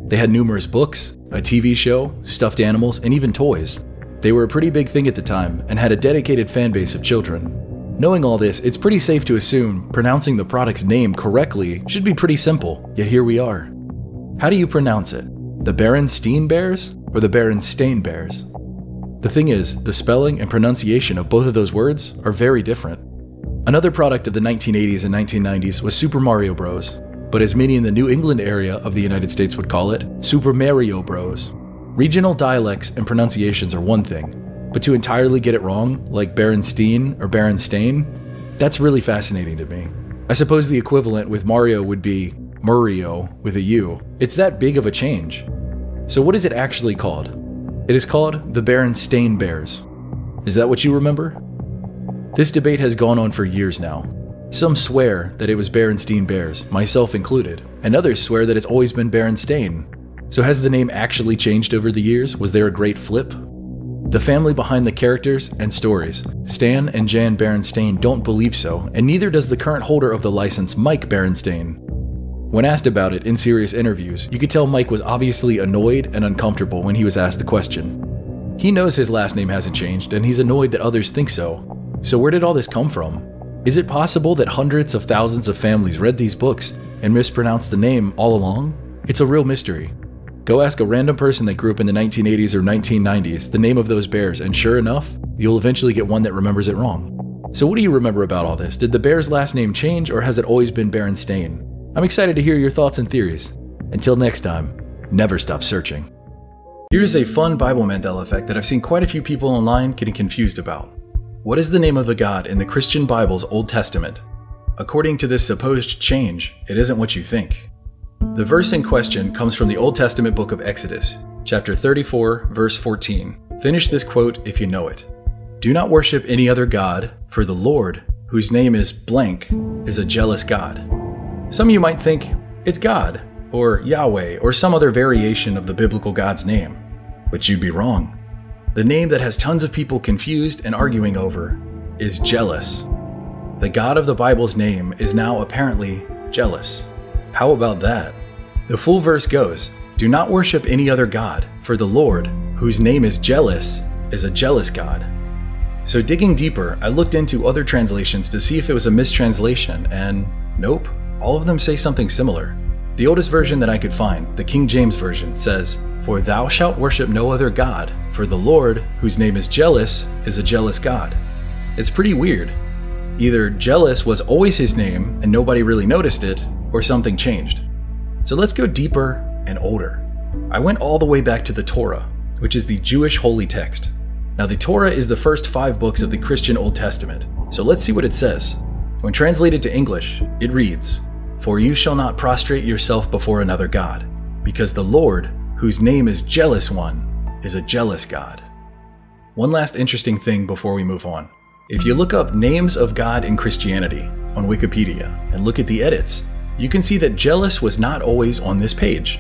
They had numerous books, a TV show, stuffed animals, and even toys. They were a pretty big thing at the time and had a dedicated fan base of children. Knowing all this, it's pretty safe to assume pronouncing the product's name correctly should be pretty simple, yet here we are. How do you pronounce it? The Berenstain Bears or the Berenstain Bears? The thing is, the spelling and pronunciation of both of those words are very different. Another product of the 1980s and 1990s was Super Mario Bros., but as many in the New England area of the United States would call it, Super Mario Bros. Regional dialects and pronunciations are one thing, but to entirely get it wrong, like Berenstain or Berenstain, that's really fascinating to me. I suppose the equivalent with Mario would be Murio with a U. It's that big of a change. So what is it actually called? It is called the Berenstain Bears. Is that what you remember? This debate has gone on for years now. Some swear that it was Berenstain Bears, myself included, and others swear that it's always been Berenstain. So has the name actually changed over the years? Was there a great flip? The family behind the characters and stories, Stan and Jan Berenstain, don't believe so, and neither does the current holder of the license, Mike Berenstain. When asked about it in serious interviews, you could tell Mike was obviously annoyed and uncomfortable when he was asked the question. He knows his last name hasn't changed, and he's annoyed that others think so. So where did all this come from? Is it possible that hundreds of thousands of families read these books and mispronounced the name all along? It's a real mystery. Go ask a random person that grew up in the 1980s or 1990s the name of those bears, and sure enough, you'll eventually get one that remembers it wrong. So what do you remember about all this? Did the bear's last name change, or has it always been Berenstain? I'm excited to hear your thoughts and theories. Until next time, never stop searching. Here's a fun Bible Mandela effect that I've seen quite a few people online getting confused about. What is the name of the God in the Christian Bible's Old Testament? According to this supposed change, it isn't what you think. The verse in question comes from the Old Testament book of Exodus, chapter 34, verse 14. Finish this quote if you know it. Do not worship any other God, for the Lord, whose name is blank, is a jealous God. Some of you might think it's God, or Yahweh, or some other variation of the biblical God's name. But you'd be wrong. The name that has tons of people confused and arguing over is jealous. The God of the Bible's name is now apparently jealous. How about that? The full verse goes, do not worship any other God, for the Lord, whose name is jealous, is a jealous God. So digging deeper, I looked into other translations to see if it was a mistranslation, and nope, all of them say something similar. The oldest version that I could find, the King James Version, says, for thou shalt worship no other God, for the Lord, whose name is jealous, is a jealous God. It's pretty weird. Either jealous was always his name and nobody really noticed it, or something changed. So let's go deeper and older. I went all the way back to the Torah, which is the Jewish holy text. Now the Torah is the first 5 books of the Christian Old Testament, so let's see what it says. When translated to English, it reads, for you shall not prostrate yourself before another God, because the Lord, whose name is Jealous One, is a jealous God. One last interesting thing before we move on. If you look up names of God in Christianity on Wikipedia and look at the edits, you can see that jealous was not always on this page.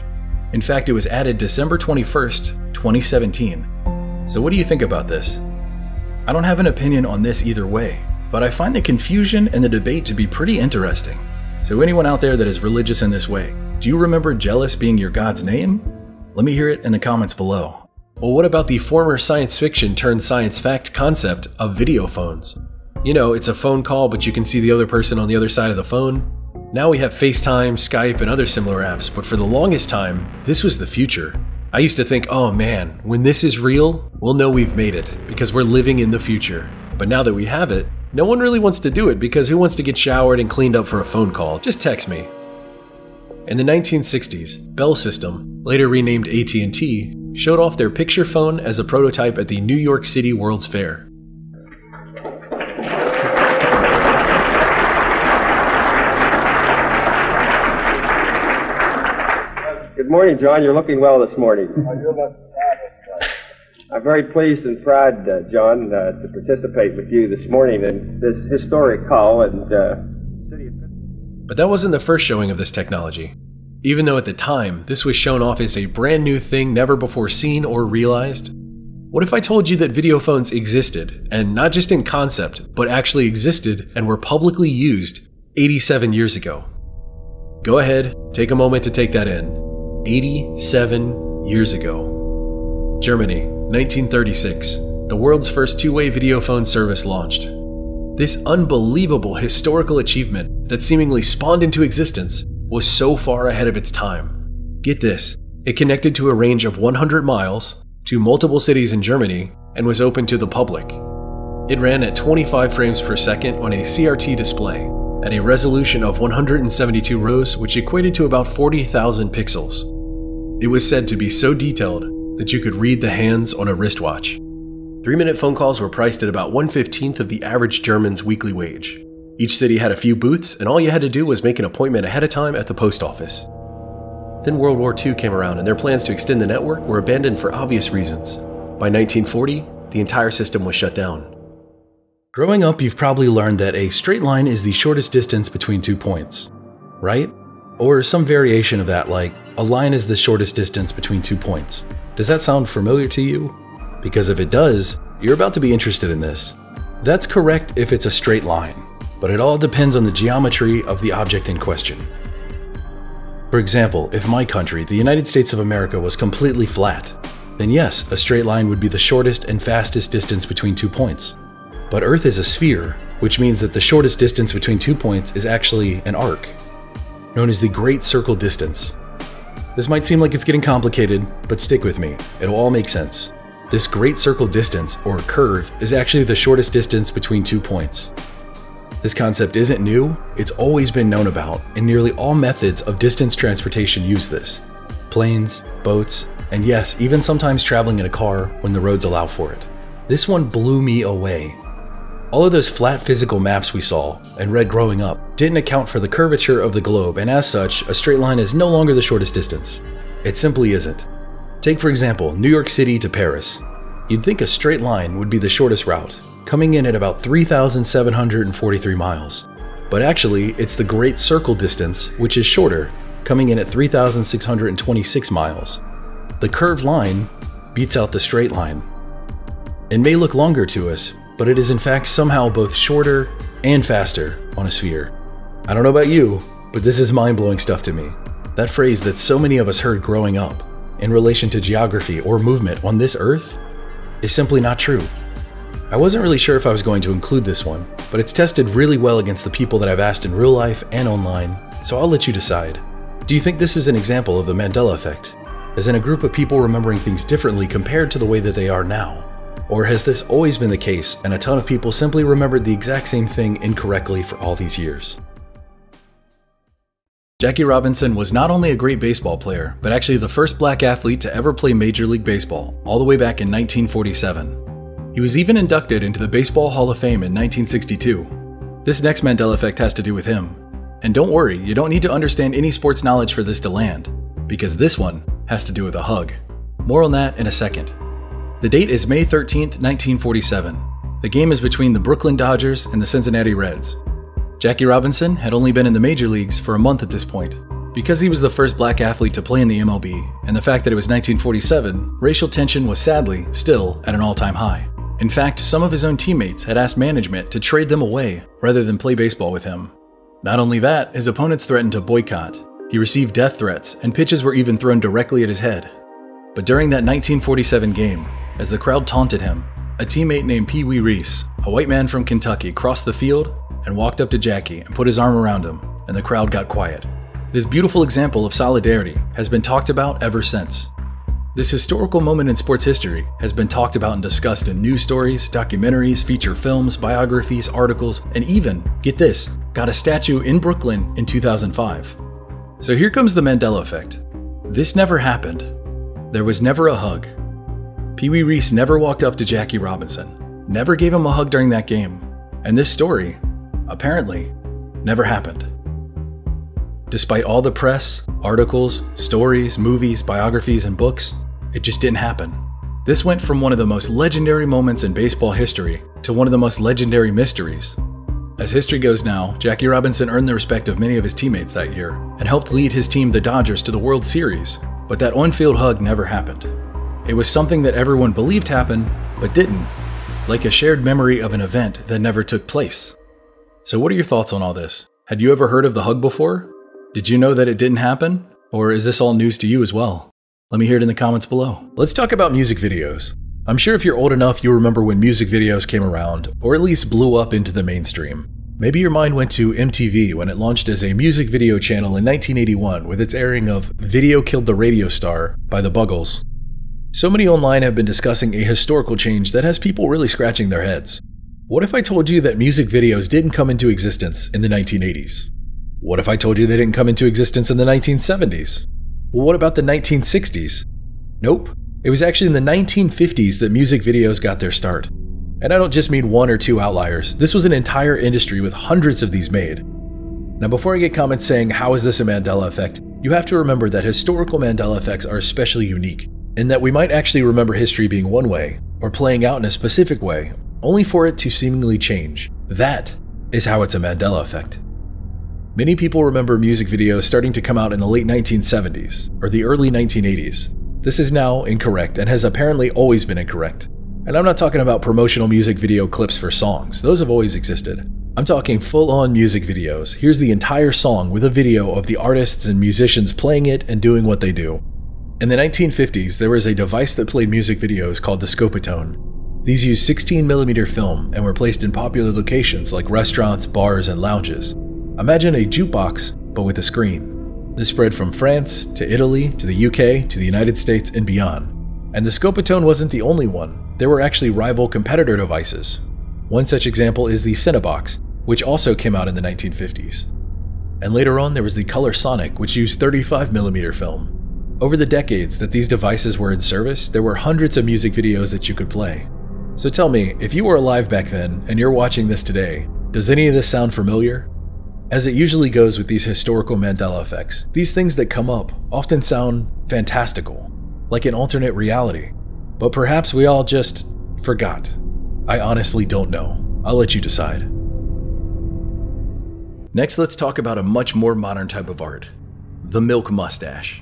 In fact, it was added December 21st, 2017. So what do you think about this? I don't have an opinion on this either way, but I find the confusion and the debate to be pretty interesting. So anyone out there that is religious in this way, do you remember jealous being your God's name? Let me hear it in the comments below. Well, what about the former science fiction turned science fact concept of video phones? You know, it's a phone call, but you can see the other person on the other side of the phone. Now we have FaceTime, Skype, and other similar apps, but for the longest time, this was the future. I used to think, oh man, when this is real, we'll know we've made it, because we're living in the future. But now that we have it, no one really wants to do it, because who wants to get showered and cleaned up for a phone call? Just text me. In the 1960s, Bell System, later renamed AT&T, showed off their picture phone as a prototype at the New York City World's Fair. Good morning, John. You're looking well this morning. I'm very pleased and proud, John, to participate with you this morning in this historic call. But that wasn't the first showing of this technology. Even though at the time, this was shown off as a brand new thing never before seen or realized. What if I told you that video phones existed, and not just in concept, but actually existed and were publicly used 87 years ago? Go ahead, take a moment to take that in. 87 years ago. Germany, 1936. The world's first two-way video phone service launched. This unbelievable historical achievement that seemingly spawned into existence was so far ahead of its time. Get this, it connected to a range of 100 miles, to multiple cities in Germany, and was open to the public. It ran at 25 frames per second on a CRT display at a resolution of 172 rows, which equated to about 40,000 pixels. It was said to be so detailed that you could read the hands on a wristwatch. 3-minute phone calls were priced at about 1/15 of the average German's weekly wage. Each city had a few booths, and all you had to do was make an appointment ahead of time at the post office. Then World War II came around, and their plans to extend the network were abandoned for obvious reasons. By 1940, the entire system was shut down. Growing up, you've probably learned that a straight line is the shortest distance between 2 points, right? Or some variation of that, like, a line is the shortest distance between 2 points. Does that sound familiar to you? Because if it does, you're about to be interested in this. That's correct if it's a straight line, but it all depends on the geometry of the object in question. For example, if my country, the United States of America, was completely flat, then yes, a straight line would be the shortest and fastest distance between 2 points. But Earth is a sphere, which means that the shortest distance between 2 points is actually an arc, known as the Great Circle Distance. This might seem like it's getting complicated, but stick with me, it'll all make sense. This Great Circle Distance, or curve, is actually the shortest distance between 2 points. This concept isn't new, it's always been known about, and nearly all methods of distance transportation use this. Planes, boats, and yes, even sometimes traveling in a car when the roads allow for it. This one blew me away. All of those flat physical maps we saw and read growing up didn't account for the curvature of the globe, and as such, a straight line is no longer the shortest distance. It simply isn't. Take for example, New York City to Paris. You'd think a straight line would be the shortest route, coming in at about 3,743 miles. But actually, it's the Great Circle Distance, which is shorter, coming in at 3,626 miles. The curved line beats out the straight line. It may look longer to us, but it is in fact somehow both shorter and faster on a sphere. I don't know about you, but this is mind-blowing stuff to me. That phrase that so many of us heard growing up in relation to geography or movement on this Earth is simply not true. I wasn't really sure if I was going to include this one, but it's tested really well against the people that I've asked in real life and online, so I'll let you decide. Do you think this is an example of the Mandela effect, as in a group of people remembering things differently compared to the way that they are now? Or has this always been the case and a ton of people simply remembered the exact same thing incorrectly for all these years? Jackie Robinson was not only a great baseball player, but actually the first black athlete to ever play Major League Baseball, all the way back in 1947. He was even inducted into the Baseball Hall of Fame in 1962. This next Mandela effect has to do with him. And don't worry, you don't need to understand any sports knowledge for this to land, because this one has to do with a hug. More on that in a second. The date is May 13th, 1947. The game is between the Brooklyn Dodgers and the Cincinnati Reds. Jackie Robinson had only been in the major leagues for a month at this point. Because he was the first black athlete to play in the MLB, and the fact that it was 1947, racial tension was sadly still at an all-time high. In fact, some of his own teammates had asked management to trade them away rather than play baseball with him. Not only that, his opponents threatened to boycott. He received death threats, and pitches were even thrown directly at his head. But during that 1947 game, as the crowd taunted him, a teammate named Pee Wee Reese, a white man from Kentucky, crossed the field and walked up to Jackie and put his arm around him, and the crowd got quiet. This beautiful example of solidarity has been talked about ever since. This historical moment in sports history has been talked about and discussed in news stories, documentaries, feature films, biographies, articles, and even, get this, got a statue in Brooklyn in 2005. So here comes the Mandela effect. This never happened. There was never a hug. Pee Wee Reese never walked up to Jackie Robinson, never gave him a hug during that game, and this story, apparently, never happened. Despite all the press, articles, stories, movies, biographies, and books, it just didn't happen. This went from one of the most legendary moments in baseball history to one of the most legendary mysteries. As history goes now, Jackie Robinson earned the respect of many of his teammates that year and helped lead his team, the Dodgers, to the World Series, but that on-field hug never happened. It was something that everyone believed happened, but didn't, like a shared memory of an event that never took place. So what are your thoughts on all this? Had you ever heard of the hug before? Did you know that it didn't happen? Or is this all news to you as well? Let me hear it in the comments below. Let's talk about music videos. I'm sure if you're old enough, you'll remember when music videos came around, or at least blew up into the mainstream. Maybe your mind went to MTV when it launched as a music video channel in 1981 with its airing of Video Killed the Radio Star by the Buggles. So many online have been discussing a historical change that has people really scratching their heads. What if I told you that music videos didn't come into existence in the 1980s? What if I told you they didn't come into existence in the 1970s? Well, what about the 1960s? Nope. It was actually in the 1950s that music videos got their start. And I don't just mean one or two outliers. This was an entire industry with hundreds of these made. Now, before I get comments saying, how is this a Mandela effect? You have to remember that historical Mandela effects are especially unique, in that we might actually remember history being one way, or playing out in a specific way, only for it to seemingly change. That is how it's a Mandela effect. Many people remember music videos starting to come out in the late 1970s, or the early 1980s. This is now incorrect, and has apparently always been incorrect. And I'm not talking about promotional music video clips for songs, those have always existed. I'm talking full-on music videos. Here's the entire song with a video of the artists and musicians playing it and doing what they do. In the 1950s, there was a device that played music videos called the Scopitone. These used 16mm film and were placed in popular locations like restaurants, bars, and lounges. Imagine a jukebox, but with a screen. This spread from France to Italy to the UK to the United States and beyond. And the Scopitone wasn't the only one. There were actually rival competitor devices. One such example is the Cinebox, which also came out in the 1950s. And later on, there was the Color Sonic, which used 35mm film. Over the decades that these devices were in service, there were hundreds of music videos that you could play. So tell me, if you were alive back then and you're watching this today, does any of this sound familiar? As it usually goes with these historical Mandela effects, these things that come up often sound fantastical, like an alternate reality. But perhaps we all just forgot. I honestly don't know. I'll let you decide. Next, let's talk about a much more modern type of art, the milk mustache.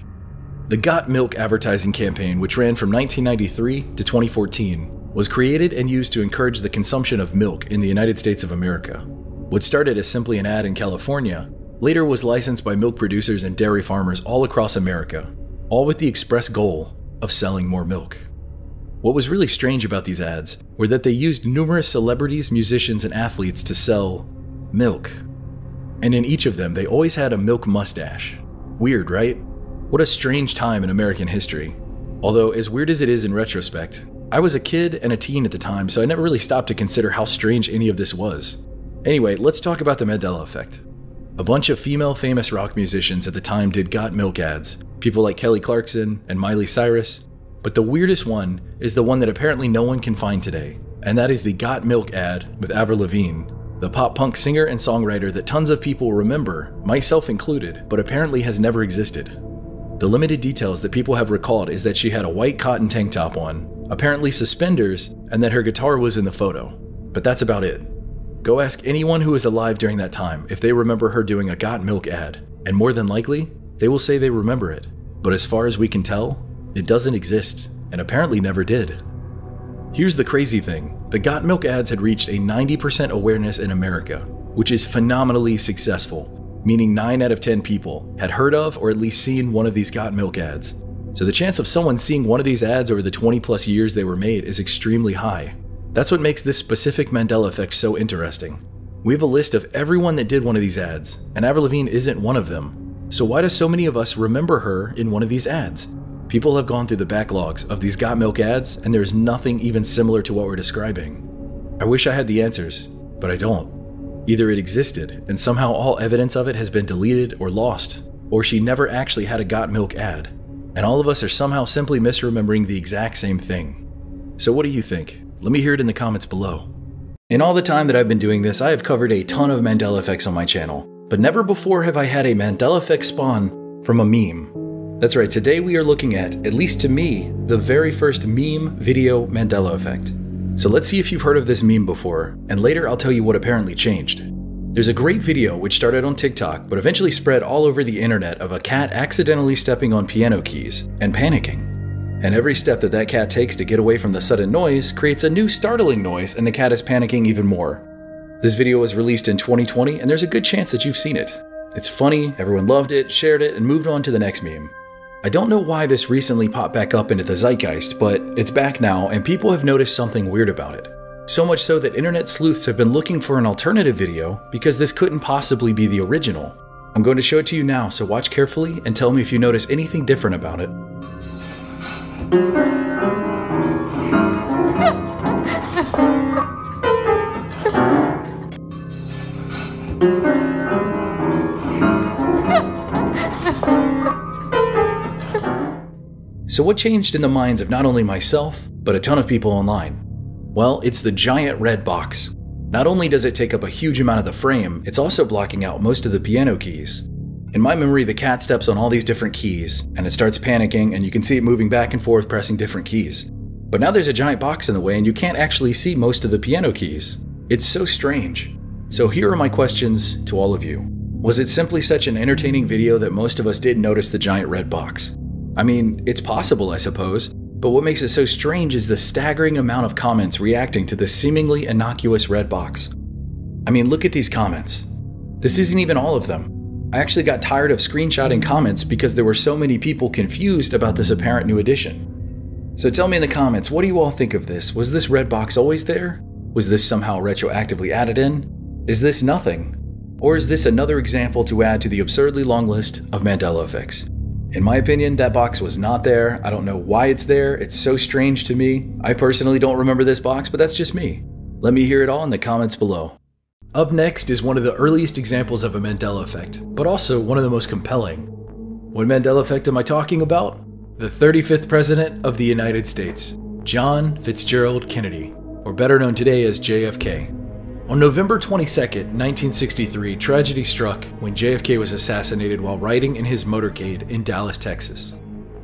The Got Milk advertising campaign, which ran from 1993 to 2014, was created and used to encourage the consumption of milk in the United States of America. What started as simply an ad in California, later was licensed by milk producers and dairy farmers all across America, all with the express goal of selling more milk. What was really strange about these ads were that they used numerous celebrities, musicians, and athletes to sell milk. And in each of them, they always had a milk mustache. Weird, right? What a strange time in American history. Although, as weird as it is in retrospect, I was a kid and a teen at the time, so I never really stopped to consider how strange any of this was. Anyway, let's talk about the Mandela effect. A bunch of female famous rock musicians at the time did Got Milk ads, people like Kelly Clarkson and Miley Cyrus, but the weirdest one is the one that apparently no one can find today, and that is the Got Milk ad with Avril Lavigne, the pop-punk singer and songwriter that tons of people remember, myself included, but apparently has never existed. The limited details that people have recalled is that she had a white cotton tank top on, apparently suspenders, and that her guitar was in the photo. But that's about it. Go ask anyone who was alive during that time if they remember her doing a Got Milk ad, and more than likely, they will say they remember it. But as far as we can tell, it doesn't exist, and apparently never did. Here's the crazy thing. The Got Milk ads had reached a 90% awareness in America, which is phenomenally successful, meaning 9 out of 10 people had heard of or at least seen one of these Got Milk ads. So the chance of someone seeing one of these ads over the 20+ years they were made is extremely high. That's what makes this specific Mandela effect so interesting. We have a list of everyone that did one of these ads, and Avril Lavigne isn't one of them. So why do so many of us remember her in one of these ads? People have gone through the backlogs of these Got Milk ads, and there's nothing even similar to what we're describing. I wish I had the answers, but I don't. Either it existed, and somehow all evidence of it has been deleted or lost, or she never actually had a Got Milk ad, and all of us are somehow simply misremembering the exact same thing. So what do you think? Let me hear it in the comments below. In all the time that I've been doing this, I have covered a ton of Mandela effects on my channel, but never before have I had a Mandela effect spawn from a meme. That's right, today we are looking at least to me, the very first meme video Mandela effect. So let's see if you've heard of this meme before, and later I'll tell you what apparently changed. There's a great video which started on TikTok, but eventually spread all over the internet of a cat accidentally stepping on piano keys and panicking. And every step that cat takes to get away from the sudden noise creates a new startling noise, and the cat is panicking even more. This video was released in 2020, and there's a good chance that you've seen it. It's funny, everyone loved it, shared it, and moved on to the next meme. I don't know why this recently popped back up into the zeitgeist, but it's back now, and people have noticed something weird about it. So much so that internet sleuths have been looking for an alternative video because this couldn't possibly be the original. I'm going to show it to you now, so watch carefully and tell me if you notice anything different about it. So what changed in the minds of not only myself, but a ton of people online? Well, it's the giant red box. Not only does it take up a huge amount of the frame, it's also blocking out most of the piano keys. In my memory, the cat steps on all these different keys, and it starts panicking, and you can see it moving back and forth pressing different keys. But now there's a giant box in the way, and you can't actually see most of the piano keys. It's so strange. So here are my questions to all of you. Was it simply such an entertaining video that most of us didn't notice the giant red box? I mean, it's possible, I suppose, but what makes it so strange is the staggering amount of comments reacting to this seemingly innocuous red box. I mean, look at these comments. This isn't even all of them. I actually got tired of screenshotting comments because there were so many people confused about this apparent new addition. So tell me in the comments, what do you all think of this? Was this red box always there? Was this somehow retroactively added in? Is this nothing? Or is this another example to add to the absurdly long list of Mandela effects? In my opinion, that box was not there. I don't know why it's there. It's so strange to me. I personally don't remember this box, but that's just me. Let me hear it all in the comments below. Up next is one of the earliest examples of a Mandela effect, but also one of the most compelling. What Mandela effect am I talking about? The 35th President of the United States, John Fitzgerald Kennedy, or better known today as JFK. On November 22, 1963, tragedy struck when JFK was assassinated while riding in his motorcade in Dallas, Texas.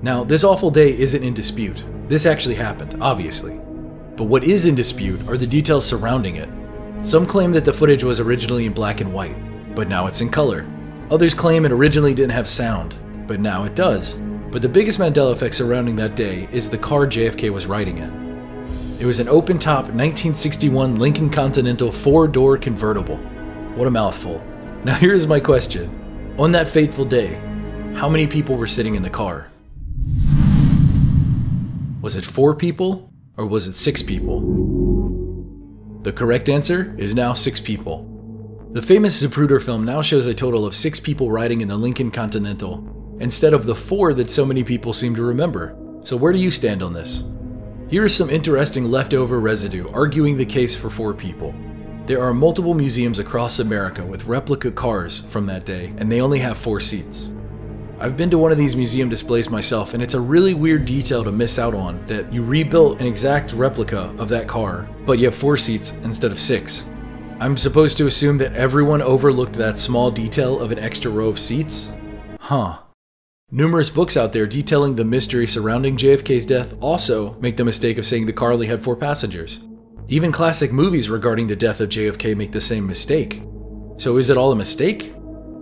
Now, this awful day isn't in dispute. This actually happened, obviously. But what is in dispute are the details surrounding it. Some claim that the footage was originally in black and white, but now it's in color. Others claim it originally didn't have sound, but now it does. But the biggest Mandela effect surrounding that day is the car JFK was riding in. It was an open-top 1961 Lincoln Continental 4-door convertible. What a mouthful. Now here's my question. On that fateful day, how many people were sitting in the car? Was it 4 people, or was it 6 people? The correct answer is now 6 people. The famous Zapruder film now shows a total of 6 people riding in the Lincoln Continental, instead of the 4 that so many people seem to remember. So where do you stand on this? Here is some interesting leftover residue arguing the case for 4 people. There are multiple museums across America with replica cars from that day, and they only have 4 seats. I've been to one of these museum displays myself, and it's a really weird detail to miss out on, that you rebuilt an exact replica of that car, but you have 4 seats instead of 6. I'm supposed to assume that everyone overlooked that small detail of an extra row of seats? Huh. Numerous books out there detailing the mystery surrounding JFK's death also make the mistake of saying the car only had 4 passengers. Even classic movies regarding the death of JFK make the same mistake. So is it all a mistake?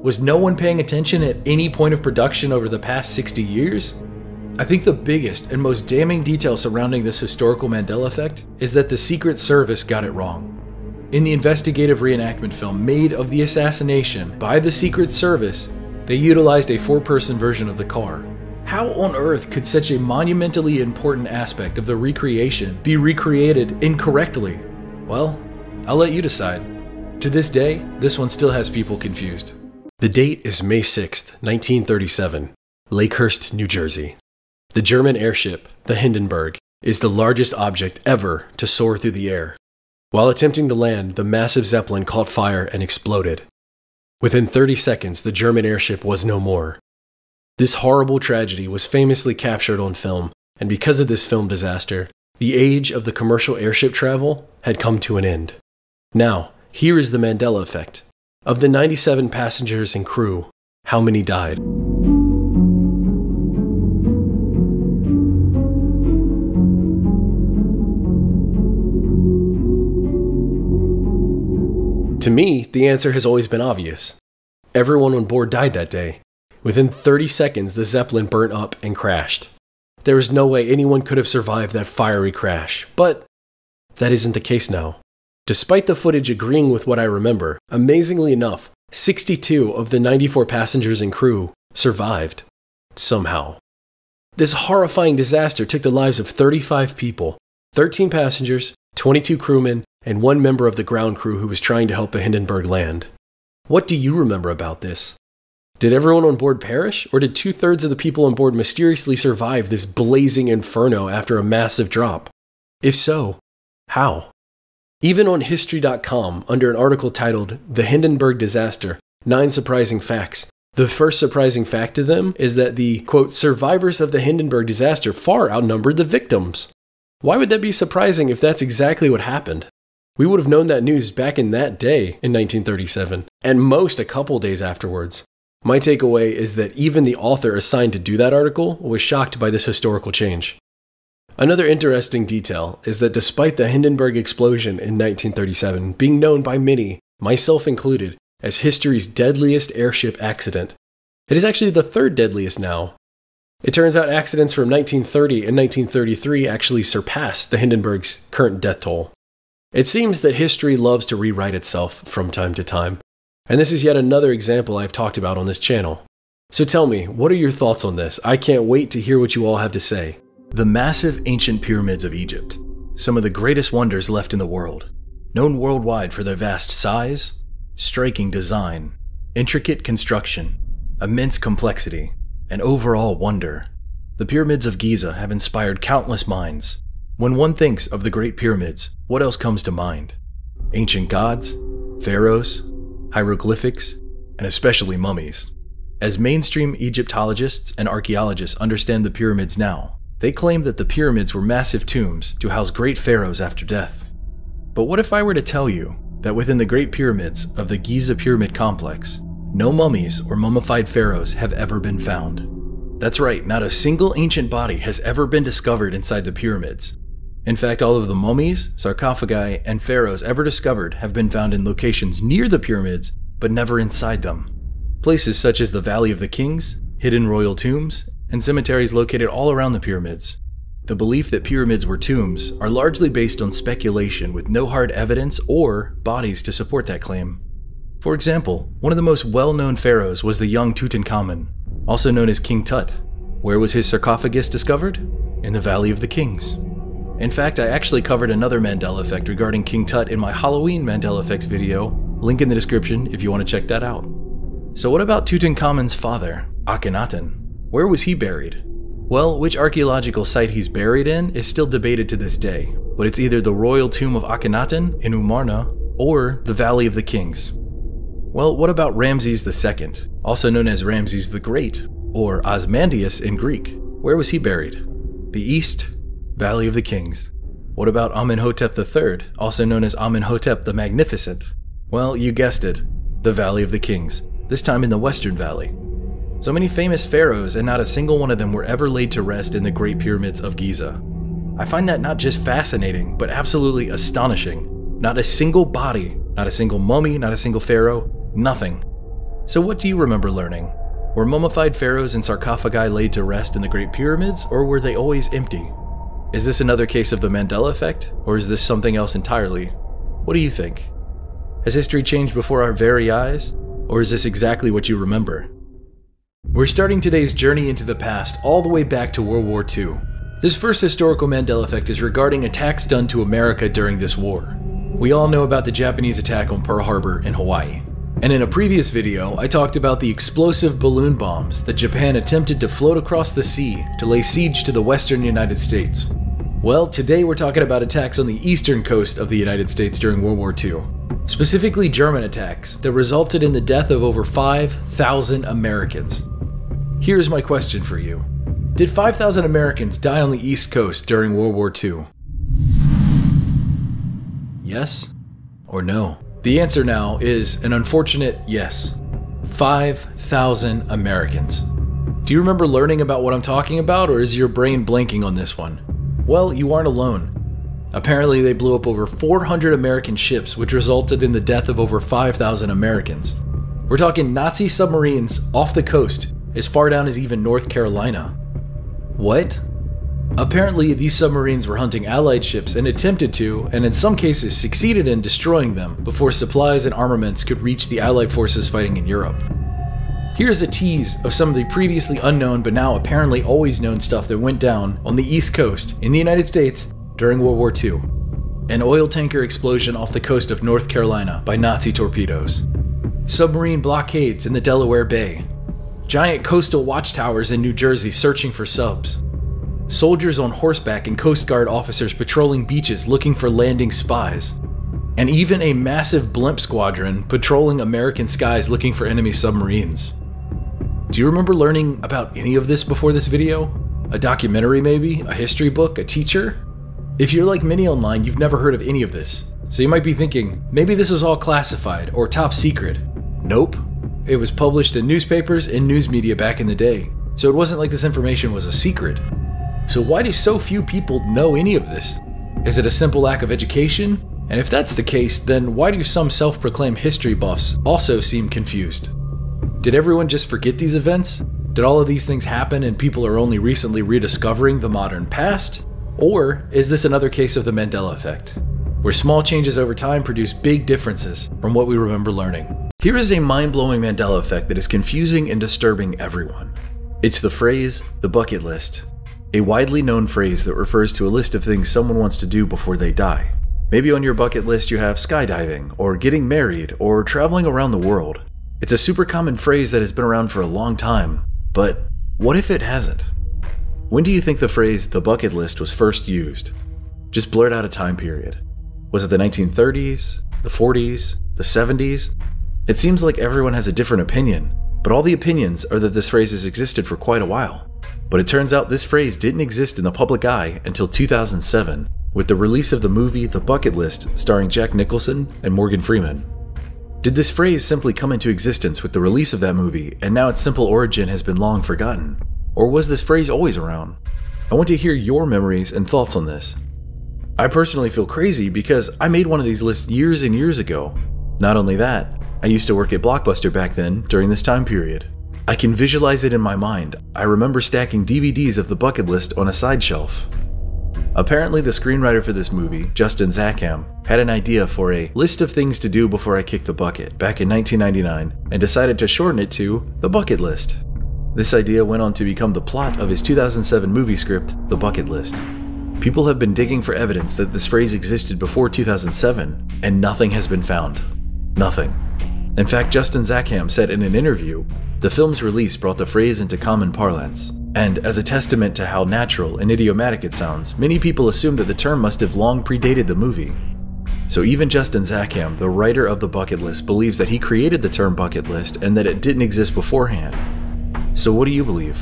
Was no one paying attention at any point of production over the past 60 years? I think the biggest and most damning detail surrounding this historical Mandela effect is that the Secret Service got it wrong. In the investigative reenactment film made of the assassination by the Secret Service, they utilized a 4-person version of the car. How on earth could such a monumentally important aspect of the recreation be recreated incorrectly? Well, I'll let you decide. To this day, this one still has people confused. The date is May 6th, 1937, Lakehurst, New Jersey. The German airship, the Hindenburg, is the largest object ever to soar through the air. While attempting to land, the massive Zeppelin caught fire and exploded. Within 30 seconds, the German airship was no more. This horrible tragedy was famously captured on film, and because of this film disaster, the age of the commercial airship travel had come to an end. Now, here is the Mandela effect. Of the 97 passengers and crew, how many died? To me, the answer has always been obvious. Everyone on board died that day. Within 30 seconds, the Zeppelin burnt up and crashed. There is no way anyone could have survived that fiery crash, but that isn't the case now. Despite the footage agreeing with what I remember, amazingly enough, 62 of the 94 passengers and crew survived. Somehow. This horrifying disaster took the lives of 35 people, 13 passengers, 22 crewmen, and 1 member of the ground crew who was trying to help the Hindenburg land. What do you remember about this? Did everyone on board perish, or did 2/3 of the people on board mysteriously survive this blazing inferno after a massive drop? If so, how? Even on History.com, under an article titled The Hindenburg Disaster, 9 Surprising Facts, the first surprising fact to them is that the, quote, survivors of the Hindenburg disaster far outnumbered the victims. Why would that be surprising if that's exactly what happened? We would have known that news back in that day in 1937, and most a couple days afterwards. My takeaway is that even the author assigned to do that article was shocked by this historical change. Another interesting detail is that despite the Hindenburg explosion in 1937 being known by many, myself included, as history's deadliest airship accident, it is actually the 3rd deadliest now. It turns out accidents from 1930 and 1933 actually surpass the Hindenburg's current death toll. It seems that history loves to rewrite itself from time to time, and this is yet another example I've talked about on this channel. So tell me, what are your thoughts on this? I can't wait to hear what you all have to say. The massive ancient pyramids of Egypt, some of the greatest wonders left in the world, known worldwide for their vast size, striking design, intricate construction, immense complexity, and overall wonder. The pyramids of Giza have inspired countless minds. When one thinks of the Great Pyramids, what else comes to mind? Ancient gods, pharaohs, hieroglyphics, and especially mummies. As mainstream Egyptologists and archaeologists understand the pyramids now, they claim that the pyramids were massive tombs to house great pharaohs after death. But what if I were to tell you that within the Great Pyramids of the Giza Pyramid Complex, no mummies or mummified pharaohs have ever been found? That's right, not a single ancient body has ever been discovered inside the pyramids. In fact, all of the mummies, sarcophagi, and pharaohs ever discovered have been found in locations near the pyramids, but never inside them. Places such as the Valley of the Kings, hidden royal tombs, and cemeteries located all around the pyramids. The belief that pyramids were tombs are largely based on speculation with no hard evidence or bodies to support that claim. For example, one of the most well-known pharaohs was the young Tutankhamun, also known as King Tut. Where was his sarcophagus discovered? In the Valley of the Kings. In fact, I actually covered another Mandela effect regarding King Tut in my Halloween Mandela effects video, link in the description if you want to check that out. So what about Tutankhamun's father, Akhenaten? Where was he buried? Well, which archaeological site he's buried in is still debated to this day, but it's either the royal tomb of Akhenaten in Amarna or the Valley of the Kings. Well, what about Ramses II, also known as Ramses the Great, or Osmandius in Greek? Where was he buried? The East, Valley of the Kings. What about Amenhotep III, also known as Amenhotep the Magnificent? Well, you guessed it, the Valley of the Kings, this time in the Western Valley. So many famous pharaohs, and not a single one of them were ever laid to rest in the Great Pyramids of Giza. I find that not just fascinating, but absolutely astonishing. Not a single body, not a single mummy, not a single pharaoh, nothing. So what do you remember learning? Were mummified pharaohs and sarcophagi laid to rest in the Great Pyramids, or were they always empty? Is this another case of the Mandela effect, or is this something else entirely? What do you think? Has history changed before our very eyes, or is this exactly what you remember? We're starting today's journey into the past all the way back to World War II. This first historical Mandela effect is regarding attacks done to America during this war. We all know about the Japanese attack on Pearl Harbor in Hawaii. And in a previous video, I talked about the explosive balloon bombs that Japan attempted to float across the sea to lay siege to the western United States. Well, today we're talking about attacks on the eastern coast of the United States during World War II. Specifically German attacks that resulted in the death of over 5,000 Americans. Here's my question for you. Did 5,000 Americans die on the East Coast during World War II? Yes or no? The answer now is an unfortunate yes. 5,000 Americans. Do you remember learning about what I'm talking about, or is your brain blanking on this one? Well, you aren't alone. Apparently they blew up over 400 American ships, which resulted in the death of over 5,000 Americans. We're talking Nazi submarines off the coast, as far down as even North Carolina. What? Apparently these submarines were hunting Allied ships and attempted to, and in some cases succeeded in, destroying them before supplies and armaments could reach the Allied forces fighting in Europe. Here's a tease of some of the previously unknown but now apparently always known stuff that went down on the East Coast in the United States during World War II. An oil tanker explosion off the coast of North Carolina by Nazi torpedoes. Submarine blockades in the Delaware Bay. giant coastal watchtowers in New Jersey searching for subs, soldiers on horseback and Coast Guard officers patrolling beaches looking for landing spies, and even a massive blimp squadron patrolling American skies looking for enemy submarines. Do you remember learning about any of this before this video? A documentary maybe? A history book? A teacher? If you're like many online, you've never heard of any of this. So you might be thinking, maybe this is all classified or top secret. Nope. It was published in newspapers and news media back in the day. So it wasn't like this information was a secret. So why do so few people know any of this? Is it a simple lack of education? And if that's the case, then why do some self-proclaimed history buffs also seem confused? Did everyone just forget these events? Did all of these things happen and people are only recently rediscovering the modern past? Or is this another case of the Mandela effect, where small changes over time produce big differences from what we remember learning? Here is a mind-blowing Mandela effect that is confusing and disturbing everyone. It's the phrase, the bucket list. A widely known phrase that refers to a list of things someone wants to do before they die. Maybe on your bucket list you have skydiving, or getting married, or traveling around the world. It's a super common phrase that has been around for a long time, but what if it hasn't? When do you think the phrase, the bucket list, was first used? Just blurt out a time period. Was it the 1930s, the 40s, the 70s? It seems like everyone has a different opinion, but all the opinions are that this phrase has existed for quite a while. But it turns out this phrase didn't exist in the public eye until 2007, with the release of the movie The Bucket List starring Jack Nicholson and Morgan Freeman. Did this phrase simply come into existence with the release of that movie, and now its simple origin has been long forgotten? Or was this phrase always around? I want to hear your memories and thoughts on this. I personally feel crazy because I made one of these lists years and years ago. Not only that, I used to work at Blockbuster back then during this time period. I can visualize it in my mind. I remember stacking DVDs of The Bucket List on a side shelf. Apparently, the screenwriter for this movie, Justin Zackham, had an idea for a list of things to do before I kicked the bucket back in 1999 and decided to shorten it to The Bucket List. This idea went on to become the plot of his 2007 movie script, The Bucket List. People have been digging for evidence that this phrase existed before 2007, and nothing has been found. Nothing. In fact, Justin Zackham said in an interview, the film's release brought the phrase into common parlance. And as a testament to how natural and idiomatic it sounds, many people assume that the term must have long predated the movie. So even Justin Zackham, the writer of The Bucket List, believes that he created the term bucket list and that it didn't exist beforehand. So what do you believe?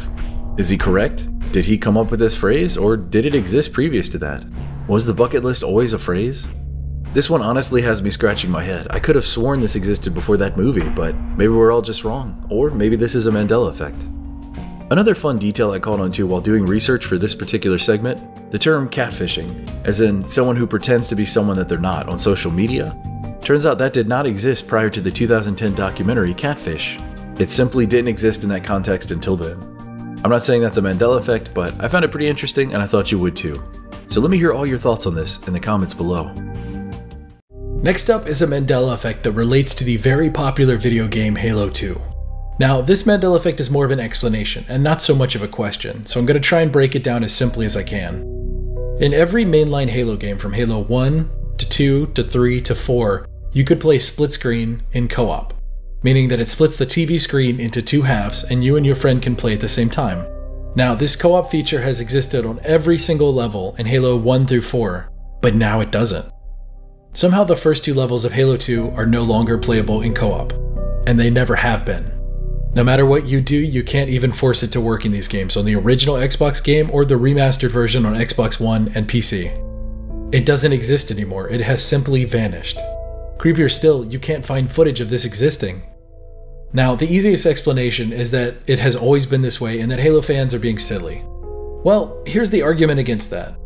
Is he correct? Did he come up with this phrase, or did it exist previous to that? Was the bucket list always a phrase? This one honestly has me scratching my head. I could have sworn this existed before that movie, but maybe we're all just wrong. Or maybe this is a Mandela effect. Another fun detail I caught on to while doing research for this particular segment, the term catfishing, as in someone who pretends to be someone that they're not on social media. Turns out that did not exist prior to the 2010 documentary Catfish. It simply didn't exist in that context until then. I'm not saying that's a Mandela effect, but I found it pretty interesting and I thought you would too. So let me hear all your thoughts on this in the comments below. Next up is a Mandela effect that relates to the very popular video game Halo 2. Now, this Mandela effect is more of an explanation and not so much of a question, so I'm going to try and break it down as simply as I can. In every mainline Halo game from Halo 1 to 2 to 3 to 4, you could play split screen in co-op, meaning that it splits the TV screen into two halves and you and your friend can play at the same time. Now, this co-op feature has existed on every single level in Halo 1 through 4, but now it doesn't. Somehow the first two levels of Halo 2 are no longer playable in co-op, and they never have been. No matter what you do, you can't even force it to work in these games on the original Xbox game or the remastered version on Xbox One and PC. It doesn't exist anymore, it has simply vanished. Creepier still, you can't find footage of this existing. Now, the easiest explanation is that it has always been this way and that Halo fans are being silly. Well, here's the argument against that.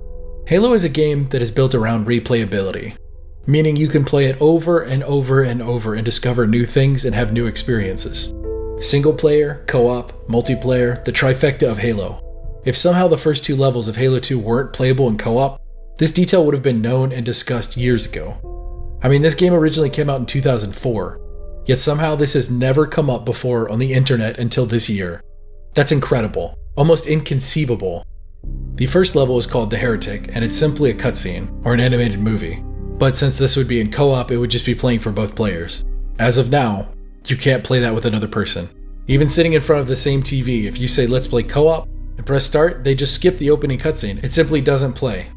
Halo is a game that is built around replayability, meaning you can play it over and over and over and discover new things and have new experiences. Single player, co-op, multiplayer, the trifecta of Halo. If somehow the first two levels of Halo 2 weren't playable in co-op, this detail would have been known and discussed years ago. I mean, this game originally came out in 2004, yet somehow this has never come up before on the internet until this year. That's incredible, almost inconceivable. The first level is called The Heretic, and it's simply a cutscene, or an animated movie. But since this would be in co-op, it would just be playing for both players. As of now, you can't play that with another person. Even sitting in front of the same TV, if you say let's play co-op and press start, they just skip the opening cutscene. It simply doesn't play.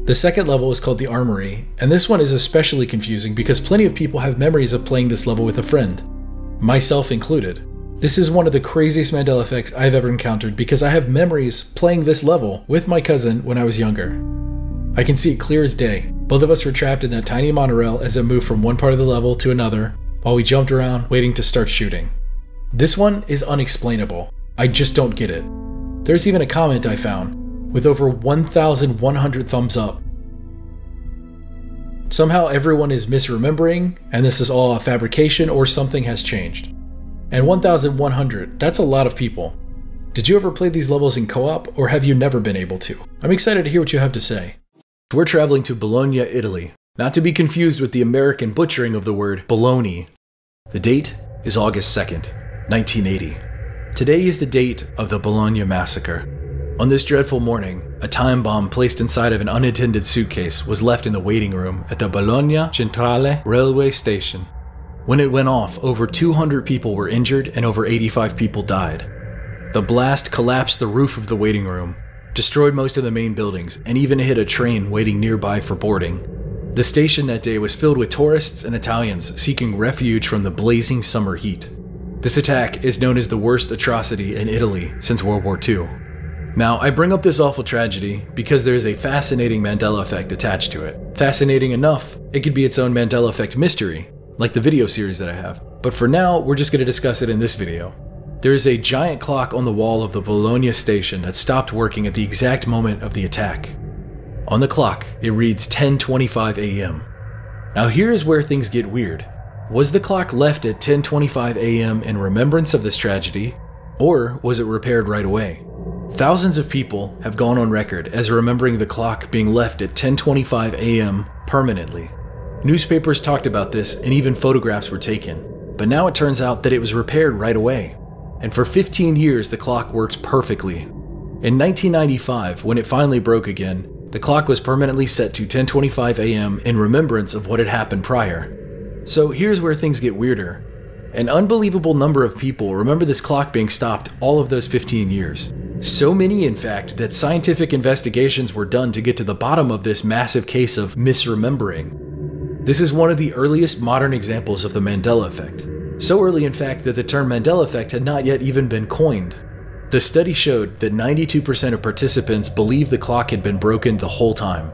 The second level is called the Armory, and this one is especially confusing because plenty of people have memories of playing this level with a friend, myself included. This is one of the craziest Mandela effects I've ever encountered because I have memories playing this level with my cousin when I was younger. I can see it clear as day. Both of us were trapped in that tiny monorail as it moved from one part of the level to another while we jumped around waiting to start shooting. This one is unexplainable. I just don't get it. There's even a comment I found with over 1,100 thumbs up. Somehow everyone is misremembering and this is all a fabrication or something has changed. And 1,100, that's a lot of people. Did you ever play these levels in co-op or have you never been able to? I'm excited to hear what you have to say. We're traveling to Bologna, Italy, not to be confused with the American butchering of the word bologna. The date is August 2nd, 1980. Today is the date of the Bologna massacre. On this dreadful morning, a time bomb placed inside of an unattended suitcase was left in the waiting room at the Bologna Centrale railway station. When it went off, over 200 people were injured and over 85 people died. The blast collapsed the roof of the waiting room, destroyed most of the main buildings, and even hit a train waiting nearby for boarding. The station that day was filled with tourists and Italians seeking refuge from the blazing summer heat. This attack is known as the worst atrocity in Italy since World War II. Now, I bring up this awful tragedy because there is a fascinating Mandela effect attached to it. Fascinating enough, it could be its own Mandela effect mystery, like the video series that I have. But for now, we're just going to discuss it in this video. There is a giant clock on the wall of the Bologna station that stopped working at the exact moment of the attack. On the clock, it reads 10:25 a.m. Now here's where things get weird. Was the clock left at 10:25 a.m. in remembrance of this tragedy, or was it repaired right away? Thousands of people have gone on record as remembering the clock being left at 10:25 a.m. permanently. Newspapers talked about this and even photographs were taken, but now it turns out that it was repaired right away. And for 15 years the clock worked perfectly. In 1995, when it finally broke again, the clock was permanently set to 10:25 a.m. in remembrance of what had happened prior. So here's where things get weirder. An unbelievable number of people remember this clock being stopped all of those 15 years. So many, in fact, that scientific investigations were done to get to the bottom of this massive case of misremembering. This is one of the earliest modern examples of the Mandela effect. So early, in fact, that the term Mandela effect had not yet even been coined. The study showed that 92% of participants believed the clock had been broken the whole time.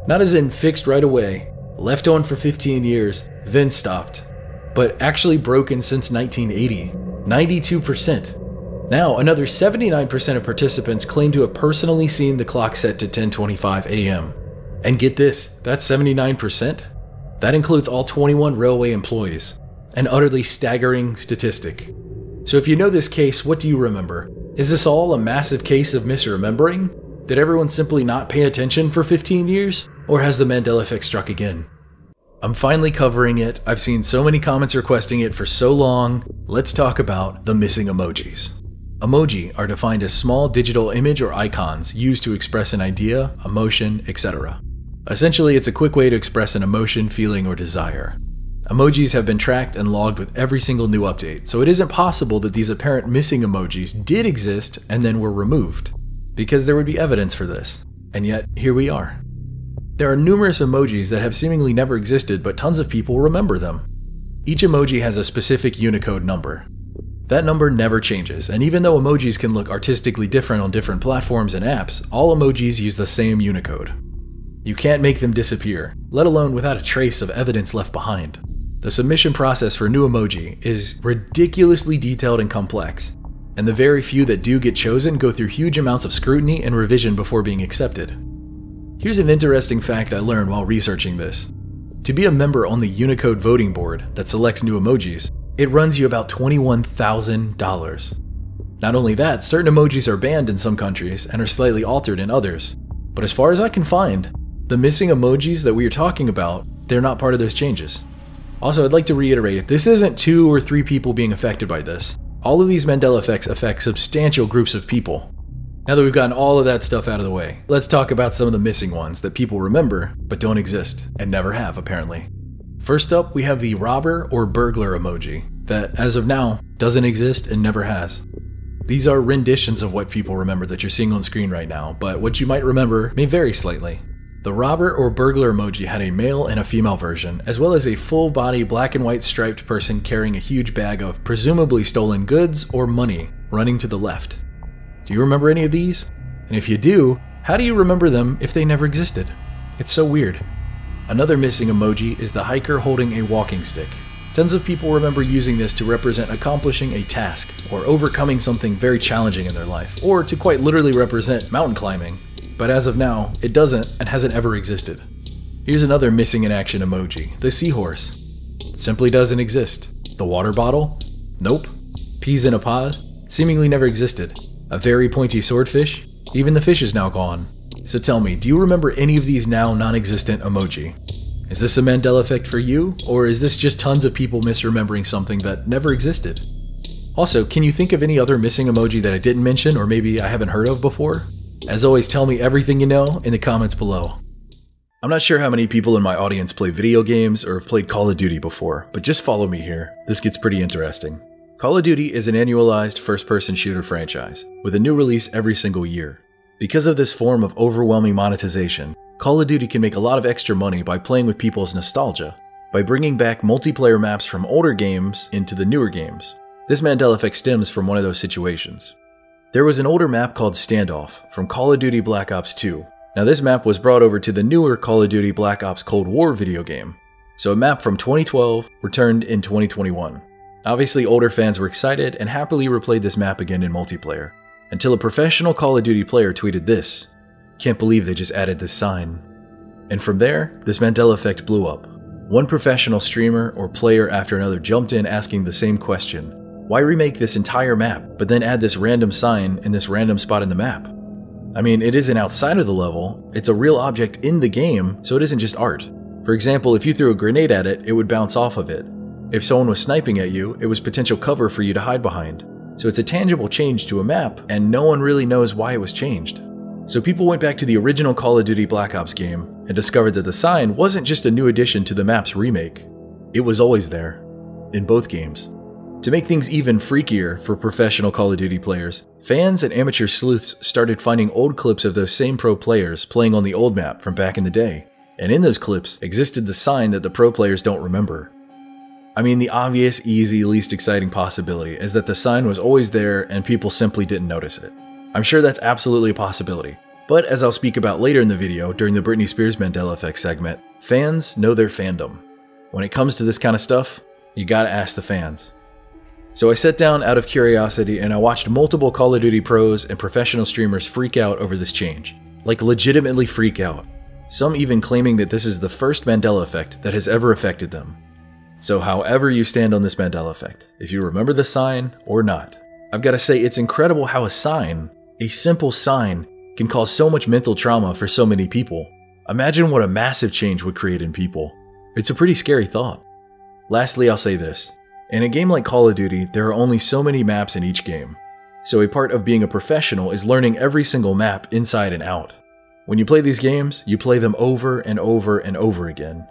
Not as in fixed right away, left on for 15 years, then stopped, but actually broken since 1980. 92%. Now, another 79% of participants claim to have personally seen the clock set to 10:25 a.m. And get this, that's 79%? That includes all 21 railway employees. An utterly staggering statistic. So if you know this case, what do you remember? Is this all a massive case of misremembering? Did everyone simply not pay attention for 15 years? Or has the Mandela effect struck again? I'm finally covering it. I've seen so many comments requesting it for so long. Let's talk about the missing emojis. Emoji are defined as small digital image or icons used to express an idea, emotion, etc. Essentially, it's a quick way to express an emotion, feeling, or desire. Emojis have been tracked and logged with every single new update, so it isn't possible that these apparent missing emojis did exist and then were removed, because there would be evidence for this. And yet, here we are. There are numerous emojis that have seemingly never existed, but tons of people remember them. Each emoji has a specific Unicode number. That number never changes, and even though emojis can look artistically different on different platforms and apps, all emojis use the same Unicode. You can't make them disappear, let alone without a trace of evidence left behind. The submission process for new emoji is ridiculously detailed and complex, and the very few that do get chosen go through huge amounts of scrutiny and revision before being accepted. Here's an interesting fact I learned while researching this. To be a member on the Unicode voting board that selects new emojis, it runs you about $21,000. Not only that, certain emojis are banned in some countries and are slightly altered in others. But as far as I can find, the missing emojis that we are talking about, they're not part of those changes. Also, I'd like to reiterate, this isn't 2 or 3 people being affected by this. All of these Mandela effects affect substantial groups of people. Now that we've gotten all of that stuff out of the way, let's talk about some of the missing ones that people remember but don't exist, and never have apparently. First up, we have the robber or burglar emoji. that, as of now, doesn't exist and never has. These are renditions of what people remember that you're seeing on screen right now, but what you might remember may vary slightly. The robber or burglar emoji had a male and a female version, as well as a full-body black and white striped person carrying a huge bag of presumably stolen goods or money running to the left. Do you remember any of these? And if you do, how do you remember them if they never existed? It's so weird. Another missing emoji is the hiker holding a walking stick. Tons of people remember using this to represent accomplishing a task, or overcoming something very challenging in their life, or to quite literally represent mountain climbing. But as of now, it doesn't and hasn't ever existed. Here's another missing in action emoji, the seahorse. It simply doesn't exist. The water bottle? Nope. Peas in a pod? Seemingly never existed. A very pointy swordfish? Even the fish is now gone. So tell me, do you remember any of these now non-existent emoji? Is this a Mandela effect for you, or is this just tons of people misremembering something that never existed? Also, can you think of any other missing emoji that I didn't mention or maybe I haven't heard of before? As always, tell me everything you know in the comments below. I'm not sure how many people in my audience play video games or have played Call of Duty before, but just follow me here. This gets pretty interesting. Call of Duty is an annualized first-person shooter franchise, with a new release every single year. Because of this form of overwhelming monetization, Call of Duty can make a lot of extra money by playing with people's nostalgia, by bringing back multiplayer maps from older games into the newer games. This Mandela effect stems from one of those situations. There was an older map called Standoff from Call of Duty Black Ops 2. Now this map was brought over to the newer Call of Duty Black Ops Cold War video game. So a map from 2012 returned in 2021. Obviously older fans were excited and happily replayed this map again in multiplayer, until a professional Call of Duty player tweeted this: "Can't believe they just added this sign." And from there, this Mandela effect blew up. One professional streamer or player after another jumped in asking the same question: why remake this entire map, but then add this random sign in this random spot in the map? I mean, it isn't outside of the level, it's a real object in the game, so it isn't just art. For example, if you threw a grenade at it, it would bounce off of it. If someone was sniping at you, it was potential cover for you to hide behind. So it's a tangible change to a map, and no one really knows why it was changed. So people went back to the original Call of Duty Black Ops game and discovered that the sign wasn't just a new addition to the map's remake. It was always there, in both games. To make things even freakier for professional Call of Duty players, fans and amateur sleuths started finding old clips of those same pro players playing on the old map from back in the day. And in those clips existed the sign that the pro players don't remember. I mean, the obvious, easy, least exciting possibility is that the sign was always there and people simply didn't notice it. I'm sure that's absolutely a possibility. But as I'll speak about later in the video during the Britney Spears Mandela Effect segment, fans know their fandom. When it comes to this kind of stuff, you gotta ask the fans. So I sat down out of curiosity and I watched multiple Call of Duty pros and professional streamers freak out over this change. Like legitimately freak out. Some even claiming that this is the first Mandela effect that has ever affected them. So however you stand on this Mandela effect, if you remember the sign or not, I've got to say it's incredible how a sign, a simple sign, can cause so much mental trauma for so many people. Imagine what a massive change would create in people. It's a pretty scary thought. Lastly, I'll say this. In a game like Call of Duty, there are only so many maps in each game. So a part of being a professional is learning every single map inside and out. When you play these games, you play them over and over and over again.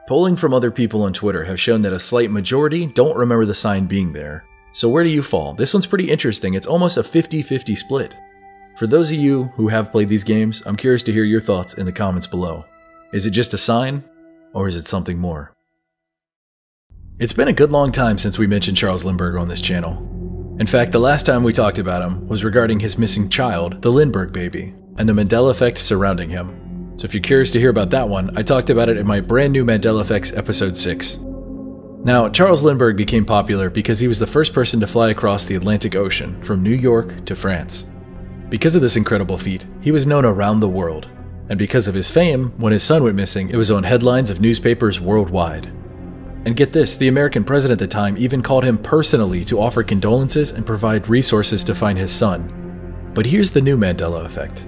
Polling from other people on Twitter have shown that a slight majority don't remember the sign being there. So where do you fall? This one's pretty interesting. It's almost a 50-50 split. For those of you who have played these games, I'm curious to hear your thoughts in the comments below. Is it just a sign, or is it something more? It's been a good long time since we mentioned Charles Lindbergh on this channel. In fact, the last time we talked about him was regarding his missing child, the Lindbergh baby, and the Mandela effect surrounding him. So if you're curious to hear about that one, I talked about it in my brand new Mandela Effects episode 6. Now, Charles Lindbergh became popular because he was the first person to fly across the Atlantic Ocean from New York to France. Because of this incredible feat, he was known around the world. And because of his fame, when his son went missing, it was on headlines of newspapers worldwide. And get this, the American president at the time even called him personally to offer condolences and provide resources to find his son. But here's the new Mandela effect.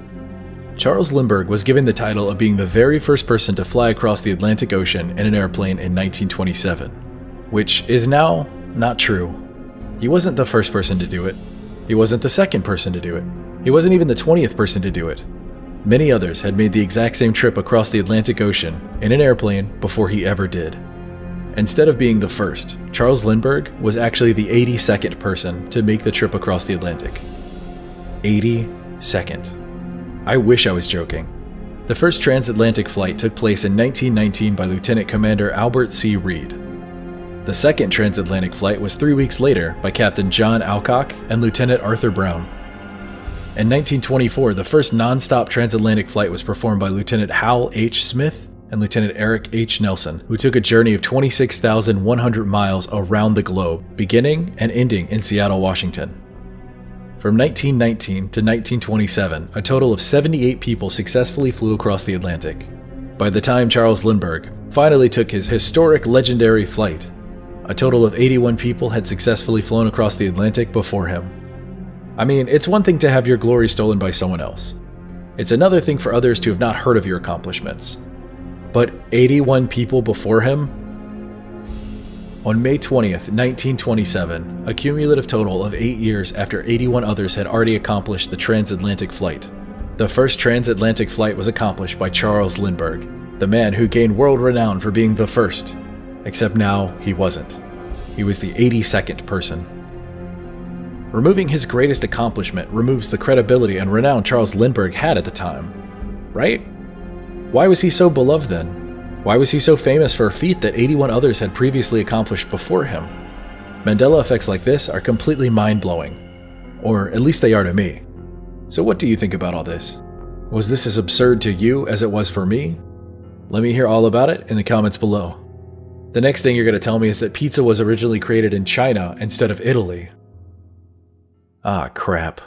Charles Lindbergh was given the title of being the very first person to fly across the Atlantic Ocean in an airplane in 1927, which is now not true. He wasn't the first person to do it. He wasn't the second person to do it. He wasn't even the 20th person to do it. Many others had made the exact same trip across the Atlantic Ocean in an airplane before he ever did. Instead of being the first, Charles Lindbergh was actually the 82nd person to make the trip across the Atlantic. 82nd. I wish I was joking. The first transatlantic flight took place in 1919 by Lieutenant Commander Albert C. Reed. The second transatlantic flight was 3 weeks later by Captain John Alcock and Lieutenant Arthur Brown. In 1924, the first non-stop transatlantic flight was performed by Lieutenant Hal H. Smith and Lieutenant Eric H. Nelson, who took a journey of 26,100 miles around the globe, beginning and ending in Seattle, Washington. From 1919 to 1927, a total of 78 people successfully flew across the Atlantic. By the time Charles Lindbergh finally took his historic legendary flight, a total of 81 people had successfully flown across the Atlantic before him. I mean, it's one thing to have your glory stolen by someone else. It's another thing for others to have not heard of your accomplishments. But 81 people before him? On May 20th, 1927, a cumulative total of 8 years after 81 others had already accomplished the transatlantic flight, the first transatlantic flight was accomplished by Charles Lindbergh, the man who gained world renown for being the first. Except now, he wasn't. He was the 82nd person. Removing his greatest accomplishment removes the credibility and renown Charles Lindbergh had at the time. Right? Why was he so beloved then? Why was he so famous for a feat that 81 others had previously accomplished before him? Mandela effects like this are completely mind-blowing. Or at least they are to me. So what do you think about all this? Was this as absurd to you as it was for me? Let me hear all about it in the comments below. The next thing you're going to tell me is that pizza was originally created in China instead of Italy. Ah, crap.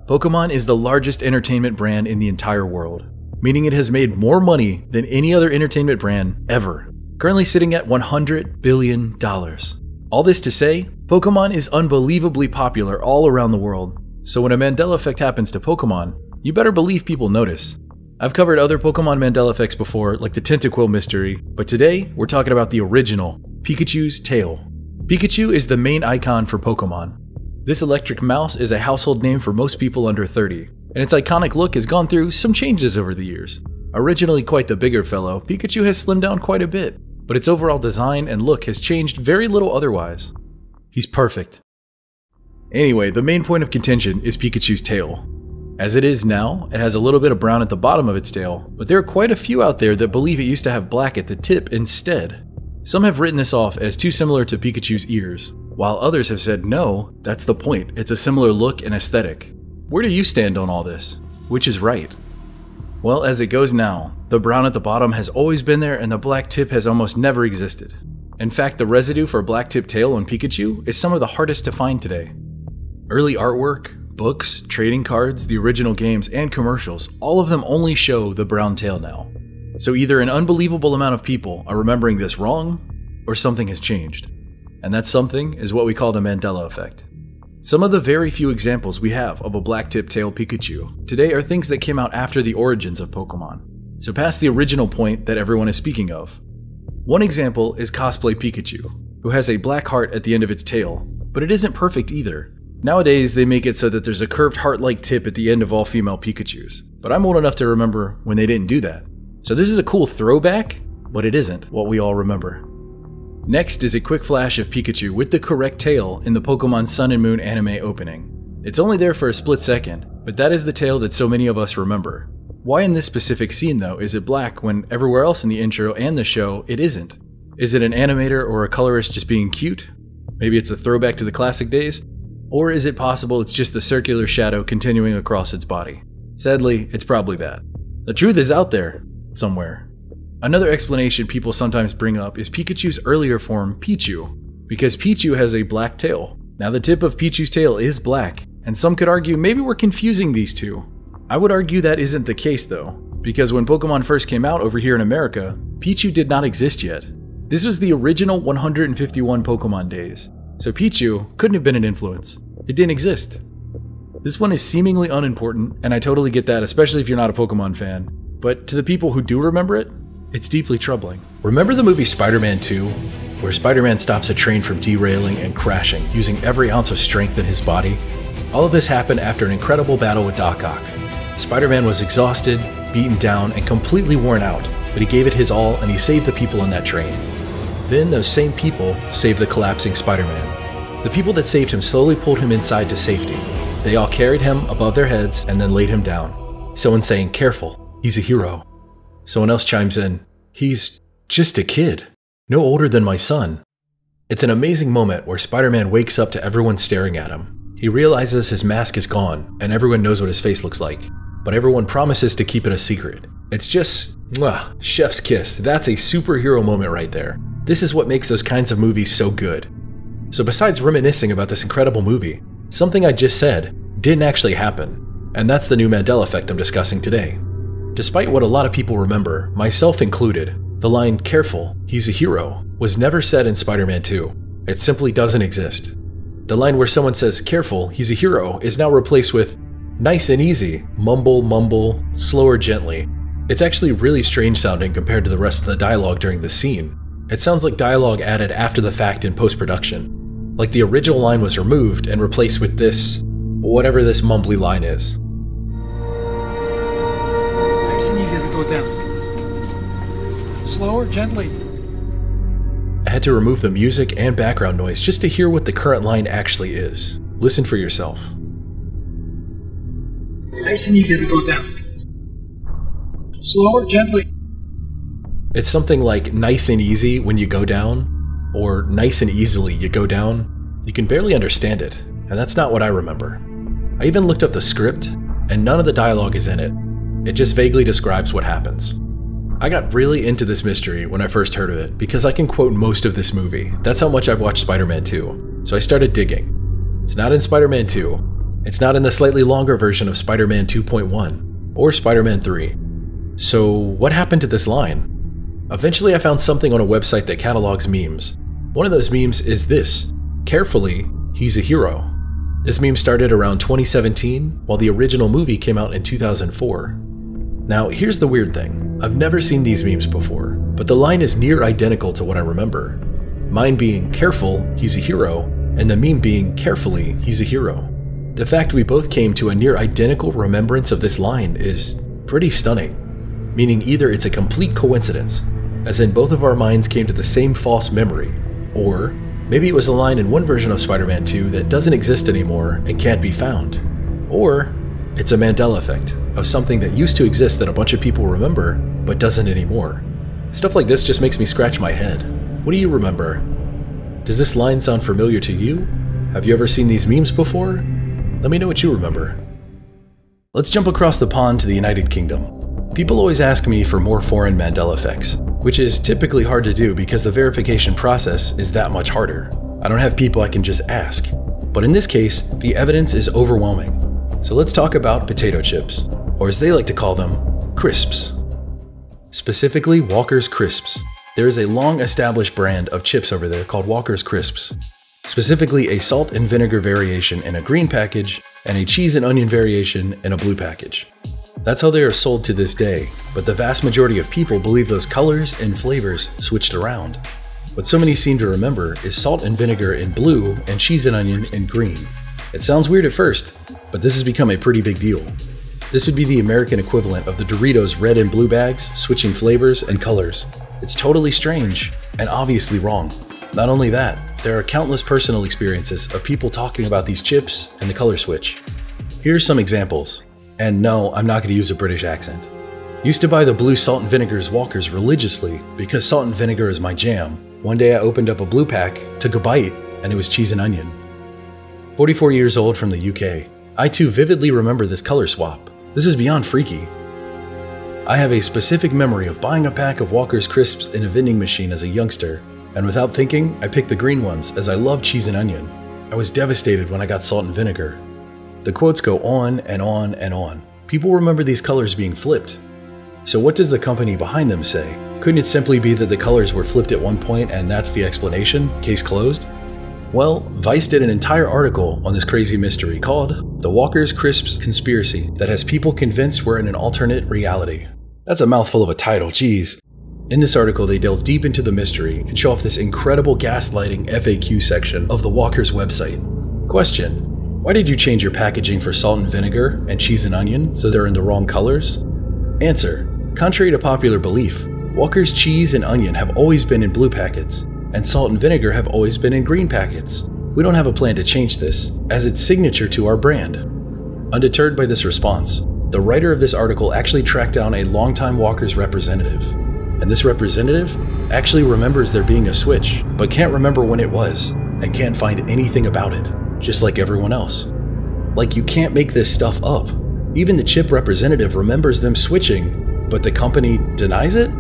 Pokemon is the largest entertainment brand in the entire world, meaning it has made more money than any other entertainment brand ever, currently sitting at $100 billion. All this to say, Pokemon is unbelievably popular all around the world, so when a Mandela effect happens to Pokemon, you better believe people notice. I've covered other Pokemon Mandela effects before, like the Tentaquill mystery, but today we're talking about the original, Pikachu's tail. Pikachu is the main icon for Pokemon. This electric mouse is a household name for most people under 30, and its iconic look has gone through some changes over the years. Originally quite the bigger fellow, Pikachu has slimmed down quite a bit, but its overall design and look has changed very little otherwise. He's perfect. Anyway, the main point of contention is Pikachu's tail. As it is now, it has a little bit of brown at the bottom of its tail, but there are quite a few out there that believe it used to have black at the tip instead. Some have written this off as too similar to Pikachu's ears, while others have said no, that's the point, it's a similar look and aesthetic. Where do you stand on all this? Which is right? Well, as it goes now, the brown at the bottom has always been there and the black tip has almost never existed. In fact, the residue for black tip tail on Pikachu is some of the hardest to find today. Early artwork, books, trading cards, the original games, and commercials, all of them only show the brown tail now. So either an unbelievable amount of people are remembering this wrong, or something has changed. And that something is what we call the Mandela effect. Some of the very few examples we have of a black tip tail Pikachu today are things that came out after the origins of Pokemon, so past the original point that everyone is speaking of. One example is Cosplay Pikachu, who has a black heart at the end of its tail, but it isn't perfect either. Nowadays, they make it so that there's a curved heart-like tip at the end of all female Pikachus, but I'm old enough to remember when they didn't do that. So this is a cool throwback, but it isn't what we all remember. Next is a quick flash of Pikachu with the correct tail in the Pokemon Sun and Moon anime opening. It's only there for a split second, but that is the tail that so many of us remember. Why in this specific scene though is it black when everywhere else in the intro and the show it isn't? Is it an animator or a colorist just being cute? Maybe it's a throwback to the classic days? Or is it possible it's just the circular shadow continuing across its body? Sadly, it's probably that. The truth is out there, somewhere. Another explanation people sometimes bring up is Pikachu's earlier form, Pichu, because Pichu has a black tail. Now the tip of Pichu's tail is black, and some could argue maybe we're confusing these two. I would argue that isn't the case though, because when Pokemon first came out over here in America, Pichu did not exist yet. This was the original 151 Pokemon days. So Pichu couldn't have been an influence. It didn't exist. This one is seemingly unimportant, and I totally get that, especially if you're not a Pokemon fan. But to the people who do remember it, it's deeply troubling. Remember the movie Spider-Man 2, where Spider-Man stops a train from derailing and crashing, using every ounce of strength in his body? All of this happened after an incredible battle with Doc Ock. Spider-Man was exhausted, beaten down, and completely worn out, but he gave it his all and he saved the people in that train. Then those same people saved the collapsing Spider-Man. The people that saved him slowly pulled him inside to safety. They all carried him above their heads and then laid him down. Someone saying, "Careful, he's a hero." Someone else chimes in, "He's just a kid, no older than my son." It's an amazing moment where Spider-Man wakes up to everyone staring at him. He realizes his mask is gone and everyone knows what his face looks like, but everyone promises to keep it a secret. It's just, chef's kiss. That's a superhero moment right there. This is what makes those kinds of movies so good. So besides reminiscing about this incredible movie, something I just said didn't actually happen, and that's the new Mandela effect I'm discussing today. Despite what a lot of people remember, myself included, the line, "Careful, he's a hero," was never said in Spider-Man 2. It simply doesn't exist. The line where someone says, "Careful, he's a hero," is now replaced with, "Nice and easy, mumble, mumble, slower gently." It's actually really strange sounding compared to the rest of the dialogue during the scene. It sounds like dialogue added after the fact in post-production. Like the original line was removed and replaced with this, whatever this mumbly line is. Nice and easy to go down. Slower, gently. I had to remove the music and background noise just to hear what the current line actually is. Listen for yourself. Nice and easy to go down. Slower, gently. It's something like "nice and easy when you go down," or "nice and easily you go down." You can barely understand it, and that's not what I remember. I even looked up the script, and none of the dialogue is in it. It just vaguely describes what happens. I got really into this mystery when I first heard of it because I can quote most of this movie. That's how much I've watched Spider-Man 2. So I started digging. It's not in Spider-Man 2. It's not in the slightly longer version of Spider-Man 2.1 or Spider-Man 3. So what happened to this line? Eventually I found something on a website that catalogs memes. One of those memes is this: "Carefully, he's a hero." This meme started around 2017, while the original movie came out in 2004. Now, here's the weird thing. I've never seen these memes before, but the line is near identical to what I remember. Mine being "Careful, he's a hero," and the meme being "Carefully, he's a hero." The fact we both came to a near identical remembrance of this line is pretty stunning, meaning either it's a complete coincidence, as in both of our minds came to the same false memory, or maybe it was a line in one version of Spider-Man 2 that doesn't exist anymore and can't be found, or it's a Mandela effect of something that used to exist that a bunch of people remember but doesn't anymore. Stuff like this just makes me scratch my head. What do you remember? Does this line sound familiar to you? Have you ever seen these memes before? Let me know what you remember. Let's jump across the pond to the United Kingdom. People always ask me for more foreign Mandela effects, which is typically hard to do because the verification process is that much harder. I don't have people I can just ask. But in this case, the evidence is overwhelming. So let's talk about potato chips, or as they like to call them, crisps. Specifically, Walker's Crisps. There is a long-established brand of chips over there called Walker's Crisps. Specifically, a salt and vinegar variation in a green package, and a cheese and onion variation in a blue package. That's how they are sold to this day, but the vast majority of people believe those colors and flavors switched around. What so many seem to remember is salt and vinegar in blue and cheese and onion in green. It sounds weird at first, but this has become a pretty big deal. This would be the American equivalent of the Doritos red and blue bags switching flavors and colors. It's totally strange and obviously wrong. Not only that, there are countless personal experiences of people talking about these chips and the color switch. Here's some examples. And no, I'm not going to use a British accent. Used to buy the blue salt and vinegars Walkers religiously because salt and vinegar is my jam. One day I opened up a blue pack, took a bite, and it was cheese and onion. 44 years old from the UK. I too vividly remember this color swap. This is beyond freaky. I have a specific memory of buying a pack of Walker's Crisps in a vending machine as a youngster, and without thinking, I picked the green ones as I love cheese and onion. I was devastated when I got salt and vinegar. The quotes go on and on and on. People remember these colors being flipped. So what does the company behind them say? Couldn't it simply be that the colors were flipped at one point and that's the explanation? Case closed? Well, Vice did an entire article on this crazy mystery called The Walker's Crisps Conspiracy that has people convinced we're in an alternate reality. That's a mouthful of a title, geez. In this article, they delve deep into the mystery and show off this incredible gaslighting FAQ section of the Walker's website. Question: why did you change your packaging for salt and vinegar and cheese and onion so they're in the wrong colors? Answer: contrary to popular belief, Walker's cheese and onion have always been in blue packets. and salt and vinegar have always been in green packets. We don't have a plan to change this, as it's signature to our brand. Undeterred by this response, the writer of this article actually tracked down a longtime Walker's representative. And this representative actually remembers there being a switch, but can't remember when it was, and can't find anything about it, just like everyone else. Like, you can't make this stuff up. Even the chip representative remembers them switching, but the company denies it?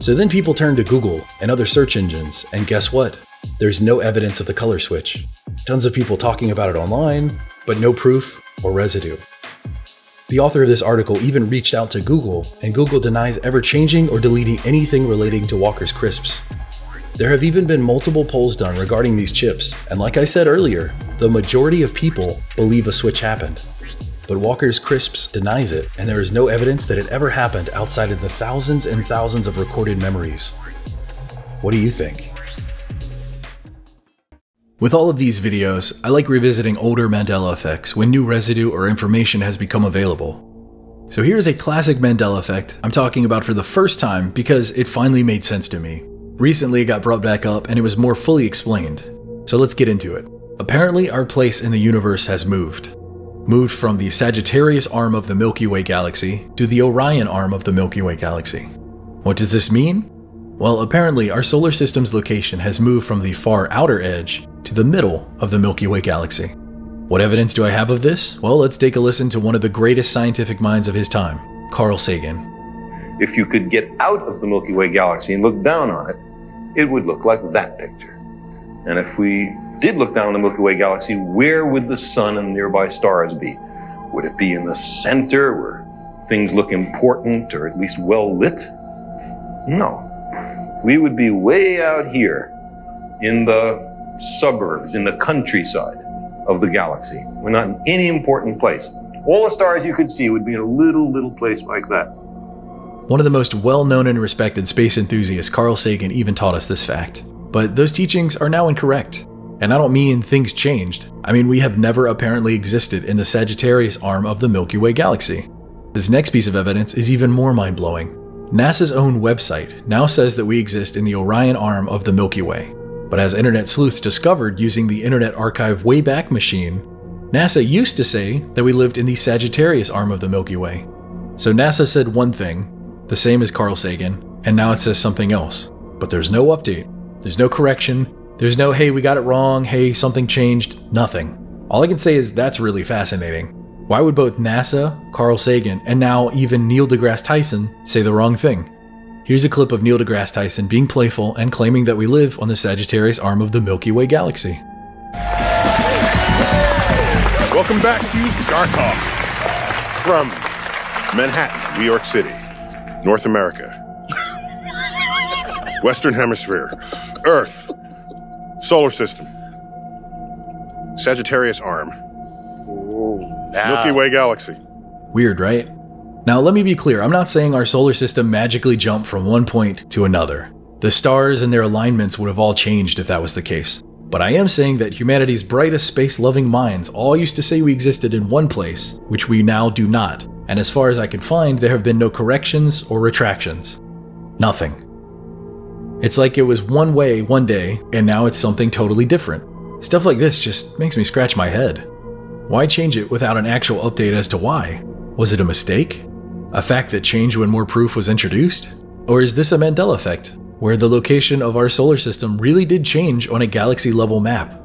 So then people turn to Google and other search engines, and guess what? There's no evidence of the color switch. Tons of people talking about it online, but no proof or residue. The author of this article even reached out to Google, and Google denies ever changing or deleting anything relating to Walker's Crisps. There have even been multiple polls done regarding these chips, and like I said earlier, the majority of people believe a switch happened. But Walker's Crisps denies it, and there is no evidence that it ever happened outside of the thousands and thousands of recorded memories. What do you think? With all of these videos, I like revisiting older Mandela effects when new residue or information has become available. So here's a classic Mandela effect I'm talking about for the first time because it finally made sense to me. Recently it got brought back up and it was more fully explained. So let's get into it. Apparently our place in the universe has moved. Moved from the Sagittarius arm of the Milky Way galaxy to the Orion arm of the Milky Way galaxy. What does this mean? Well, apparently our solar system's location has moved from the far outer edge to the middle of the Milky Way galaxy. What evidence do I have of this? Well, let's take a listen to one of the greatest scientific minds of his time, Carl Sagan. If you could get out of the Milky Way galaxy and look down on it, it would look like that picture. And if we did look down on the Milky Way galaxy, where would the sun and nearby stars be? Would it be in the center where things look important or at least well lit? No. We would be way out here in the suburbs, in the countryside of the galaxy. We're not in any important place. All the stars you could see would be in a little place like that. One of the most well-known and respected space enthusiasts, Carl Sagan, even taught us this fact. But those teachings are now incorrect. And I don't mean things changed. I mean we have never apparently existed in the Sagittarius arm of the Milky Way galaxy. This next piece of evidence is even more mind-blowing. NASA's own website now says that we exist in the Orion arm of the Milky Way. But as internet sleuths discovered using the Internet Archive Wayback Machine, NASA used to say that we lived in the Sagittarius arm of the Milky Way. So NASA said one thing, the same as Carl Sagan, and now it says something else. But there's no update, there's no correction, there's no hey we got it wrong, hey something changed, nothing. All I can say is that's really fascinating. Why would both NASA, Carl Sagan, and now even Neil deGrasse Tyson say the wrong thing? Here's a clip of Neil deGrasse Tyson being playful and claiming that we live on the Sagittarius arm of the Milky Way galaxy. Welcome back to Star Talk from Manhattan, New York City, North America, Western Hemisphere, Earth, Solar System, Sagittarius arm, Milky Way galaxy. Weird, right? Now let me be clear, I'm not saying our solar system magically jumped from one point to another. The stars and their alignments would have all changed if that was the case. But I am saying that humanity's brightest space-loving minds all used to say we existed in one place, which we now do not. And as far as I can find, there have been no corrections or retractions. Nothing. It's like it was one way one day, and now it's something totally different. Stuff like this just makes me scratch my head. Why change it without an actual update as to why? Was it a mistake? A fact that changed when more proof was introduced? Or is this a Mandela effect, where the location of our solar system really did change on a galaxy-level map?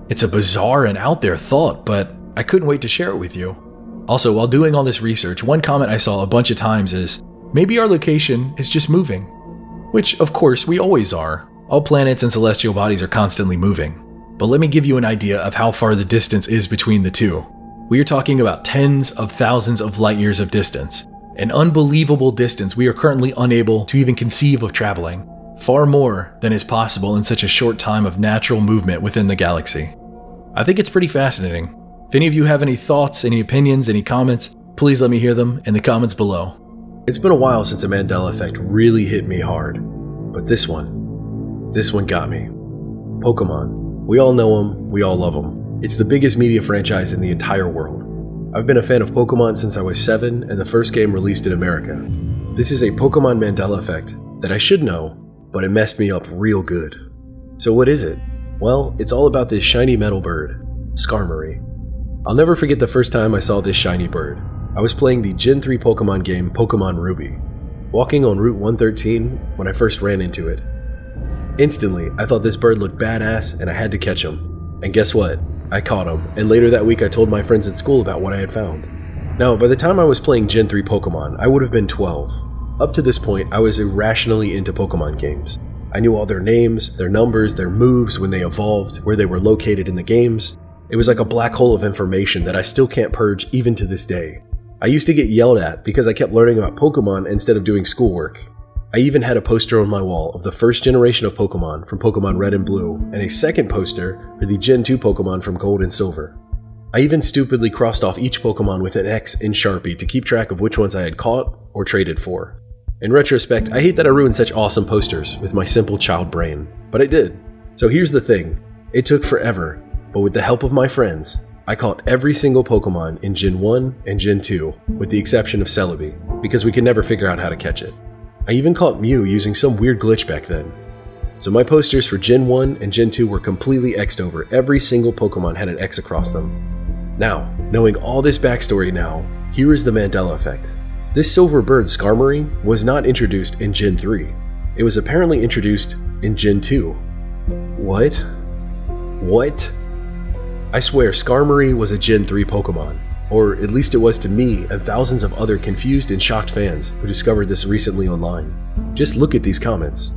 It's a bizarre and out there thought, but I couldn't wait to share it with you. Also, while doing all this research, one comment I saw a bunch of times is, maybe our location is just moving. Which, of course, we always are. All planets and celestial bodies are constantly moving. But let me give you an idea of how far the distance is between the two. We are talking about tens of thousands of light years of distance. An unbelievable distance we are currently unable to even conceive of traveling. Far more than is possible in such a short time of natural movement within the galaxy. I think it's pretty fascinating. If any of you have any thoughts, any opinions, any comments, please let me hear them in the comments below. It's been a while since a Mandela effect really hit me hard. But this one got me. Pokemon. We all know them, we all love them. It's the biggest media franchise in the entire world. I've been a fan of Pokemon since I was 7 and the first game released in America. This is a Pokemon Mandela effect that I should know, but it messed me up real good. So what is it? Well, it's all about this shiny metal bird, Skarmory. I'll never forget the first time I saw this shiny bird. I was playing the Gen 3 Pokemon game Pokemon Ruby, walking on Route 113 when I first ran into it. Instantly, I thought this bird looked badass and I had to catch him. And guess what? I caught him, and later that week I told my friends at school about what I had found. Now, by the time I was playing Gen 3 Pokemon, I would have been 12. Up to this point, I was irrationally into Pokemon games. I knew all their names, their numbers, their moves, when they evolved, where they were located in the games. It was like a black hole of information that I still can't purge even to this day. I used to get yelled at because I kept learning about Pokemon instead of doing schoolwork. I even had a poster on my wall of the first generation of Pokemon from Pokemon Red and Blue, and a second poster for the Gen 2 Pokemon from Gold and Silver. I even stupidly crossed off each Pokemon with an X in Sharpie to keep track of which ones I had caught or traded for. In retrospect, I hate that I ruined such awesome posters with my simple child brain, but I did. So here's the thing, it took forever, but with the help of my friends, I caught every single Pokemon in Gen 1 and Gen 2, with the exception of Celebi, because we could never figure out how to catch it. I even caught Mew using some weird glitch back then. So my posters for Gen 1 and Gen 2 were completely X'd over, every single Pokemon had an X across them. Now, knowing all this backstory now, here is the Mandela effect. This silver bird Skarmory was not introduced in Gen 3. It was apparently introduced in Gen 2. What? What? I swear Skarmory was a Gen 3 Pokemon, or at least it was to me and thousands of other confused and shocked fans who discovered this recently online. Just look at these comments.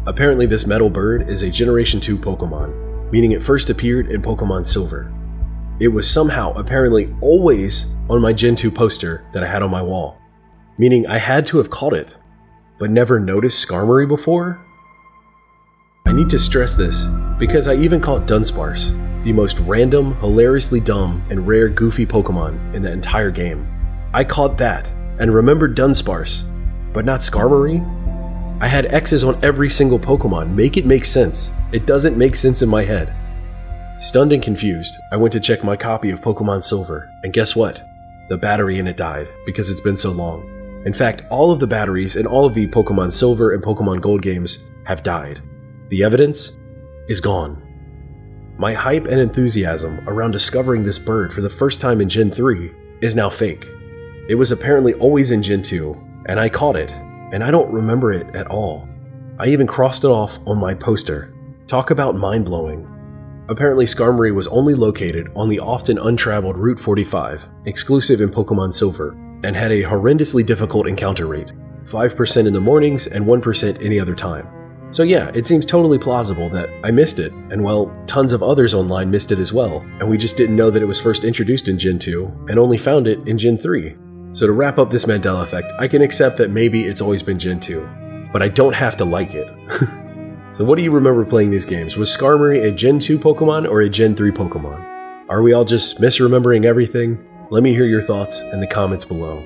Apparently this metal bird is a Generation 2 Pokemon, meaning it first appeared in Pokemon Silver. It was somehow apparently always on my Gen 2 poster that I had on my wall, meaning I had to have caught it, but never noticed Skarmory before? I need to stress this, because I even caught Dunsparce, the most random, hilariously dumb, and rare goofy Pokemon in the entire game. I caught that, and remembered Dunsparce, but not Skarmory? I had X's on every single Pokemon, make it make sense. It doesn't make sense in my head. Stunned and confused, I went to check my copy of Pokemon Silver, and guess what? The battery in it died, because it's been so long. In fact, all of the batteries in all of the Pokemon Silver and Pokemon Gold games have died. The evidence is gone. My hype and enthusiasm around discovering this bird for the first time in Gen 3 is now fake. It was apparently always in Gen 2, and I caught it, and I don't remember it at all. I even crossed it off on my poster. Talk about mind-blowing. Apparently Skarmory was only located on the often untraveled Route 45, exclusive in Pokemon Silver, and had a horrendously difficult encounter rate, 5% in the mornings and 1% any other time. So yeah, it seems totally plausible that I missed it, and well, tons of others online missed it as well, and we just didn't know that it was first introduced in Gen 2, and only found it in Gen 3. So to wrap up this Mandela effect, I can accept that maybe it's always been Gen 2, but I don't have to like it. So what do you remember playing these games? Was Skarmory a Gen 2 Pokemon or a Gen 3 Pokemon? Are we all just misremembering everything? Let me hear your thoughts in the comments below.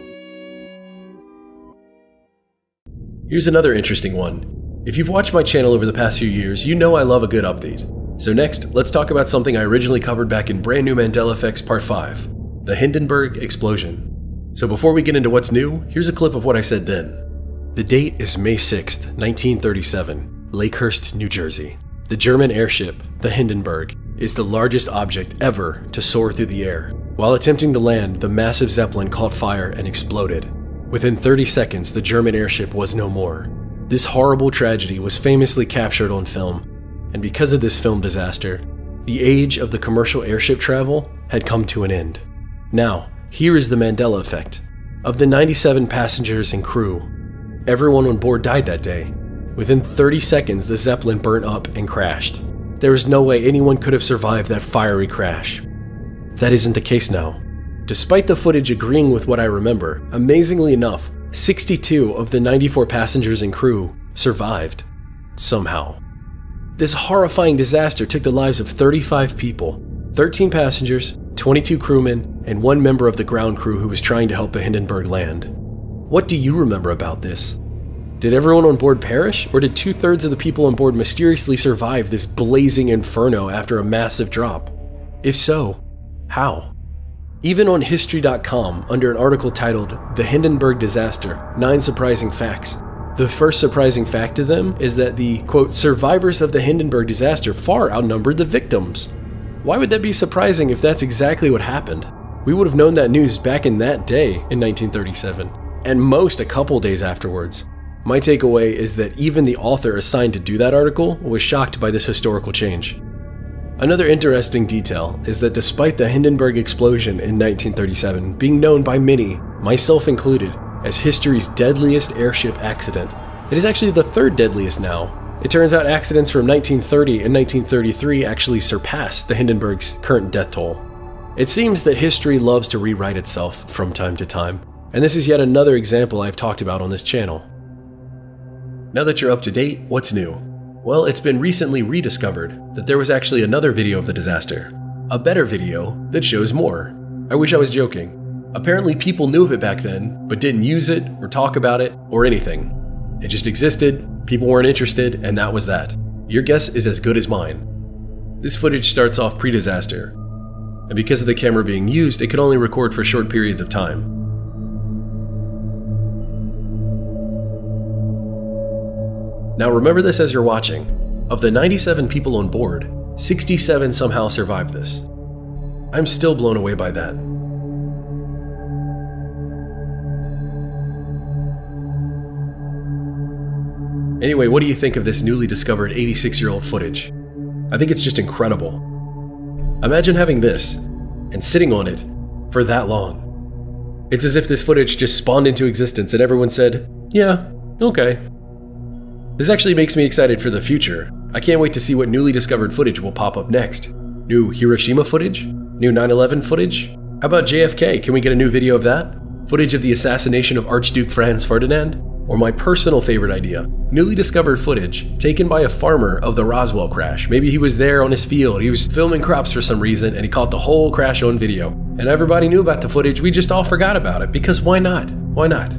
Here's another interesting one. If you've watched my channel over the past few years, you know I love a good update. So next, let's talk about something I originally covered back in Brand New Mandela Effects Part 5, the Hindenburg Explosion. So before we get into what's new, here's a clip of what I said then. The date is May 6th, 1937, Lakehurst, New Jersey. The German airship, the Hindenburg, is the largest object ever to soar through the air. While attempting to land, the massive Zeppelin caught fire and exploded. Within 30 seconds, the German airship was no more. This horrible tragedy was famously captured on film, and because of this film disaster, the age of the commercial airship travel had come to an end. Now, here is the Mandela effect. Of the 97 passengers and crew, everyone on board died that day. Within 30 seconds, the Zeppelin burnt up and crashed. There is no way anyone could have survived that fiery crash. That isn't the case now. Despite the footage agreeing with what I remember, amazingly enough, 62 of the 94 passengers and crew survived. Somehow. This horrifying disaster took the lives of 35 people, 13 passengers, 22 crewmen, and 1 member of the ground crew who was trying to help the Hindenburg land. What do you remember about this? Did everyone on board perish, or did 2/3 of the people on board mysteriously survive this blazing inferno after a massive drop? If so, how? Even on History.com, under an article titled The Hindenburg Disaster, 9 Surprising Facts, the first surprising fact to them is that the, quote, survivors of the Hindenburg disaster far outnumbered the victims. Why would that be surprising if that's exactly what happened? We would have known that news back in that day in 1937, and most a couple days afterwards. My takeaway is that even the author assigned to do that article was shocked by this historical change. Another interesting detail is that despite the Hindenburg explosion in 1937 being known by many, myself included, as history's deadliest airship accident, it is actually the 3rd deadliest now. It turns out accidents from 1930 and 1933 actually surpass the Hindenburg's current death toll. It seems that history loves to rewrite itself from time to time, and this is yet another example I've talked about on this channel. Now that you're up to date, what's new? Well, it's been recently rediscovered that there was actually another video of the disaster. A better video that shows more. I wish I was joking. Apparently people knew of it back then, but didn't use it or talk about it or anything. It just existed, people weren't interested, and that was that. Your guess is as good as mine. This footage starts off pre-disaster, and because of the camera being used, it could only record for short periods of time. Now remember this as you're watching. Of the 97 people on board, 67 somehow survived this. I'm still blown away by that. Anyway, what do you think of this newly discovered 86-year-old footage? I think it's just incredible. Imagine having this, and sitting on it, for that long. It's as if this footage just spawned into existence and everyone said, yeah, okay. This actually makes me excited for the future. I can't wait to see what newly discovered footage will pop up next. New Hiroshima footage? New 9/11 footage? How about JFK? Can we get a new video of that? Footage of the assassination of Archduke Franz Ferdinand? Or my personal favorite idea, newly discovered footage taken by a farmer of the Roswell crash. Maybe he was there on his field, he was filming crops for some reason, and he caught the whole crash on video. And everybody knew about the footage, we just all forgot about it, because why not? Why not?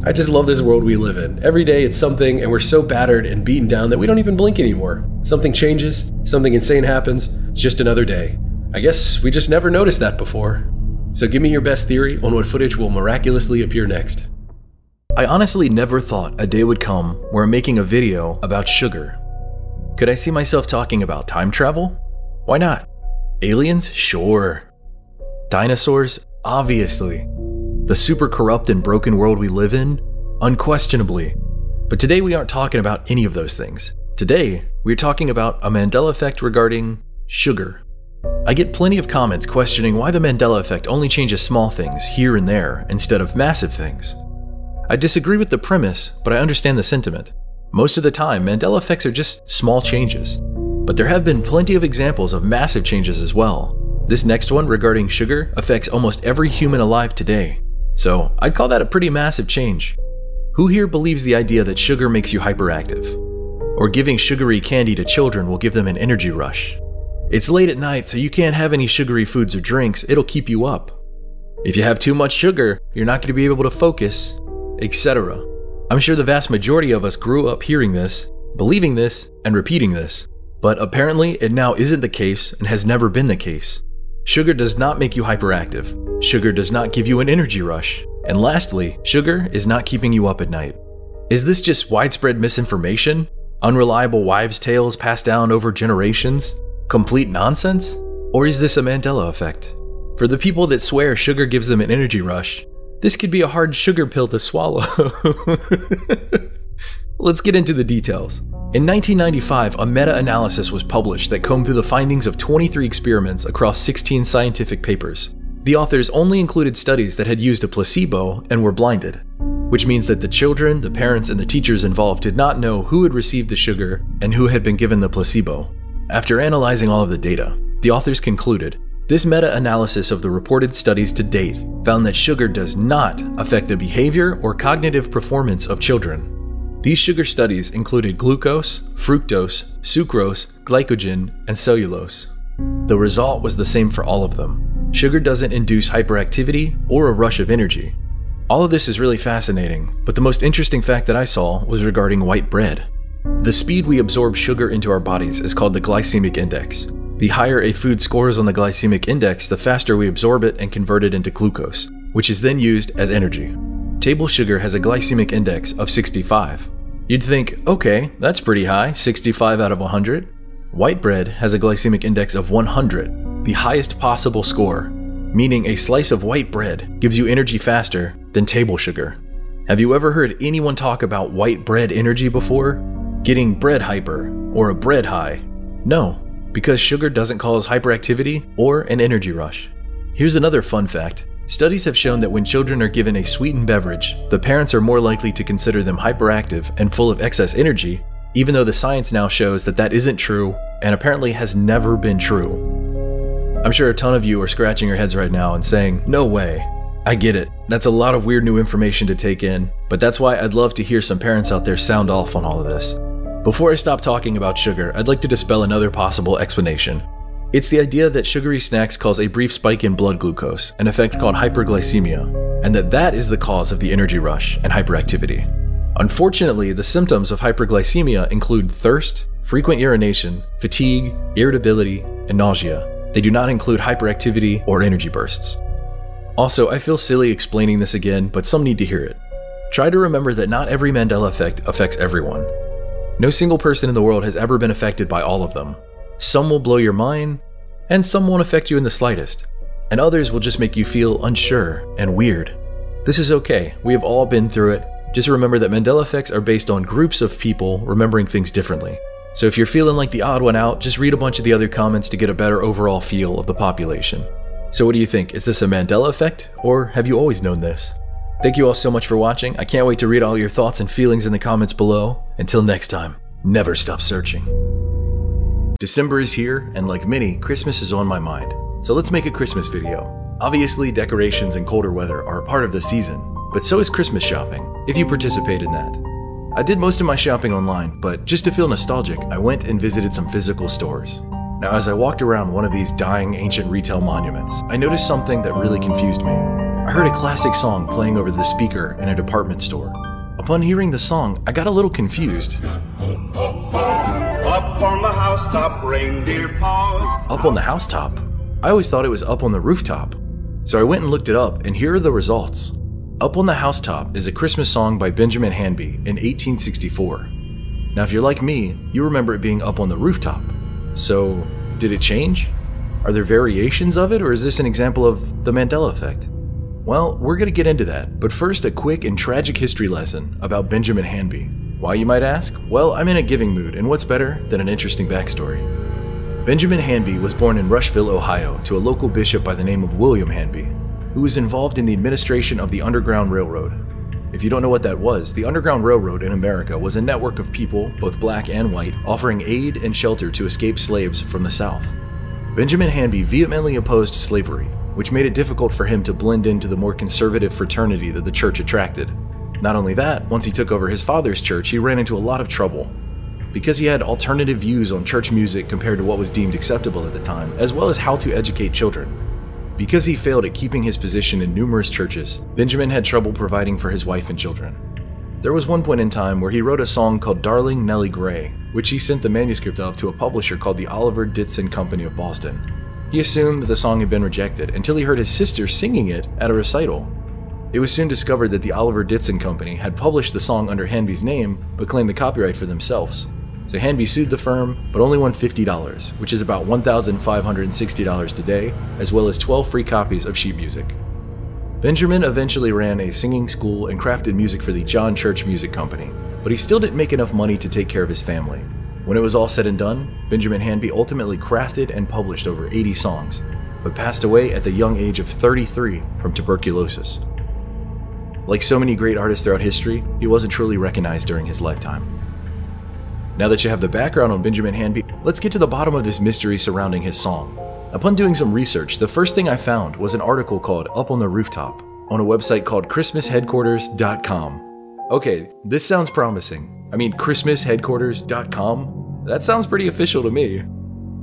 I just love this world we live in. Every day it's something, and we're so battered and beaten down that we don't even blink anymore. Something changes, something insane happens, it's just another day. I guess we just never noticed that before. So give me your best theory on what footage will miraculously appear next. I honestly never thought a day would come where I'm making a video about sugar. Could I see myself talking about time travel? Why not? Aliens? Sure. Dinosaurs? Obviously. The super corrupt and broken world we live in? Unquestionably. But today we aren't talking about any of those things. Today, we're talking about a Mandela effect regarding sugar. I get plenty of comments questioning why the Mandela effect only changes small things here and there instead of massive things. I disagree with the premise, but I understand the sentiment. Most of the time, Mandela effects are just small changes. But there have been plenty of examples of massive changes as well. This next one regarding sugar affects almost every human alive today. So I'd call that a pretty massive change. Who here believes the idea that sugar makes you hyperactive? Or giving sugary candy to children will give them an energy rush? It's late at night, so you can't have any sugary foods or drinks, it'll keep you up. If you have too much sugar, you're not going to be able to focus, etc. I'm sure the vast majority of us grew up hearing this, believing this, and repeating this. But apparently it now isn't the case and has never been the case. Sugar does not make you hyperactive. Sugar does not give you an energy rush. And lastly, sugar is not keeping you up at night. Is this just widespread misinformation? Unreliable wives' tales passed down over generations? Complete nonsense? Or is this a Mandela effect? For the people that swear sugar gives them an energy rush, this could be a hard sugar pill to swallow. Let's get into the details. In 1995, a meta-analysis was published that combed through the findings of 23 experiments across 16 scientific papers. The authors only included studies that had used a placebo and were blinded, which means that the children, the parents, and the teachers involved did not know who had received the sugar and who had been given the placebo. After analyzing all of the data, the authors concluded, this meta-analysis of the reported studies to date found that sugar does not affect the behavior or cognitive performance of children. These sugar studies included glucose, fructose, sucrose, glycogen, and cellulose. The result was the same for all of them. Sugar doesn't induce hyperactivity or a rush of energy. All of this is really fascinating, but the most interesting fact that I saw was regarding white bread. The speed we absorb sugar into our bodies is called the glycemic index. The higher a food scores on the glycemic index, the faster we absorb it and convert it into glucose, which is then used as energy. Table sugar has a glycemic index of 65. You'd think, okay, that's pretty high, 65 out of 100. White bread has a glycemic index of 100, the highest possible score, meaning a slice of white bread gives you energy faster than table sugar. Have you ever heard anyone talk about white bread energy before? Getting bread hyper or a bread high? No, because sugar doesn't cause hyperactivity or an energy rush. Here's another fun fact. Studies have shown that when children are given a sweetened beverage, the parents are more likely to consider them hyperactive and full of excess energy, even though the science now shows that that isn't true and apparently has never been true. I'm sure a ton of you are scratching your heads right now and saying, no way. I get it. That's a lot of weird new information to take in, but that's why I'd love to hear some parents out there sound off on all of this. Before I stop talking about sugar, I'd like to dispel another possible explanation. It's the idea that sugary snacks cause a brief spike in blood glucose, an effect called hyperglycemia, and that is the cause of the energy rush and hyperactivity. Unfortunately, the symptoms of hyperglycemia include thirst, frequent urination, fatigue, irritability, and nausea. They do not include hyperactivity or energy bursts. Also, I feel silly explaining this again, but some need to hear it. Try to remember that not every Mandela effect affects everyone. No single person in the world has ever been affected by all of them. Some will blow your mind, and some won't affect you in the slightest, and others will just make you feel unsure and weird. This is okay, we have all been through it. Just remember that Mandela effects are based on groups of people remembering things differently. So if you're feeling like the odd one out, just read a bunch of the other comments to get a better overall feel of the population. So what do you think? Is this a Mandela effect, or have you always known this? Thank you all so much for watching. I can't wait to read all your thoughts and feelings in the comments below. Until next time, never stop searching. December is here, and like many, Christmas is on my mind. So let's make a Christmas video. Obviously, decorations and colder weather are a part of the season, but so is Christmas shopping, if you participate in that. I did most of my shopping online, but just to feel nostalgic, I went and visited some physical stores. Now, as I walked around one of these dying ancient retail monuments, I noticed something that really confused me. I heard a classic song playing over the speaker in a department store. Upon hearing the song, I got a little confused. Up on the housetop, reindeer paws. Up on the housetop? I always thought it was up on the rooftop. So I went and looked it up, and here are the results. Up on the Housetop is a Christmas song by Benjamin Hanby in 1864. Now if you're like me, you remember it being up on the rooftop. So, did it change? Are there variations of it, or is this an example of the Mandela effect? Well, we're going to get into that, but first a quick and tragic history lesson about Benjamin Hanby. Why, you might ask? Well, I'm in a giving mood, and what's better than an interesting backstory? Benjamin Hanby was born in Rushville, Ohio, to a local bishop by the name of William Hanby, who was involved in the administration of the Underground Railroad. If you don't know what that was, the Underground Railroad in America was a network of people, both black and white, offering aid and shelter to escaped slaves from the South. Benjamin Hanby vehemently opposed slavery, which made it difficult for him to blend into the more conservative fraternity that the church attracted. Not only that, once he took over his father's church, he ran into a lot of trouble, because he had alternative views on church music compared to what was deemed acceptable at the time, as well as how to educate children. Because he failed at keeping his position in numerous churches, Benjamin had trouble providing for his wife and children. There was one point in time where he wrote a song called Darling Nellie Gray, which he sent the manuscript of to a publisher called the Oliver Ditson Company of Boston. He assumed that the song had been rejected until he heard his sister singing it at a recital. It was soon discovered that the Oliver Ditson Company had published the song under Hanby's name, but claimed the copyright for themselves. So Hanby sued the firm, but only won $50, which is about $1,560 today, as well as 12 free copies of sheet music. Benjamin eventually ran a singing school and crafted music for the John Church Music Company, but he still didn't make enough money to take care of his family. When it was all said and done, Benjamin Hanby ultimately crafted and published over 80 songs, but passed away at the young age of 33 from tuberculosis. Like so many great artists throughout history, he wasn't truly recognized during his lifetime. Now that you have the background on Benjamin Hanby, let's get to the bottom of this mystery surrounding his song. Upon doing some research, the first thing I found was an article called Up on the Rooftop on a website called ChristmasHeadquarters.com. Okay, this sounds promising. I mean, ChristmasHeadquarters.com? That sounds pretty official to me.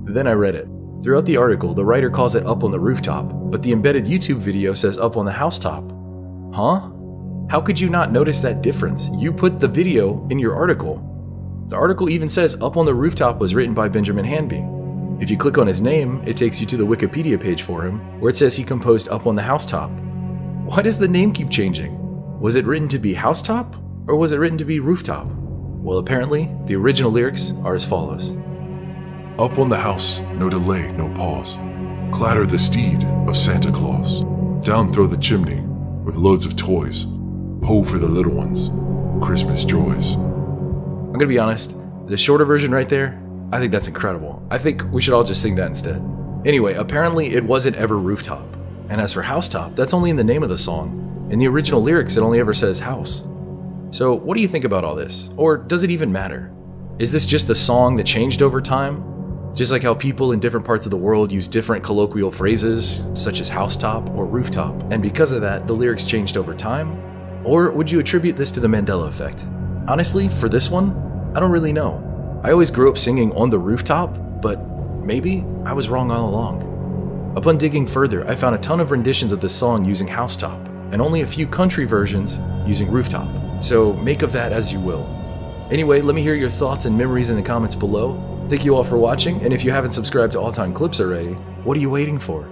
Then I read it. Throughout the article, the writer calls it Up on the Rooftop, but the embedded YouTube video says Up on the Housetop. Huh? How could you not notice that difference? You put the video in your article. The article even says Up on the Rooftop was written by Benjamin Hanby. If you click on his name, it takes you to the Wikipedia page for him, where it says he composed Up on the Housetop. Why does the name keep changing? Was it written to be Housetop, or was it written to be Rooftop? Well, apparently, the original lyrics are as follows. Up on the house, no delay, no pause. Clatter the steed of Santa Claus. Down throw the chimney with loads of toys. Ho for the little ones, Christmas joys. I'm gonna be honest, the shorter version right there, I think that's incredible. I think we should all just sing that instead. Anyway, apparently it wasn't ever Rooftop. And as for Housetop, that's only in the name of the song. In the original lyrics, it only ever says house. So what do you think about all this? Or does it even matter? Is this just a song that changed over time? Just like how people in different parts of the world use different colloquial phrases, such as housetop or rooftop, and because of that, the lyrics changed over time? Or would you attribute this to the Mandela effect? Honestly, for this one, I don't really know. I always grew up singing On the Rooftop, but maybe I was wrong all along. Upon digging further, I found a ton of renditions of this song using housetop, and only a few country versions using rooftop. So make of that as you will. Anyway, let me hear your thoughts and memories in the comments below. Thank you all for watching, and if you haven't subscribed to All Time Clips already, what are you waiting for?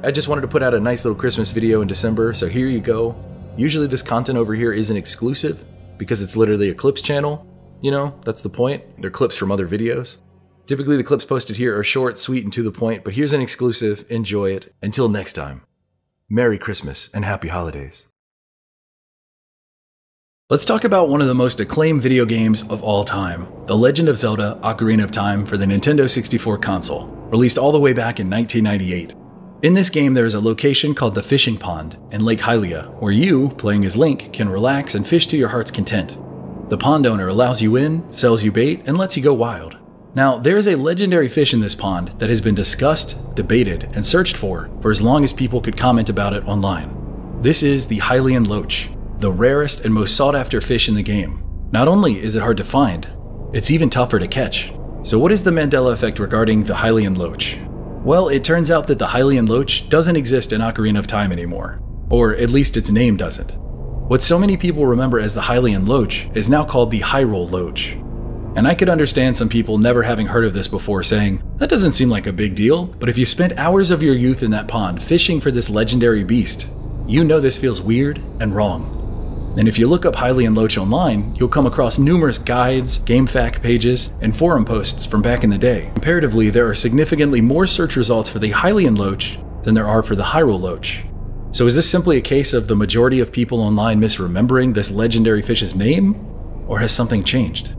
I just wanted to put out a nice little Christmas video in December, so here you go. Usually this content over here isn't exclusive, because it's literally a clips channel. You know, that's the point. They're clips from other videos. Typically the clips posted here are short, sweet, and to the point, but here's an exclusive. Enjoy it. Until next time, Merry Christmas and Happy Holidays. Let's talk about one of the most acclaimed video games of all time, The Legend of Zelda: Ocarina of Time for the Nintendo 64 console, released all the way back in 1998. In this game, there is a location called the Fishing Pond in Lake Hylia, where you, playing as Link, can relax and fish to your heart's content. The pond owner allows you in, sells you bait, and lets you go wild. Now, there is a legendary fish in this pond that has been discussed, debated, and searched for as long as people could comment about it online. This is the Hylian Loach, the rarest and most sought-after fish in the game. Not only is it hard to find, it's even tougher to catch. So what is the Mandela effect regarding the Hylian Loach? Well, it turns out that the Hylian Loach doesn't exist in Ocarina of Time anymore. Or at least its name doesn't. What so many people remember as the Hylian Loach is now called the Hyrule Loach. And I could understand some people never having heard of this before saying, that doesn't seem like a big deal, but if you spent hours of your youth in that pond fishing for this legendary beast, you know this feels weird and wrong. And if you look up Hylian Loach online, you'll come across numerous guides, GameFAQ pages, and forum posts from back in the day. Comparatively, there are significantly more search results for the Hylian Loach than there are for the Hyrule Loach. So is this simply a case of the majority of people online misremembering this legendary fish's name? Or has something changed?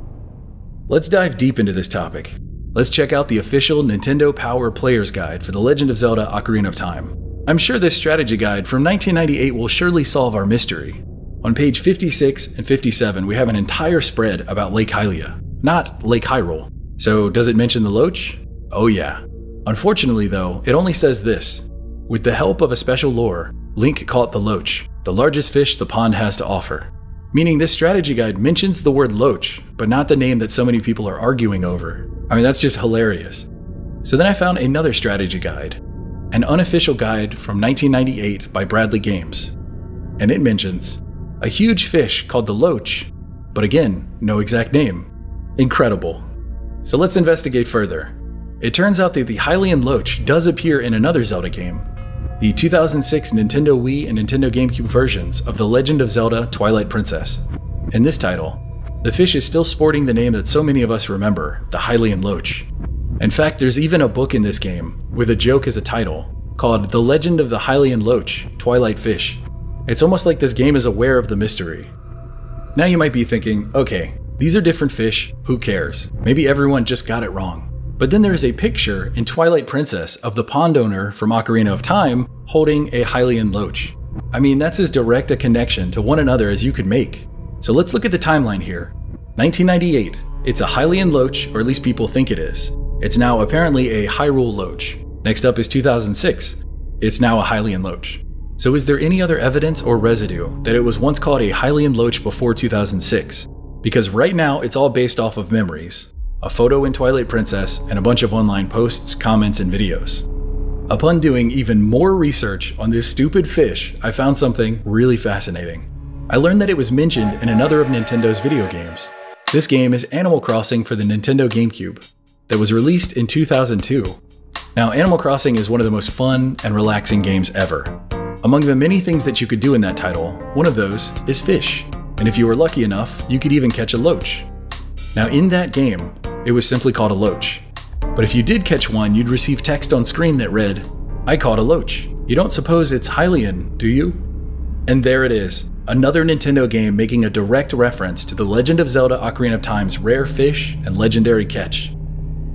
Let's dive deep into this topic. Let's check out the official Nintendo Power Player's Guide for The Legend of Zelda: Ocarina of Time. I'm sure this strategy guide from 1998 will surely solve our mystery. On page 56 and 57, we have an entire spread about Lake Hylia, not Lake Hyrule. So does it mention the Loach? Oh yeah. Unfortunately though, it only says this. With the help of a special lure, Link caught the Loach, the largest fish the pond has to offer. Meaning this strategy guide mentions the word Loach, but not the name that so many people are arguing over. I mean, that's just hilarious. So then I found another strategy guide, an unofficial guide from 1998 by Bradley Games. And it mentions a huge fish called the Loach, but again, no exact name. Incredible. So let's investigate further. It turns out that the Hylian Loach does appear in another Zelda game, the 2006 Nintendo Wii and Nintendo GameCube versions of The Legend of Zelda: Twilight Princess. In this title, the fish is still sporting the name that so many of us remember, the Hylian Loach. In fact, there's even a book in this game, with a joke as a title, called The Legend of the Hylian Loach: Twilight Fish. It's almost like this game is aware of the mystery. Now you might be thinking, okay, these are different fish, who cares? Maybe everyone just got it wrong. But then there is a picture in Twilight Princess of the pond owner from Ocarina of Time holding a Hylian Loach. I mean, that's as direct a connection to one another as you could make. So let's look at the timeline here. 1998, it's a Hylian Loach, or at least people think it is. It's now apparently a Hyrule Loach. Next up is 2006. It's now a Hylian Loach. So is there any other evidence or residue that it was once called a Hylian Loach before 2006? Because right now it's all based off of memories. A photo in Twilight Princess, and a bunch of online posts, comments, and videos. Upon doing even more research on this stupid fish, I found something really fascinating. I learned that it was mentioned in another of Nintendo's video games. This game is Animal Crossing for the Nintendo GameCube, that was released in 2002, Now, Animal Crossing is one of the most fun and relaxing games ever. Among the many things that you could do in that title, one of those is fish. And if you were lucky enough, you could even catch a loach. Now, in that game, it was simply called a loach. But if you did catch one, you'd receive text on screen that read, "I caught a loach." You don't suppose it's Hylian, do you? And there it is, another Nintendo game making a direct reference to The Legend of Zelda: Ocarina of Time's rare fish and legendary catch.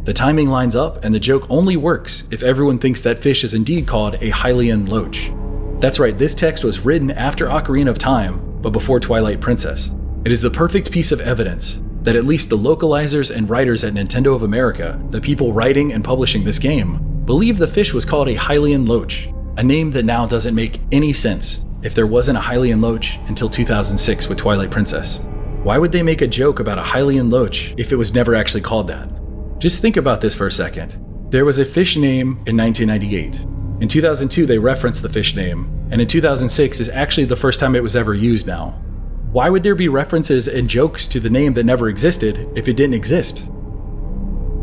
The timing lines up, and the joke only works if everyone thinks that fish is indeed called a Hylian loach. That's right, this text was written after Ocarina of Time, but before Twilight Princess. It is the perfect piece of evidence that at least the localizers and writers at Nintendo of America, the people writing and publishing this game, believe the fish was called a Hylian loach, a name that now doesn't make any sense if there wasn't a Hylian loach until 2006 with Twilight Princess. Why would they make a joke about a Hylian loach if it was never actually called that? Just think about this for a second. There was a fish name in 1998. In 2002 they referenced the fish name, and in 2006 is actually the first time it was ever used now. Why would there be references and jokes to the name that never existed if it didn't exist?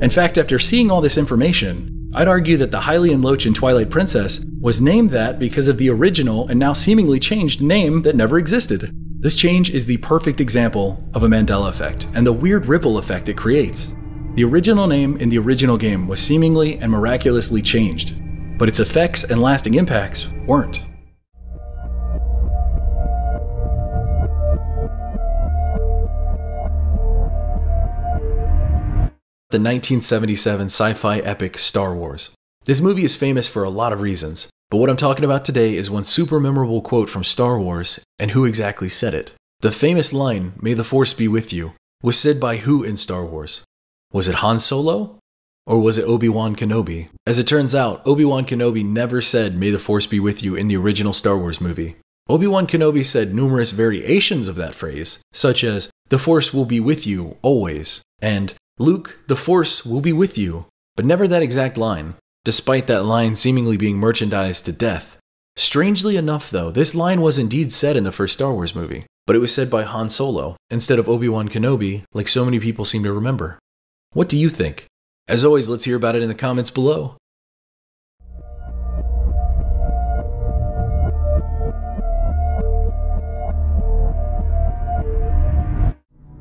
In fact, after seeing all this information, I'd argue that the Hylian loach in Twilight Princess was named that because of the original and now seemingly changed name that never existed. This change is the perfect example of a Mandela effect and the weird ripple effect it creates. The original name in the original game was seemingly and miraculously changed, but its effects and lasting impacts weren't. The 1977 sci-fi epic Star Wars. This movie is famous for a lot of reasons, but what I'm talking about today is one super memorable quote from Star Wars and who exactly said it. The famous line, "May the Force be with you," was said by who in Star Wars? Was it Han Solo? Or was it Obi-Wan Kenobi? As it turns out, Obi-Wan Kenobi never said "May the Force be with you" in the original Star Wars movie. Obi-Wan Kenobi said numerous variations of that phrase, such as, "The Force will be with you, always," and "Luke, the Force will be with you," but never that exact line, despite that line seemingly being merchandised to death. Strangely enough though, this line was indeed said in the first Star Wars movie, but it was said by Han Solo, instead of Obi-Wan Kenobi, like so many people seem to remember. What do you think? As always, let's hear about it in the comments below.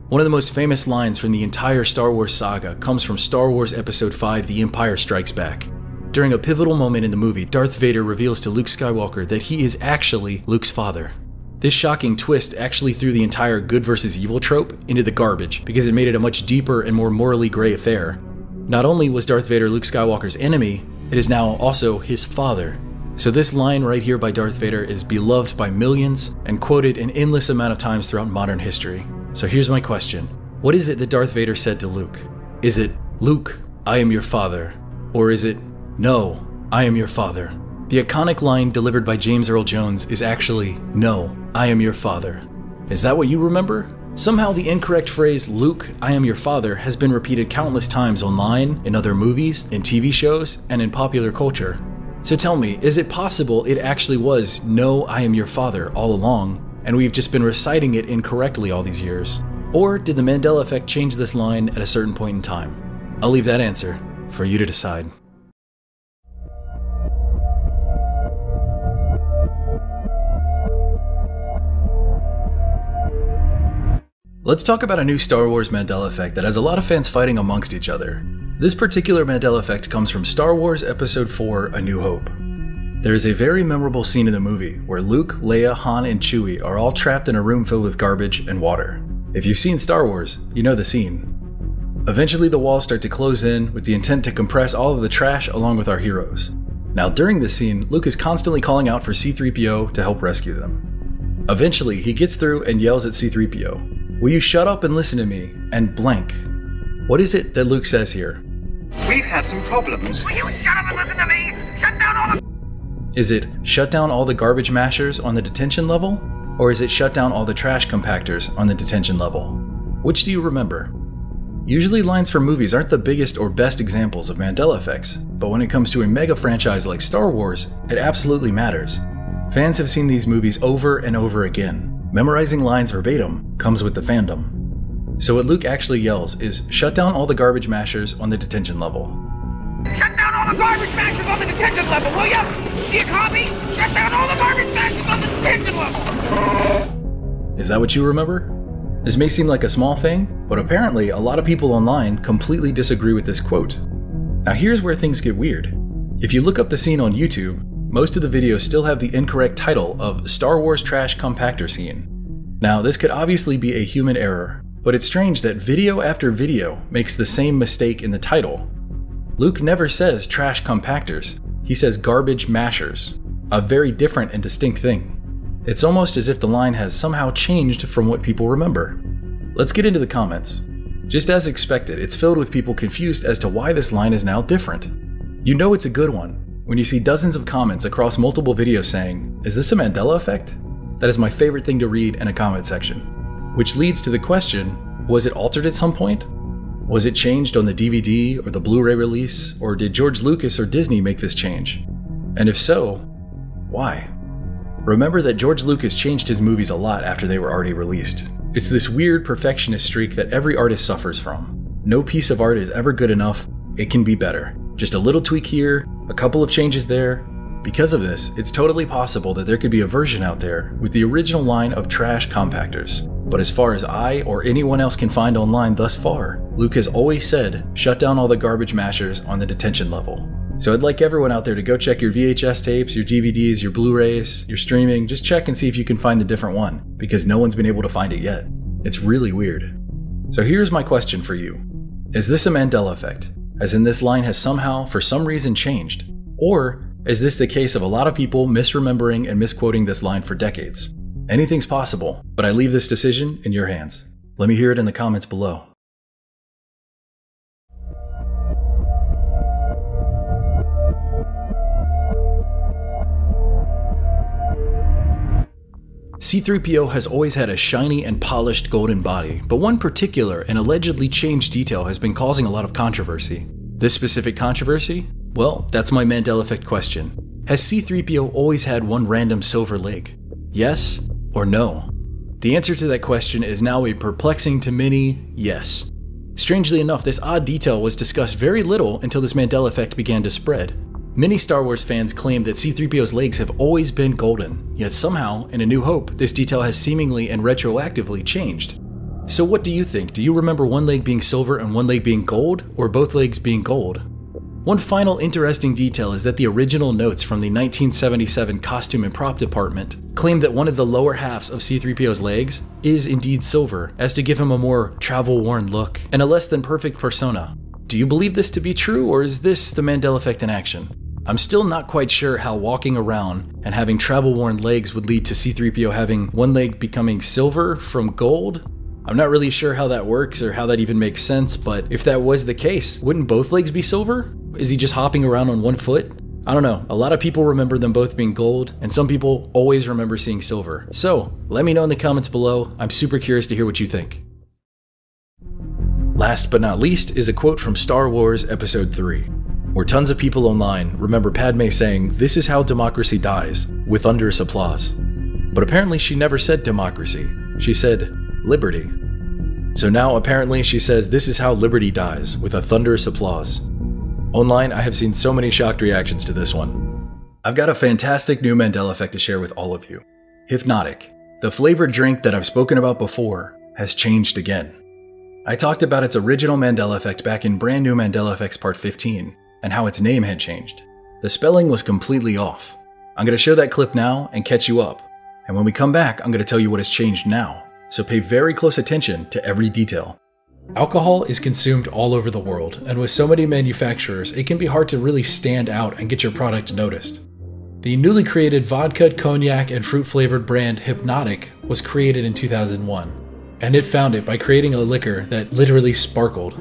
One of the most famous lines from the entire Star Wars saga comes from Star Wars Episode 5: The Empire Strikes Back. During a pivotal moment in the movie, Darth Vader reveals to Luke Skywalker that he is actually Luke's father. This shocking twist actually threw the entire good versus evil trope into the garbage because it made it a much deeper and more morally gray affair. Not only was Darth Vader Luke Skywalker's enemy, it is now also his father. So this line right here by Darth Vader is beloved by millions and quoted an endless amount of times throughout modern history. So here's my question. What is it that Darth Vader said to Luke? Is it, "Luke, I am your father"? Or is it, "No, I am your father"? The iconic line delivered by James Earl Jones is actually, "No, I am your father." Is that what you remember? Somehow the incorrect phrase, "Luke, I am your father," has been repeated countless times online, in other movies, in TV shows, and in popular culture. So tell me, is it possible it actually was, "No, I am your father" all along, and we've just been reciting it incorrectly all these years? Or did the Mandela effect change this line at a certain point in time? I'll leave that answer for you to decide. Let's talk about a new Star Wars Mandela effect that has a lot of fans fighting amongst each other. This particular Mandela effect comes from Star Wars Episode 4: A New Hope. There is a very memorable scene in the movie where Luke, Leia, Han, and Chewie are all trapped in a room filled with garbage and water. If you've seen Star Wars, you know the scene. Eventually the walls start to close in with the intent to compress all of the trash along with our heroes. Now during this scene, Luke is constantly calling out for C-3PO to help rescue them. Eventually he gets through and yells at C-3PO, "Will you shut up and listen to me?" and blank. What is it that Luke says here? "We've had some problems. Will you shut up and listen to me? Shut down all the..." Is it shut down all the garbage mashers on the detention level? Or is it shut down all the trash compactors on the detention level? Which do you remember? Usually lines from movies aren't the biggest or best examples of Mandela effects, but when it comes to a mega franchise like Star Wars, it absolutely matters. Fans have seen these movies over and over again. Memorizing lines verbatim comes with the fandom. So what Luke actually yells is, "Shut down all the garbage mashers on the detention level." Shut down all all the garbage mashers on the detention level, will ya? Do you copy? Shut down all the garbage mashers on the detention level! Is that what you remember? This may seem like a small thing, but apparently a lot of people online completely disagree with this quote. Now here's where things get weird. If you look up the scene on YouTube, most of the videos still have the incorrect title of Star Wars Trash Compactor Scene. Now this could obviously be a human error, but it's strange that video after video makes the same mistake in the title. Luke never says trash compactors, he says garbage mashers, a very different and distinct thing. It's almost as if the line has somehow changed from what people remember. Let's get into the comments. Just as expected, it's filled with people confused as to why this line is now different. You know it's a good one when you see dozens of comments across multiple videos saying, "Is this a Mandela effect?" That is my favorite thing to read in a comment section. Which leads to the question, was it altered at some point? Was it changed on the DVD or the Blu-ray release, or did George Lucas or Disney make this change? And if so, why? Remember that George Lucas changed his movies a lot after they were already released. It's this weird perfectionist streak that every artist suffers from. No piece of art is ever good enough, it can be better. Just a little tweak here, a couple of changes there. Because of this, it's totally possible that there could be a version out there with the original line of trash compactors. But as far as I or anyone else can find online thus far, Luke has always said, shut down all the garbage mashers on the detention level. So I'd like everyone out there to go check your VHS tapes, your DVDs, your Blu-rays, your streaming, just check and see if you can find the different one, because no one's been able to find it yet. It's really weird. So here's my question for you. Is this a Mandela effect? As in this line has somehow, for some reason, changed? Or is this the case of a lot of people misremembering and misquoting this line for decades? Anything's possible, but I leave this decision in your hands. Let me hear it in the comments below. C-3PO has always had a shiny and polished golden body, but one particular and allegedly changed detail has been causing a lot of controversy. This specific controversy? Well, that's my Mandela effect question. Has C-3PO always had one random silver leg? Yes or no? The answer to that question is now a perplexing to many yes. Strangely enough, this odd detail was discussed very little until this Mandela effect began to spread. Many Star Wars fans claim that C-3PO's legs have always been golden, yet somehow, in A New Hope, this detail has seemingly and retroactively changed. So what do you think? Do you remember one leg being silver and one leg being gold, or both legs being gold? One final interesting detail is that the original notes from the 1977 costume and prop department claim that one of the lower halves of C-3PO's legs is indeed silver, as to give him a more travel-worn look and a less than perfect persona. Do you believe this to be true, or is this the Mandela effect in action? I'm still not quite sure how walking around and having travel-worn legs would lead to C-3PO having one leg becoming silver from gold. I'm not really sure how that works or how that even makes sense, but if that was the case, wouldn't both legs be silver? Is he just hopping around on one foot? I don't know. A lot of people remember them both being gold, and some people always remember seeing silver. So, let me know in the comments below. I'm super curious to hear what you think. Last but not least is a quote from Star Wars Episode 3. Where tons of people online remember Padme saying, "This is how democracy dies," with thunderous applause. But apparently she never said democracy, she said liberty. So now apparently she says this is how liberty dies, with a thunderous applause. Online, I have seen so many shocked reactions to this one. I've got a fantastic new Mandela effect to share with all of you. Hypnotic, the flavored drink that I've spoken about before, has changed again. I talked about its original Mandela effect back in Brand New Mandela Effects Part 15, and how its name had changed. The spelling was completely off. I'm going to show that clip now and catch you up. And when we come back, I'm going to tell you what has changed now. So pay very close attention to every detail. Alcohol is consumed all over the world, and with so many manufacturers, it can be hard to really stand out and get your product noticed. The newly created vodka, cognac, and fruit-flavored brand Hypnotic was created in 2001, and it found it by creating a liquor that literally sparkled.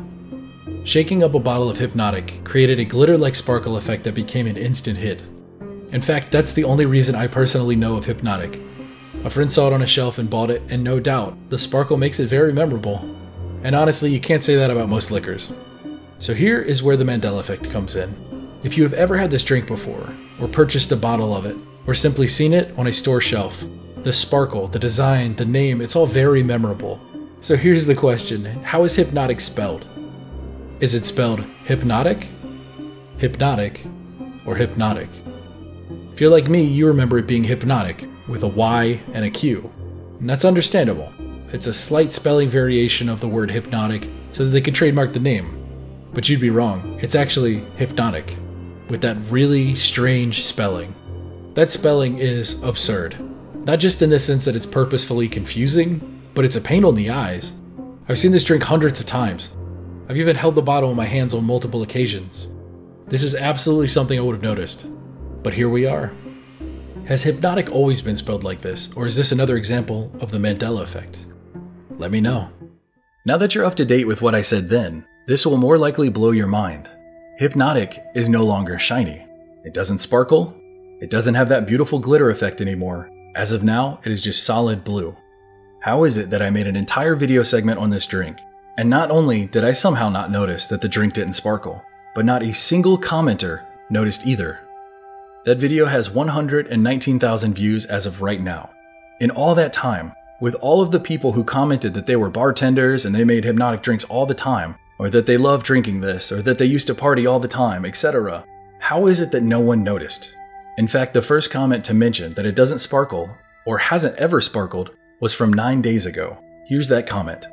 Shaking up a bottle of Hypnotic created a glitter-like sparkle effect that became an instant hit. In fact, that's the only reason I personally know of Hypnotic. A friend saw it on a shelf and bought it, and no doubt, the sparkle makes it very memorable. And honestly, you can't say that about most liquors. So here is where the Mandela effect comes in. If you have ever had this drink before, or purchased a bottle of it, or simply seen it on a store shelf, the sparkle, the design, the name, it's all very memorable. So here's the question, how is Hypnotic spelled? Is it spelled hypnotic? hypnotic, or hypnotic. If you're like me, you remember it being hypnotic with a Y and a Q. And that's understandable. It's a slight spelling variation of the word hypnotic so that they could trademark the name. But you'd be wrong. It's actually hypnotic, with that really strange spelling. That spelling is absurd. Not just in the sense that it's purposefully confusing, but it's a pain on the eyes. I've seen this drink hundreds of times. I've even held the bottle in my hands on multiple occasions. This is absolutely something I would have noticed. But here we are. Has hypnotic always been spelled like this, or is this another example of the Mandela effect? Let me know. Now that you're up to date with what I said then, this will more likely blow your mind. Hypnotic is no longer shiny. It doesn't sparkle. It doesn't have that beautiful glitter effect anymore. As of now, it is just solid blue. How is it that I made an entire video segment on this drink, and not only did I somehow not notice that the drink didn't sparkle, but not a single commenter noticed either? That video has 119,000 views as of right now. In all that time, with all of the people who commented that they were bartenders and they made hypnotic drinks all the time, or that they love drinking this, or that they used to party all the time, etc., how is it that no one noticed? In fact, the first comment to mention that it doesn't sparkle, or hasn't ever sparkled, was from 9 days ago. Here's that comment.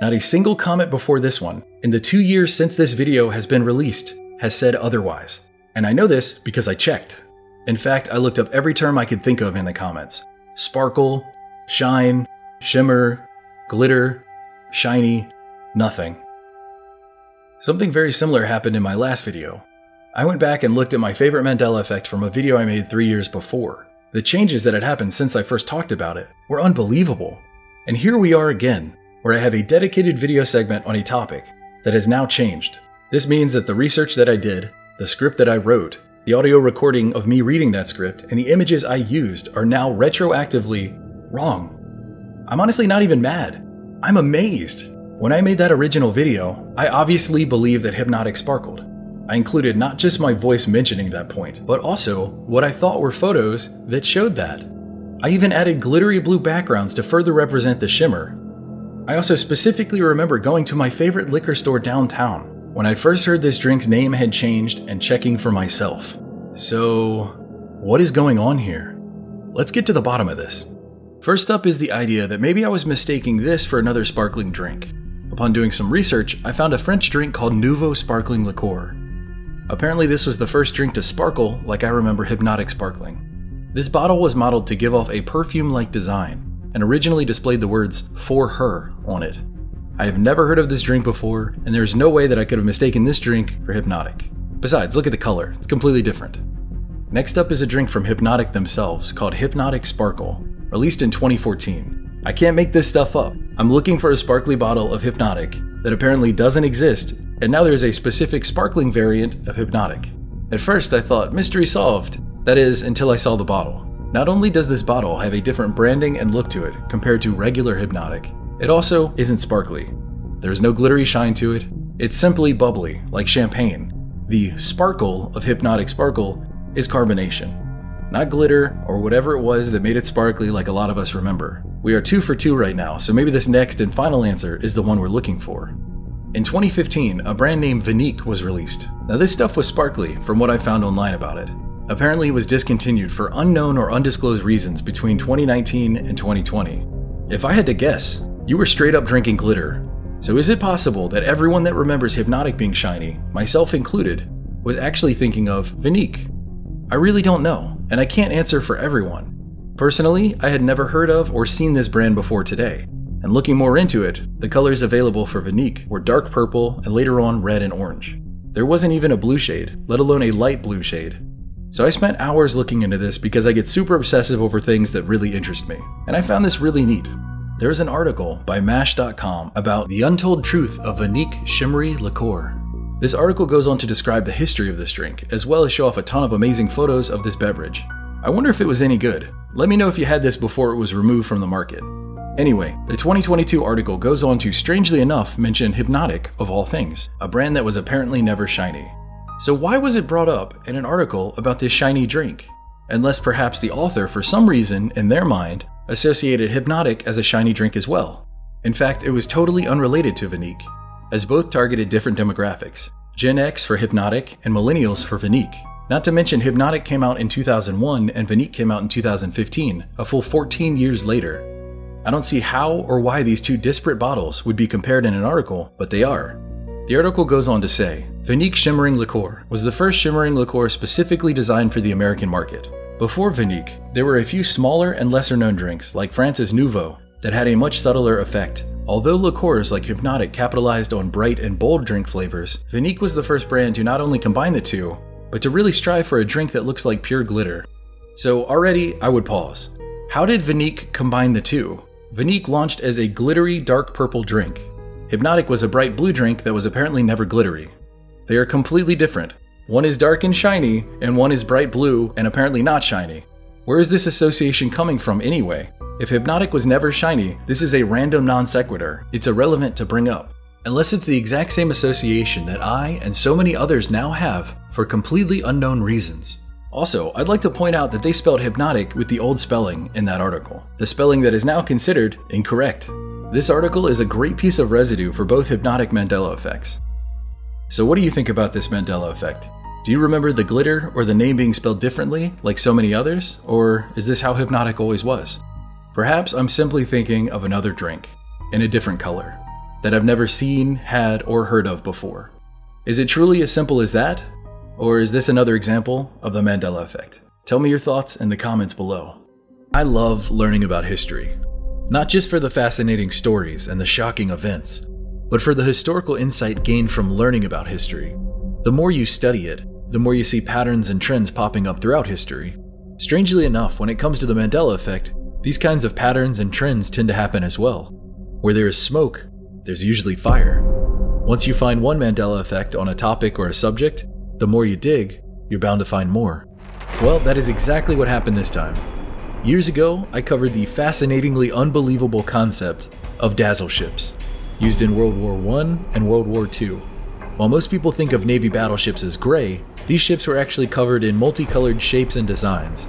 Not a single comment before this one, in the 2 years since this video has been released, has said otherwise. And I know this because I checked. In fact, I looked up every term I could think of in the comments. Sparkle, shine, shimmer, glitter, shiny, nothing. Something very similar happened in my last video. I went back and looked at my favorite Mandela effect from a video I made 3 years before. The changes that had happened since I first talked about it were unbelievable. And here we are again, where I have a dedicated video segment on a topic that has now changed. This means that the research that I did, the script that I wrote, the audio recording of me reading that script, and the images I used are now retroactively wrong. I'm honestly not even mad. I'm amazed. When I made that original video, I obviously believed that hypnotic sparkled. I included not just my voice mentioning that point, but also what I thought were photos that showed that. I even added glittery blue backgrounds to further represent the shimmer. I also specifically remember going to my favorite liquor store downtown when I first heard this drink's name had changed and checking for myself. So, what is going on here? Let's get to the bottom of this. First up is the idea that maybe I was mistaking this for another sparkling drink. Upon doing some research, I found a French drink called Nouveau Sparkling Liqueur. Apparently this was the first drink to sparkle like I remember hypnotic sparkling. This bottle was modeled to give off a perfume-like design, and originally displayed the words, "For Her," on it. I have never heard of this drink before, and there's no way that I could have mistaken this drink for hypnotic. Besides, look at the color, it's completely different. Next up is a drink from Hypnotic themselves called Hypnotic Sparkle, released in 2014. I can't make this stuff up. I'm looking for a sparkly bottle of Hypnotic that apparently doesn't exist, and now there's a specific sparkling variant of Hypnotic. At first I thought, mystery solved. That is, until I saw the bottle. Not only does this bottle have a different branding and look to it compared to regular Hypnotic, it also isn't sparkly. There's no glittery shine to it. It's simply bubbly, like champagne. The sparkle of Hypnotic Sparkle is carbonation, not glitter or whatever it was that made it sparkly like a lot of us remember. We are 2 for 2 right now, so maybe this next and final answer is the one we're looking for. In 2015, a brand named Vinique was released. Now this stuff was sparkly from what I found online about it. Apparently it was discontinued for unknown or undisclosed reasons between 2019 and 2020. If I had to guess, you were straight up drinking glitter. So is it possible that everyone that remembers Hypnotic being shiny, myself included, was actually thinking of Vinique? I really don't know, and I can't answer for everyone. Personally, I had never heard of or seen this brand before today, and looking more into it, the colors available for Vinique were dark purple and later on red and orange. There wasn't even a blue shade, let alone a light blue shade. So I spent hours looking into this because I get super obsessive over things that really interest me, and I found this really neat. There is an article by Mash.com about the untold truth of Vinique Shimmery Liqueur. This article goes on to describe the history of this drink, as well as show off a ton of amazing photos of this beverage. I wonder if it was any good. Let me know if you had this before it was removed from the market. Anyway, the 2022 article goes on to, strangely enough, mention Hypnotic, of all things, a brand that was apparently never shiny. So why was it brought up in an article about this shiny drink? Unless perhaps the author, for some reason, in their mind, associated Hypnotic as a shiny drink as well. In fact, it was totally unrelated to Vinique, as both targeted different demographics. Gen X for Hypnotic, and Millennials for Vanique. Not to mention Hypnotic came out in 2001 and Vanique came out in 2015, a full 14 years later. I don't see how or why these two disparate bottles would be compared in an article, but they are. The article goes on to say, Vanique Shimmering Liqueur was the first shimmering liqueur specifically designed for the American market. Before Vanique, there were a few smaller and lesser known drinks like France's Nouveau that had a much subtler effect. Although liqueurs like Hypnotic capitalized on bright and bold drink flavors, Vanique was the first brand to not only combine the two, but to really strive for a drink that looks like pure glitter. So already, I would pause. How did Vanique combine the two? Vanique launched as a glittery dark purple drink. Hypnotic was a bright blue drink that was apparently never glittery. They are completely different. One is dark and shiny, and one is bright blue and apparently not shiny. Where is this association coming from anyway? If Hypnotic was never shiny, this is a random non sequitur. It's irrelevant to bring up. Unless it's the exact same association that I and so many others now have for completely unknown reasons. Also, I'd like to point out that they spelled Hypnotic with the old spelling in that article, the spelling that is now considered incorrect. This article is a great piece of residue for both Hypnotic Mandela effects. So what do you think about this Mandela effect? Do you remember the glitter or the name being spelled differently like so many others, or is this how Hypnotic always was? Perhaps I'm simply thinking of another drink, in a different color, that I've never seen, had, or heard of before. Is it truly as simple as that? Or is this another example of the Mandela effect? Tell me your thoughts in the comments below. I love learning about history. Not just for the fascinating stories and the shocking events, but for the historical insight gained from learning about history. The more you study it, the more you see patterns and trends popping up throughout history. Strangely enough, when it comes to the Mandela effect, these kinds of patterns and trends tend to happen as well. Where there is smoke, there's usually fire. Once you find one Mandela effect on a topic or a subject, the more you dig, you're bound to find more. Well, that is exactly what happened this time. Years ago, I covered the fascinatingly unbelievable concept of dazzle ships, used in World War I and World War II. While most people think of Navy battleships as gray, these ships were actually covered in multicolored shapes and designs.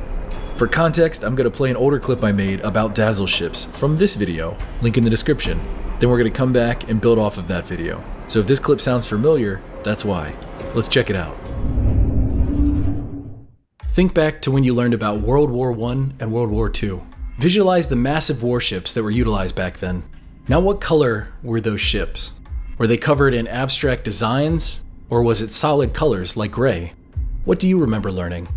For context, I'm going to play an older clip I made about dazzle ships from this video, link in the description. Then we're going to come back and build off of that video. So if this clip sounds familiar, that's why. Let's check it out. Think back to when you learned about World War I and World War II. Visualize the massive warships that were utilized back then. Now what color were those ships? Were they covered in abstract designs, or was it solid colors like gray? What do you remember learning?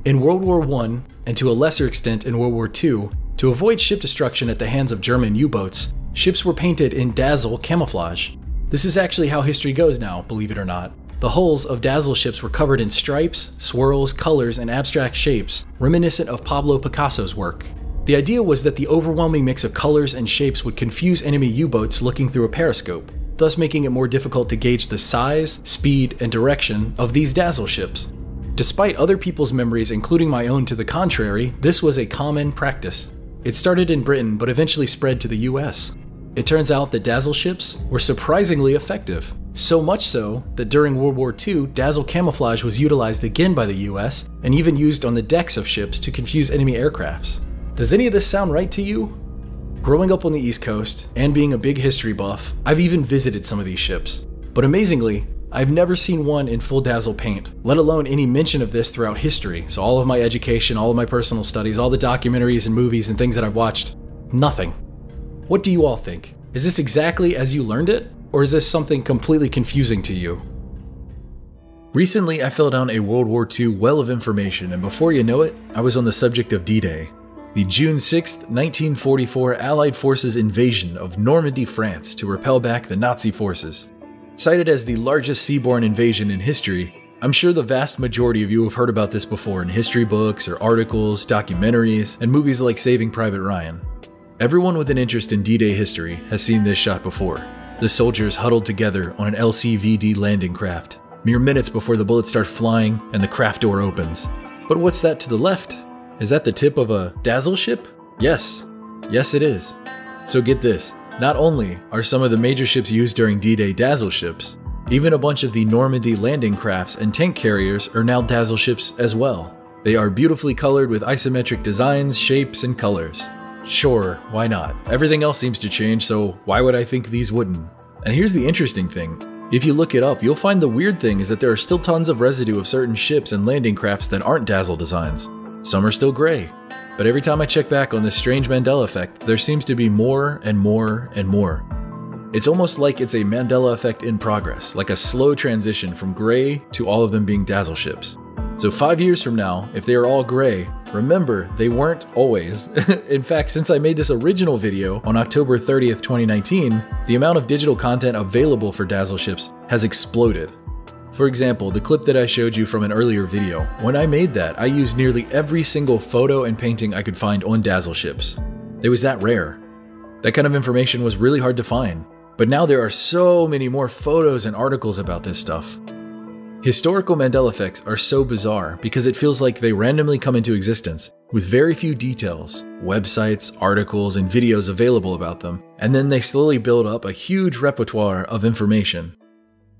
In World War I, and to a lesser extent in World War II, to avoid ship destruction at the hands of German U-boats, ships were painted in dazzle camouflage. This is actually how history goes now, believe it or not. The hulls of dazzle ships were covered in stripes, swirls, colors, and abstract shapes, reminiscent of Pablo Picasso's work. The idea was that the overwhelming mix of colors and shapes would confuse enemy U-boats looking through a periscope, thus making it more difficult to gauge the size, speed, and direction of these dazzle ships. Despite other people's memories, including my own to the contrary, this was a common practice. It started in Britain, but eventually spread to the US. It turns out that dazzle ships were surprisingly effective. So much so that during World War II, dazzle camouflage was utilized again by the US and even used on the decks of ships to confuse enemy aircrafts. Does any of this sound right to you? Growing up on the East Coast and being a big history buff, I've even visited some of these ships. But amazingly, I've never seen one in full dazzle paint, let alone any mention of this throughout history. So all of my education, all of my personal studies, all the documentaries and movies and things that I've watched, nothing. What do you all think? Is this exactly as you learned it? Or is this something completely confusing to you? Recently, I fell down a World War II well of information, and before you know it, I was on the subject of D-Day, the June 6, 1944 Allied forces invasion of Normandy, France to repel back the Nazi forces. Cited as the largest seaborne invasion in history, I'm sure the vast majority of you have heard about this before in history books or articles, documentaries, and movies like Saving Private Ryan. Everyone with an interest in D-Day history has seen this shot before. The soldiers huddled together on an LCVD landing craft, mere minutes before the bullets start flying and the craft door opens. But what's that to the left? Is that the tip of a dazzle ship? Yes. Yes, it is. So get this. Not only are some of the major ships used during D-Day dazzle ships, even a bunch of the Normandy landing crafts and tank carriers are now dazzle ships as well. They are beautifully colored with isometric designs, shapes, and colors. Sure, why not? Everything else seems to change, so why would I think these wouldn't? And here's the interesting thing. If you look it up, you'll find the weird thing is that there are still tons of residue of certain ships and landing crafts that aren't Dazzle designs. Some are still gray. But every time I check back on this strange Mandela effect, there seems to be more and more and more. It's almost like it's a Mandela effect in progress, like a slow transition from gray to all of them being Dazzle ships. So 5 years from now, if they are all gray, remember, they weren't always. In fact, since I made this original video on October 30th, 2019, the amount of digital content available for Dazzle ships has exploded. For example, the clip that I showed you from an earlier video, when I made that, I used nearly every single photo and painting I could find on Dazzle ships. It was that rare. That kind of information was really hard to find. But now there are so many more photos and articles about this stuff. Historical Mandela effects are so bizarre because it feels like they randomly come into existence with very few details, websites, articles, and videos available about them, and then they slowly build up a huge repertoire of information.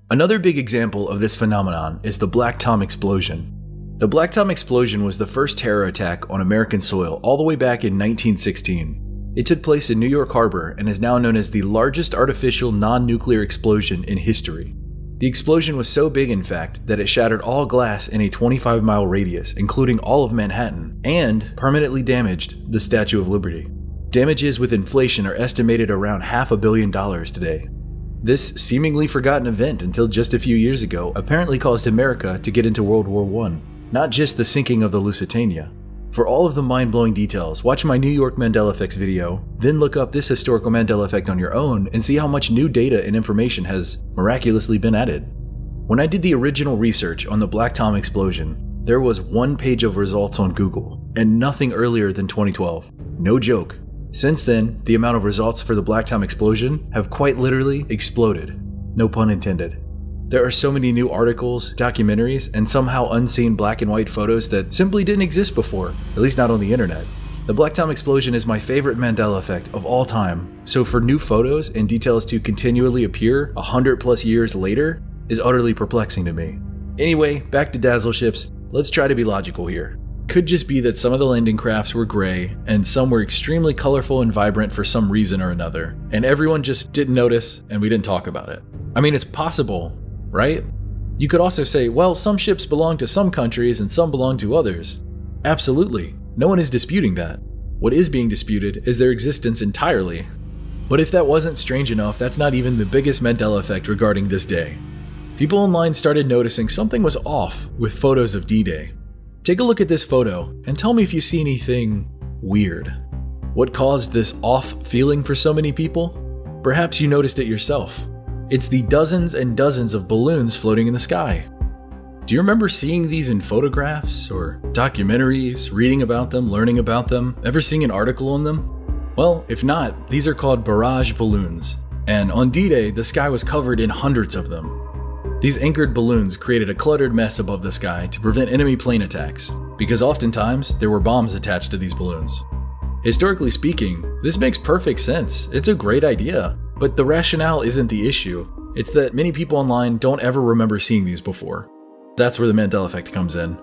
Another big example of this phenomenon is the Black Tom explosion. The Black Tom explosion was the first terror attack on American soil all the way back in 1916. It took place in New York Harbor and is now known as the largest artificial non-nuclear explosion in history. The explosion was so big, in fact, that it shattered all glass in a 25-mile radius, including all of Manhattan, and permanently damaged the Statue of Liberty. Damages with inflation are estimated around $500 million today. This seemingly forgotten event until just a few years ago apparently caused America to get into World War I, not just the sinking of the Lusitania. For all of the mind-blowing details, watch my New York Mandela Effects video, then look up this historical Mandela effect on your own and see how much new data and information has miraculously been added. When I did the original research on the Black Tom explosion, there was 1 page of results on Google, and nothing earlier than 2012. No joke. Since then, the amount of results for the Black Tom explosion have quite literally exploded. No pun intended. There are so many new articles, documentaries, and somehow unseen black and white photos that simply didn't exist before, at least not on the internet. The Black Tom explosion is my favorite Mandela effect of all time, so for new photos and details to continually appear 100+ years later is utterly perplexing to me. Anyway, back to Dazzle ships, let's try to be logical here. Could just be that some of the landing crafts were gray, and some were extremely colorful and vibrant for some reason or another, and everyone just didn't notice and we didn't talk about it. I mean, it's possible, right? You could also say, well, some ships belong to some countries and some belong to others. Absolutely, no one is disputing that. What is being disputed is their existence entirely. But if that wasn't strange enough, that's not even the biggest Mandela effect regarding this day. People online started noticing something was off with photos of D-Day. Take a look at this photo and tell me if you see anything weird. What caused this off feeling for so many people? Perhaps you noticed it yourself. It's the dozens and dozens of balloons floating in the sky. Do you remember seeing these in photographs or documentaries, reading about them, learning about them, ever seeing an article on them? Well, if not, these are called barrage balloons, and on D-Day, the sky was covered in hundreds of them. These anchored balloons created a cluttered mess above the sky to prevent enemy plane attacks, because oftentimes there were bombs attached to these balloons. Historically speaking, this makes perfect sense. It's a great idea, but the rationale isn't the issue. It's that many people online don't ever remember seeing these before. That's where the Mandela effect comes in.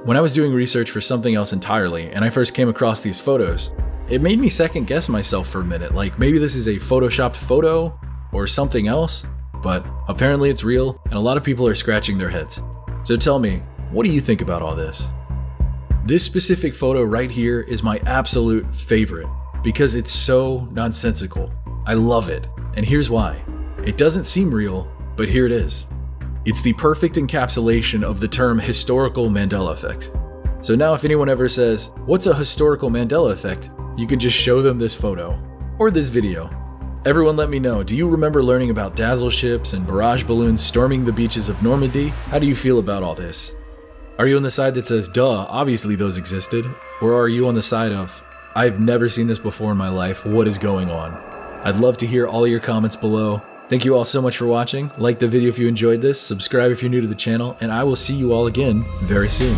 When I was doing research for something else entirely, and I first came across these photos, it made me second guess myself for a minute, like maybe this is a photoshopped photo or something else, but apparently it's real, and a lot of people are scratching their heads. So tell me, what do you think about all this? This specific photo right here is my absolute favorite, because it's so nonsensical. I love it, and here's why. It doesn't seem real, but here it is. It's the perfect encapsulation of the term historical Mandela effect. So now if anyone ever says, what's a historical Mandela effect? You can just show them this photo, or this video. Everyone let me know, do you remember learning about Dazzle ships and barrage balloons storming the beaches of Normandy? How do you feel about all this? Are you on the side that says, duh, obviously those existed? Or are you on the side of, I've never seen this before in my life, what is going on? I'd love to hear all your comments below. Thank you all so much for watching. Like the video if you enjoyed this, subscribe if you're new to the channel, and I will see you all again very soon.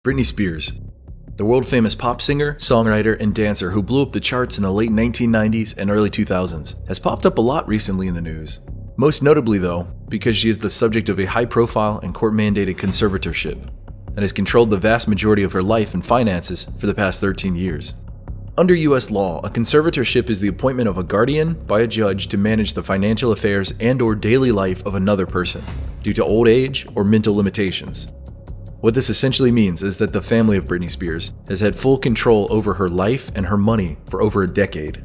Britney Spears. the world-famous pop singer, songwriter, and dancer who blew up the charts in the late 1990s and early 2000s, has popped up a lot recently in the news. Most notably, though, because she is the subject of a high-profile and court-mandated conservatorship and has controlled the vast majority of her life and finances for the past 13 years. Under US law, a conservatorship is the appointment of a guardian by a judge to manage the financial affairs and/or daily life of another person due to old age or mental limitations. What this essentially means is that the family of Britney Spears has had full control over her life and her money for over a decade.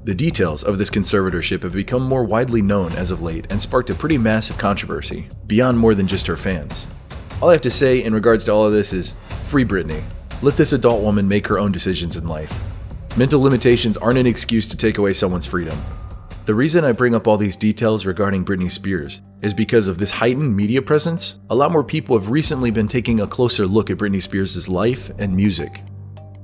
The details of this conservatorship have become more widely known as of late and sparked a pretty massive controversy, beyond more than just her fans. All I have to say in regards to all of this is, free Britney. Let this adult woman make her own decisions in life. Mental limitations aren't an excuse to take away someone's freedom. The reason I bring up all these details regarding Britney Spears is because of this heightened media presence. A lot more people have recently been taking a closer look at Britney Spears' life and music.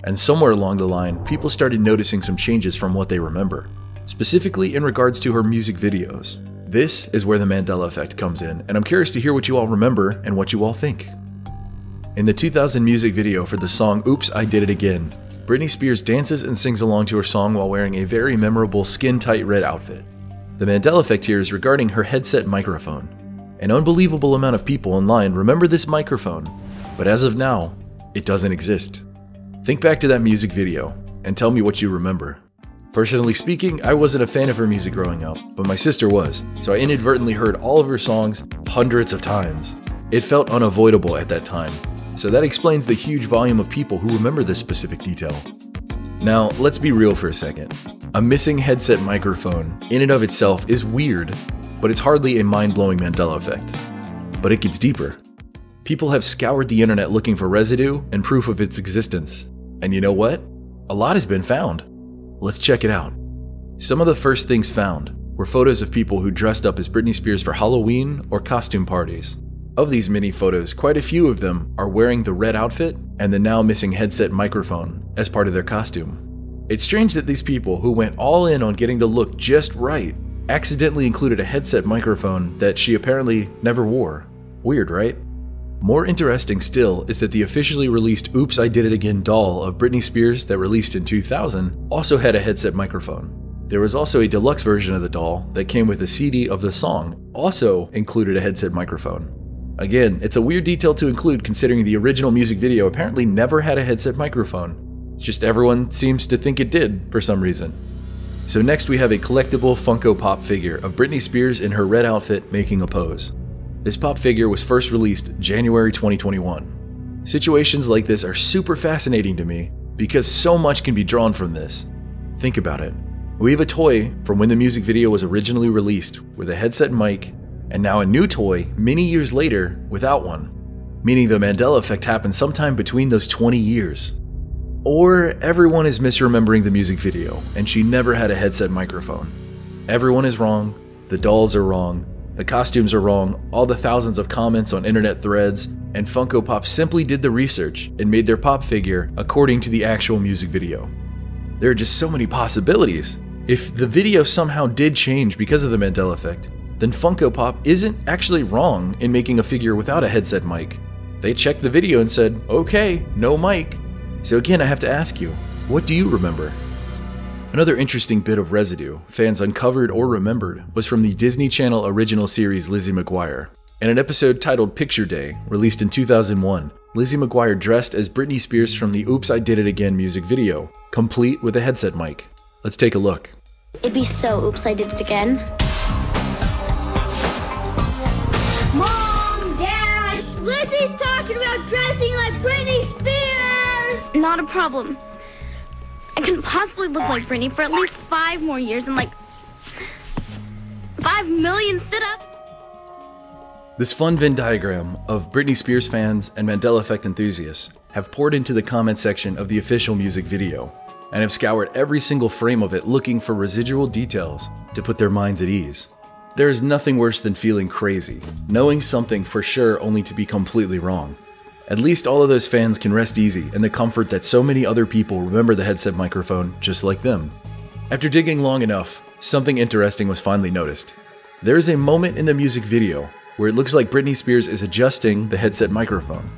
And somewhere along the line, people started noticing some changes from what they remember, specifically in regards to her music videos. This is where the Mandela effect comes in, and I'm curious to hear what you all remember and what you all think. In the 2000 music video for the song Oops, I Did It Again, Britney Spears dances and sings along to her song while wearing a very memorable skin-tight red outfit. The Mandela effect here is regarding her headset microphone. An unbelievable amount of people online remember this microphone, but as of now, it doesn't exist. Think back to that music video and tell me what you remember. Personally speaking, I wasn't a fan of her music growing up, but my sister was, so I inadvertently heard all of her songs hundreds of times. It felt unavoidable at that time, so that explains the huge volume of people who remember this specific detail. Now, let's be real for a second. A missing headset microphone, in and of itself, is weird, but it's hardly a mind-blowing Mandela effect. But it gets deeper. People have scoured the internet looking for residue and proof of its existence. And you know what? A lot has been found. Let's check it out. Some of the first things found were photos of people who dressed up as Britney Spears for Halloween or costume parties. Of these many photos, quite a few of them are wearing the red outfit and the now missing headset microphone as part of their costume. It's strange that these people who went all in on getting the look just right accidentally included a headset microphone that she apparently never wore. Weird, right? More interesting still is that the officially released Oops, I Did It Again doll of Britney Spears that released in 2000 also had a headset microphone. There was also a deluxe version of the doll that came with a CD of the song, also included a headset microphone. Again, it's a weird detail to include considering the original music video apparently never had a headset microphone. It's just everyone seems to think it did for some reason. So next we have a collectible Funko Pop figure of Britney Spears in her red outfit making a pose. This pop figure was first released January 2021. Situations like this are super fascinating to me because so much can be drawn from this. Think about it. We have a toy from when the music video was originally released with a headset mic, and now a new toy many years later without one, meaning the Mandela effect happened sometime between those 20 years. Or everyone is misremembering the music video and she never had a headset microphone. Everyone is wrong, the dolls are wrong, the costumes are wrong, all the thousands of comments on internet threads, and Funko Pop simply did the research and made their pop figure according to the actual music video. There are just so many possibilities. If the video somehow did change because of the Mandela effect, then Funko Pop isn't actually wrong in making a figure without a headset mic. They checked the video and said, okay, no mic. So again, I have to ask you, what do you remember? Another interesting bit of residue fans uncovered or remembered was from the Disney Channel original series Lizzie McGuire. In an episode titled Picture Day, released in 2001, Lizzie McGuire dressed as Britney Spears from the Oops, I Did It Again music video, complete with a headset mic. Let's take a look. It'd be so oops, I did it again. Mom, Dad, Lizzie's talking about dressing like Britney Spears! Not a problem. I couldn't possibly look like Britney for at least 5 more years and like 5 million sit-ups. This fun Venn diagram of Britney Spears fans and Mandela Effect enthusiasts have poured into the comment section of the official music video and have scoured every single frame of it looking for residual details to put their minds at ease. There is nothing worse than feeling crazy, knowing something for sure only to be completely wrong. At least all of those fans can rest easy in the comfort that so many other people remember the headset microphone just like them. After digging long enough, something interesting was finally noticed. There is a moment in the music video where it looks like Britney Spears is adjusting the headset microphone.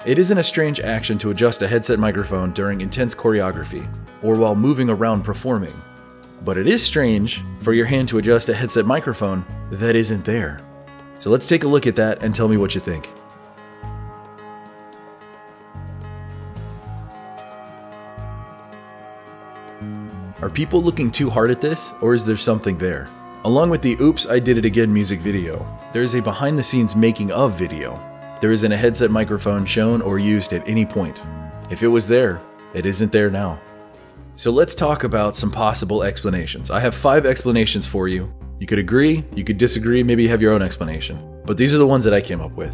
It isn't a strange action to adjust a headset microphone during intense choreography, or while moving around performing. But it is strange for your hand to adjust a headset microphone that isn't there. So let's take a look at that and tell me what you think. Are people looking too hard at this, or is there something there? Along with the Oops, I Did It Again music video, there is a behind the scenes making of video. There isn't a headset microphone shown or used at any point. If it was there, it isn't there now. So let's talk about some possible explanations. I have 5 explanations for you. You could agree, you could disagree, maybe you have your own explanation. But these are the ones that I came up with.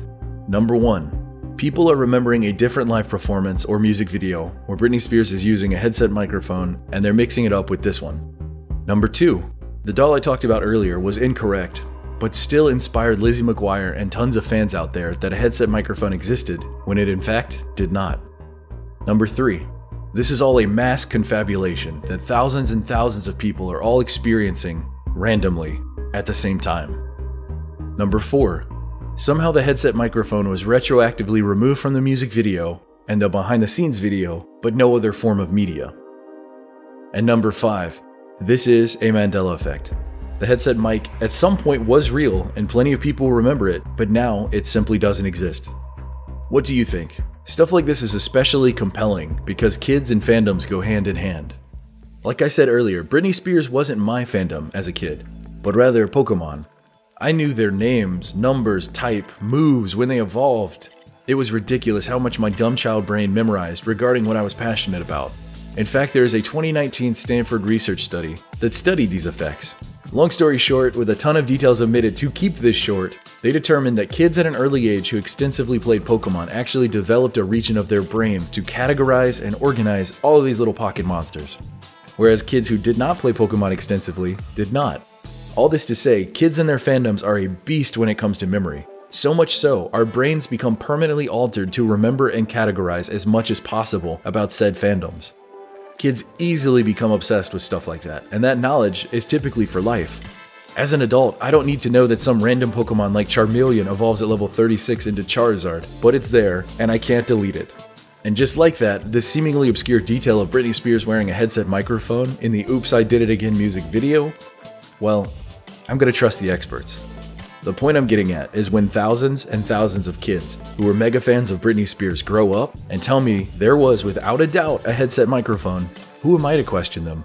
Number 1. People are remembering a different live performance or music video where Britney Spears is using a headset microphone and they're mixing it up with this one. Number 2. The doll I talked about earlier was incorrect, but still inspired Lizzie McGuire and tons of fans out there that a headset microphone existed when it in fact did not. Number 3. This is all a mass confabulation that thousands and thousands of people are all experiencing randomly at the same time. Number 4. Somehow the headset microphone was retroactively removed from the music video and the behind the scenes video, but no other form of media. And number 5. This is a Mandela effect. The headset mic at some point was real and plenty of people remember it, but now it simply doesn't exist. What do you think? Stuff like this is especially compelling because kids and fandoms go hand in hand. Like I said earlier, Britney Spears wasn't my fandom as a kid, but rather Pokemon. I knew their names, numbers, type, moves, when they evolved. It was ridiculous how much my dumb child brain memorized regarding what I was passionate about. In fact, there is a 2019 Stanford research study that studied these effects. Long story short, with a ton of details omitted to keep this short, they determined that kids at an early age who extensively played Pokemon actually developed a region of their brain to categorize and organize all of these little pocket monsters, whereas kids who did not play Pokemon extensively did not. All this to say, kids and their fandoms are a beast when it comes to memory. So much so, our brains become permanently altered to remember and categorize as much as possible about said fandoms. Kids easily become obsessed with stuff like that, and that knowledge is typically for life. As an adult, I don't need to know that some random Pokemon like Charmeleon evolves at level 36 into Charizard, but it's there, and I can't delete it. And just like that, this seemingly obscure detail of Britney Spears wearing a headset microphone in the Oops, I Did It Again music video, well, I'm gonna trust the experts. The point I'm getting at is when thousands and thousands of kids who were mega fans of Britney Spears grow up and tell me there was without a doubt a headset microphone, who am I to question them?